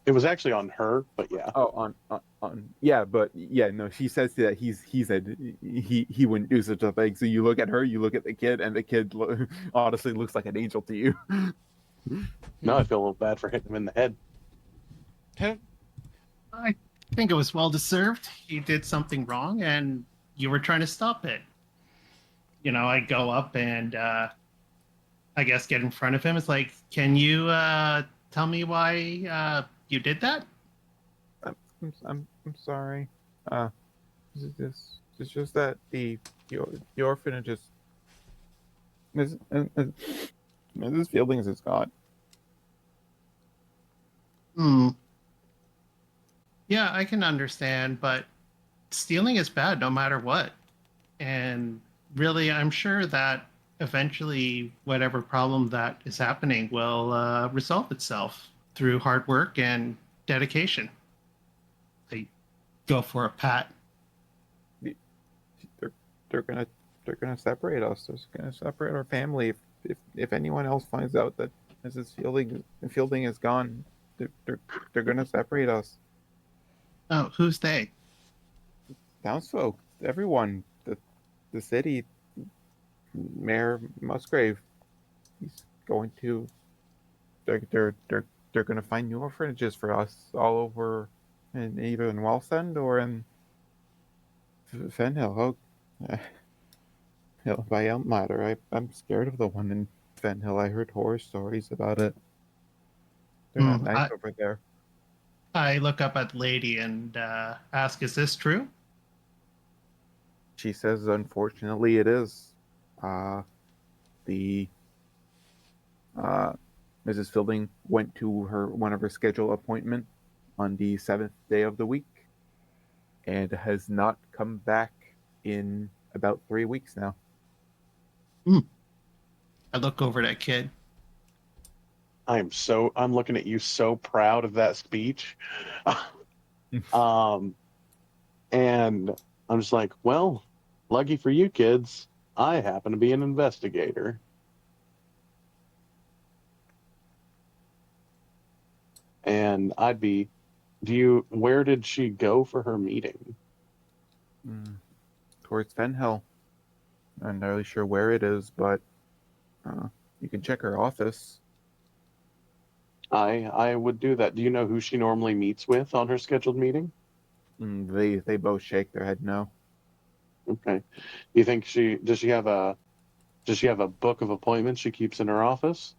[SPEAKER 3] It was actually on her, but yeah.
[SPEAKER 1] Oh, on yeah, but yeah, no. She says that he said he wouldn't do such a thing. So you look at her, you look at the kid, and the kid honestly looks like an angel to you.
[SPEAKER 3] Now I feel a little bad for hitting him in the head.
[SPEAKER 2] Okay.
[SPEAKER 5] I think it was well deserved. He did something wrong, and you were trying to stop it. You know, I go up and I guess get in front of him. It's like, can you tell me why you did that?
[SPEAKER 1] I'm sorry. It's just that the orphanage is Mrs. Fieldings is gone.
[SPEAKER 5] Hmm. Yeah, I can understand, but stealing is bad no matter what. And really, I'm sure that eventually, whatever problem that is happening will resolve itself through hard work and dedication. They go for a pat.
[SPEAKER 1] They're they're gonna they're gonna separate us. They're gonna separate our family if anyone else finds out that Mrs. Fielding is gone. They're gonna separate us.
[SPEAKER 5] Oh, who's they?
[SPEAKER 1] Townsfolk, everyone, the city, Mayor Musgrave. He's going to. They're going to find new orphanages for us all over, in either in Wellsend or in Fenhill. By Elmladder. I'm scared of the one in Fenhill. I heard horror stories about it. They're not
[SPEAKER 5] Hmm.
[SPEAKER 1] nice over there.
[SPEAKER 5] I look up at the lady and ask, "Is this true?"
[SPEAKER 1] She says, unfortunately, it is. The uh, Mrs. Fielding went to one of her scheduled appointment on the 7th day of the week and has not come back in about 3 weeks now.
[SPEAKER 5] Hmm. I look over at Kid.
[SPEAKER 3] I'm looking at you so proud of that speech. um, and I'm just like, well, lucky for you kids, I happen to be an investigator. And where did she go for her meeting?
[SPEAKER 1] Towards Fenhill. I'm not really sure where it is, but you can check her office.
[SPEAKER 3] I would do that. Do you know who she normally meets with on her scheduled meeting?
[SPEAKER 1] They both shake their head no.
[SPEAKER 3] Okay. You think does she have a book of appointments she keeps in her office?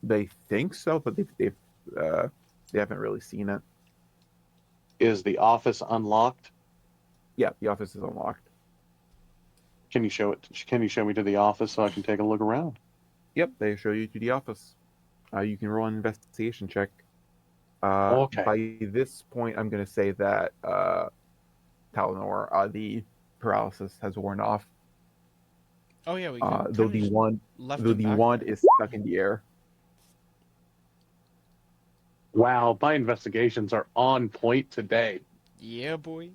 [SPEAKER 1] They think so, but they haven't really seen it.
[SPEAKER 3] Is the office unlocked?
[SPEAKER 1] Yeah, the office is unlocked.
[SPEAKER 3] Can you show it? Can you show me to the office so I can take a look around?
[SPEAKER 1] Yep, they show you to the office. You can roll an investigation check.
[SPEAKER 3] Okay.
[SPEAKER 1] By this point, I'm going to say that Talenor, the paralysis has worn off.
[SPEAKER 2] Oh yeah, we can.
[SPEAKER 1] Though the wand is stuck in the air.
[SPEAKER 3] Wow, my investigations are on point today.
[SPEAKER 2] Yeah, boy.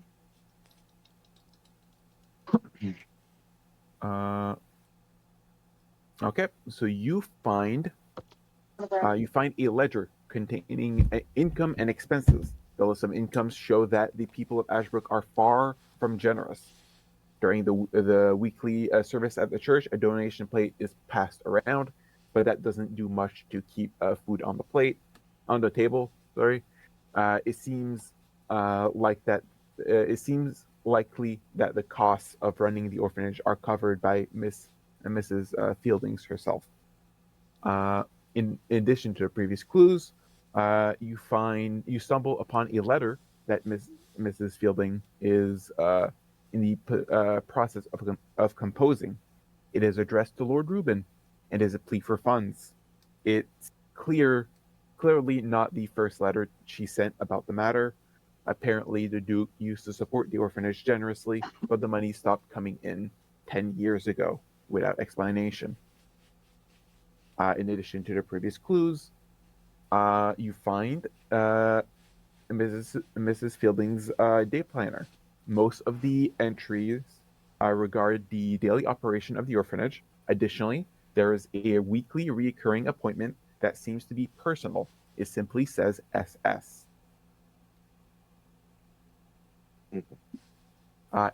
[SPEAKER 1] Okay, so you find a ledger containing income and expenses. The list of incomes show that the people of Ashbrook are far from generous. During the weekly service at the church, a donation plate is passed around, but that doesn't do much to keep food on the table. Sorry, it seems like that. It seems likely that the costs of running the orphanage are covered by Miss and Mrs. Fieldings herself. In addition to the previous clues, you stumble upon a letter that Mrs. Fielding is in the process of composing. It is addressed to Lord Reuben and is a plea for funds. It's clearly not the first letter she sent about the matter. Apparently, the Duke used to support the orphanage generously, but the money stopped coming in 10 years ago without explanation. In addition to the previous clues, you find Mrs. Fielding's day planner. Most of the entries regard the daily operation of the orphanage. Additionally, there is a weekly recurring appointment that seems to be personal. It simply says SS.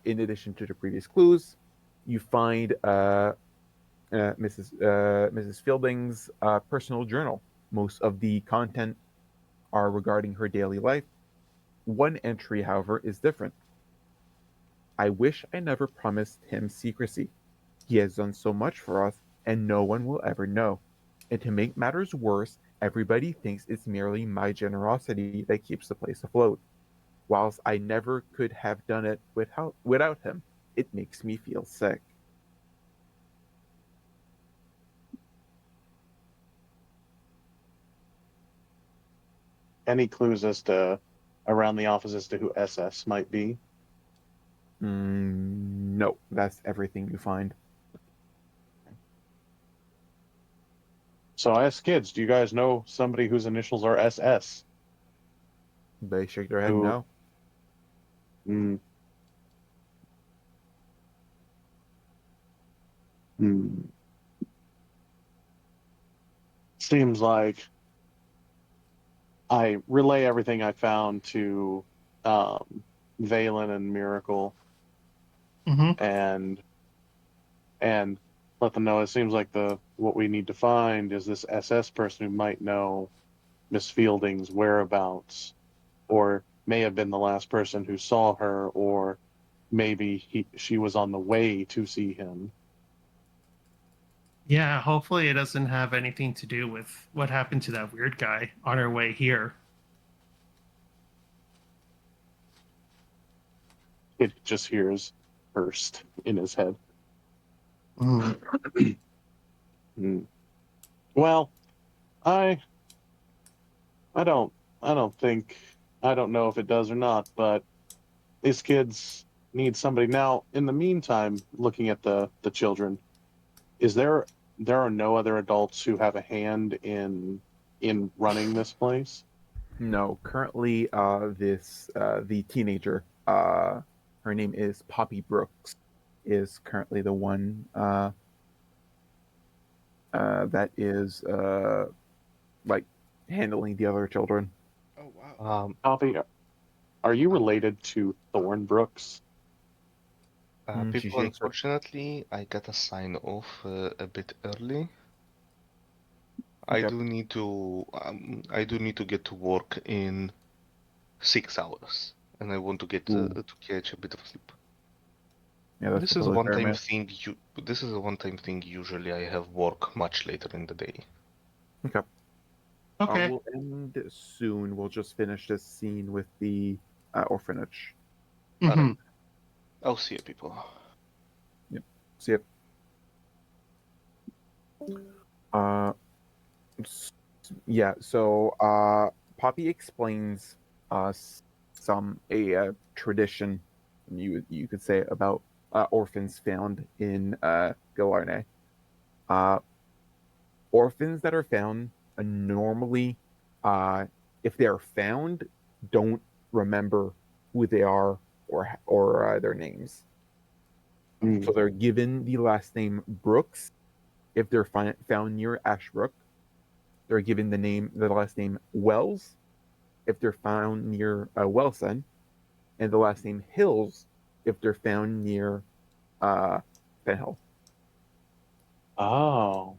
[SPEAKER 1] In addition to the previous clues, you find Mrs. Fielding's personal journal. Most of the content are regarding her daily life. One entry, however, is different. I wish I never promised him secrecy. He has done so much for us, and no one will ever know. And to make matters worse, everybody thinks it's merely my generosity that keeps the place afloat. Whilst I never could have done it without him, it makes me feel sick.
[SPEAKER 3] any clues as to around the office as to who SS might be?
[SPEAKER 1] No, that's everything you find.
[SPEAKER 3] So I asked kids, do you guys know somebody whose initials are SS?
[SPEAKER 1] They shake their head
[SPEAKER 3] Who-
[SPEAKER 1] no.
[SPEAKER 3] Hmm. Hmm. Seems like I relay everything I found to Vaelen and Miracle
[SPEAKER 5] Mm-hmm.
[SPEAKER 3] and let them know it seems like what we need to find is this SS person who might know Miss Fielding's whereabouts, or may have been the last person who saw her, or maybe she was on the way to see him.
[SPEAKER 5] Yeah, hopefully it doesn't have anything to do with what happened to that weird guy on our way here.
[SPEAKER 3] It just hears Hurst in his head. Hmm. Well, I I don't I don't think I don't know if it does or not, but these kids need somebody. Now, in the meantime, looking at the children, is there are no other adults who have a hand in running this place?
[SPEAKER 1] No, currently, the teenager, her name is Poppy Brooks, is currently the one that is like handling the other children.
[SPEAKER 2] Oh wow.
[SPEAKER 3] Poppy, are you related to Thorn Brooks?
[SPEAKER 1] She
[SPEAKER 4] People,
[SPEAKER 1] shakes her.
[SPEAKER 4] unfortunately, I got a sign off a bit early.
[SPEAKER 1] Okay.
[SPEAKER 4] I do need to get to work in 6 hours, and I want to get
[SPEAKER 3] Ooh.
[SPEAKER 4] to catch a bit of sleep.
[SPEAKER 1] Yeah, that's
[SPEAKER 4] This
[SPEAKER 1] a
[SPEAKER 4] is a
[SPEAKER 1] totally fair,
[SPEAKER 4] one-time
[SPEAKER 1] man.
[SPEAKER 4] thing. This is a one-time thing. Usually, I have work much later in the day.
[SPEAKER 1] Okay.
[SPEAKER 5] Okay.
[SPEAKER 1] We'll end soon. We'll just finish this scene with the orphanage.
[SPEAKER 5] Mm-hmm.
[SPEAKER 4] Alright. I'll see you, people.
[SPEAKER 1] See it. Uh, yeah. So, Poppy explains a tradition you could say about orphans found in Galarne. Uh, Orphans that are found normally, if they are found, don't remember who they are or their names.
[SPEAKER 3] Hmm.
[SPEAKER 1] So they're given the last name Brooks if they're found near Ashbrook. They're given the last name Wells if they're found near Wellson, and the last name Hills if they're found near Fenhill.
[SPEAKER 3] Oh,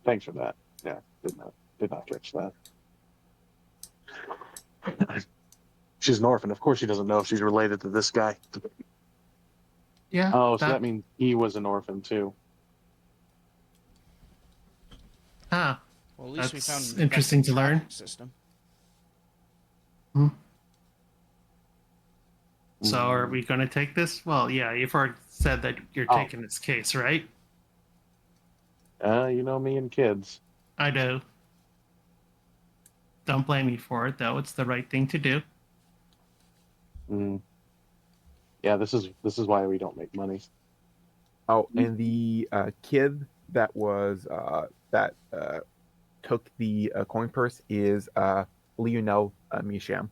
[SPEAKER 3] thanks for that. Yeah, did not catch that. She's an orphan. Of course, she doesn't know if she's related to this guy.
[SPEAKER 5] Yeah.
[SPEAKER 3] Oh, so that means he was an orphan too.
[SPEAKER 5] Huh.
[SPEAKER 2] Well, at least we
[SPEAKER 5] That's
[SPEAKER 2] found an
[SPEAKER 5] interesting
[SPEAKER 2] effective
[SPEAKER 5] to learn.
[SPEAKER 2] tracking system.
[SPEAKER 5] So are we going to take this? Well, yeah, you've already said that you're
[SPEAKER 3] Oh.
[SPEAKER 5] taking this case, right?
[SPEAKER 3] You know me and kids.
[SPEAKER 5] I do. Don't blame me for it, though. It's the right thing to do.
[SPEAKER 3] Mm. Yeah, this is why we don't make money.
[SPEAKER 1] Oh, and the kid that was that took the coin purse is Lionel Misham.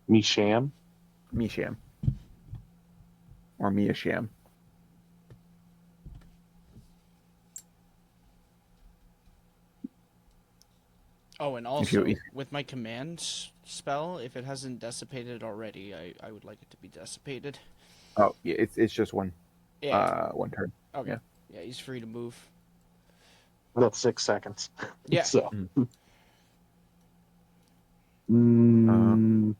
[SPEAKER 3] Misham?
[SPEAKER 1] Misham. Or Miasham.
[SPEAKER 2] Oh, and also with my command spell, if it hasn't dissipated already, I would like it to be dissipated.
[SPEAKER 1] Oh, yeah, it's just one
[SPEAKER 2] Yeah.
[SPEAKER 1] one turn.
[SPEAKER 2] Okay.
[SPEAKER 1] Yeah.
[SPEAKER 2] Yeah, he's free to move.
[SPEAKER 3] That's 6 seconds.
[SPEAKER 2] Yeah.
[SPEAKER 3] So.
[SPEAKER 1] Uh,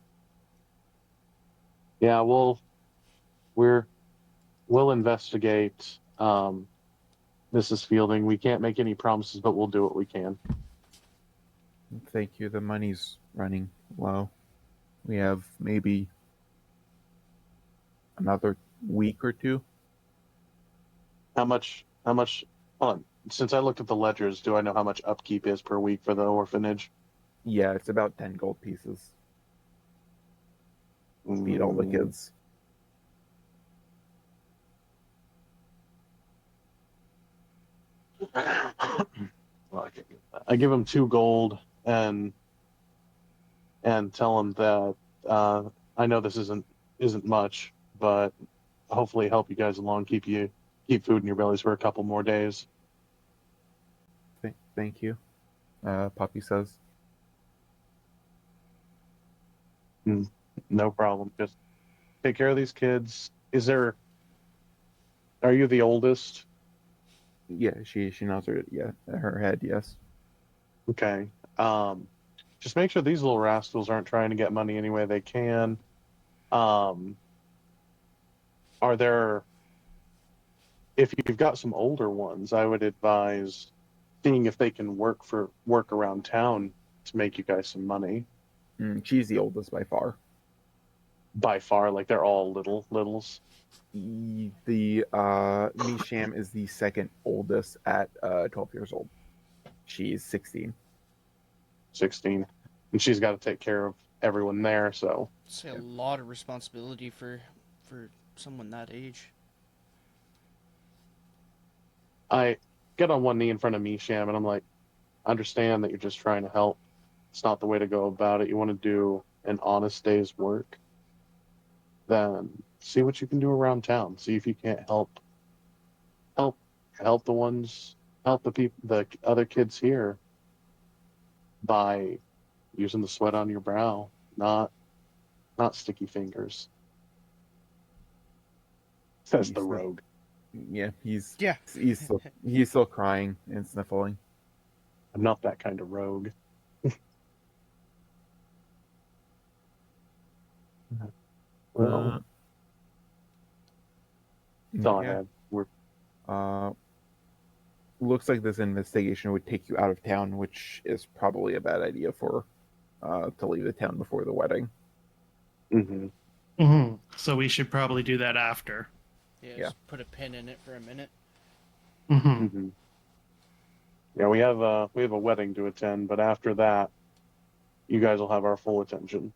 [SPEAKER 3] Yeah, we'll investigate Mrs. Fielding. We can't make any promises, but we'll do what we can.
[SPEAKER 1] Thank you. The money's running low. We have maybe another week or two.
[SPEAKER 3] How much hold on. since I looked at the ledgers, do I know how much upkeep is per week for the orphanage?
[SPEAKER 1] Yeah, it's about 10 gold pieces. Feed all the kids.
[SPEAKER 3] Well, I give him 2 gold and tell him that I know this isn't much, but hopefully help you guys along, keep food in your bellies for a couple more days.
[SPEAKER 1] Thank you, Poppy says.
[SPEAKER 3] No problem. Just take care of these kids. Are you the oldest?
[SPEAKER 1] Yeah, she nods her head, yes.
[SPEAKER 3] Okay. Just make sure these little rascals aren't trying to get money any way they can. Um, are there, if you've got some older ones, I would advise seeing if they can work around town to make you guys some money.
[SPEAKER 1] She's the oldest by far.
[SPEAKER 3] By far, like they're all littles.
[SPEAKER 1] The Misham is the second oldest at 12 years old. She's 16.
[SPEAKER 3] 16, and she's got to take care of everyone there. So
[SPEAKER 2] It's a lot of responsibility for someone that age.
[SPEAKER 3] I get on one knee in front of Misham, and I'm like, understand that you're just trying to help. It's not the way to go about it. You want to do an honest day's work, then see what you can do around town. See if you can't help help the ones, help the other kids here by using the sweat on your brow, not sticky fingers. Says the rogue.
[SPEAKER 1] Yeah, he's
[SPEAKER 2] Yeah.
[SPEAKER 1] he's still crying and sniffling.
[SPEAKER 3] I'm not that kind of rogue. Well, that's all I had.
[SPEAKER 1] Looks like this investigation would take you out of town, which is probably a bad idea for to leave the town before the wedding.
[SPEAKER 5] So we should probably do that after.
[SPEAKER 2] Yeah,
[SPEAKER 1] Yeah.
[SPEAKER 2] just put a pin in it for a minute.
[SPEAKER 3] Yeah, we have a wedding to attend, but after that, you guys will have our full attention.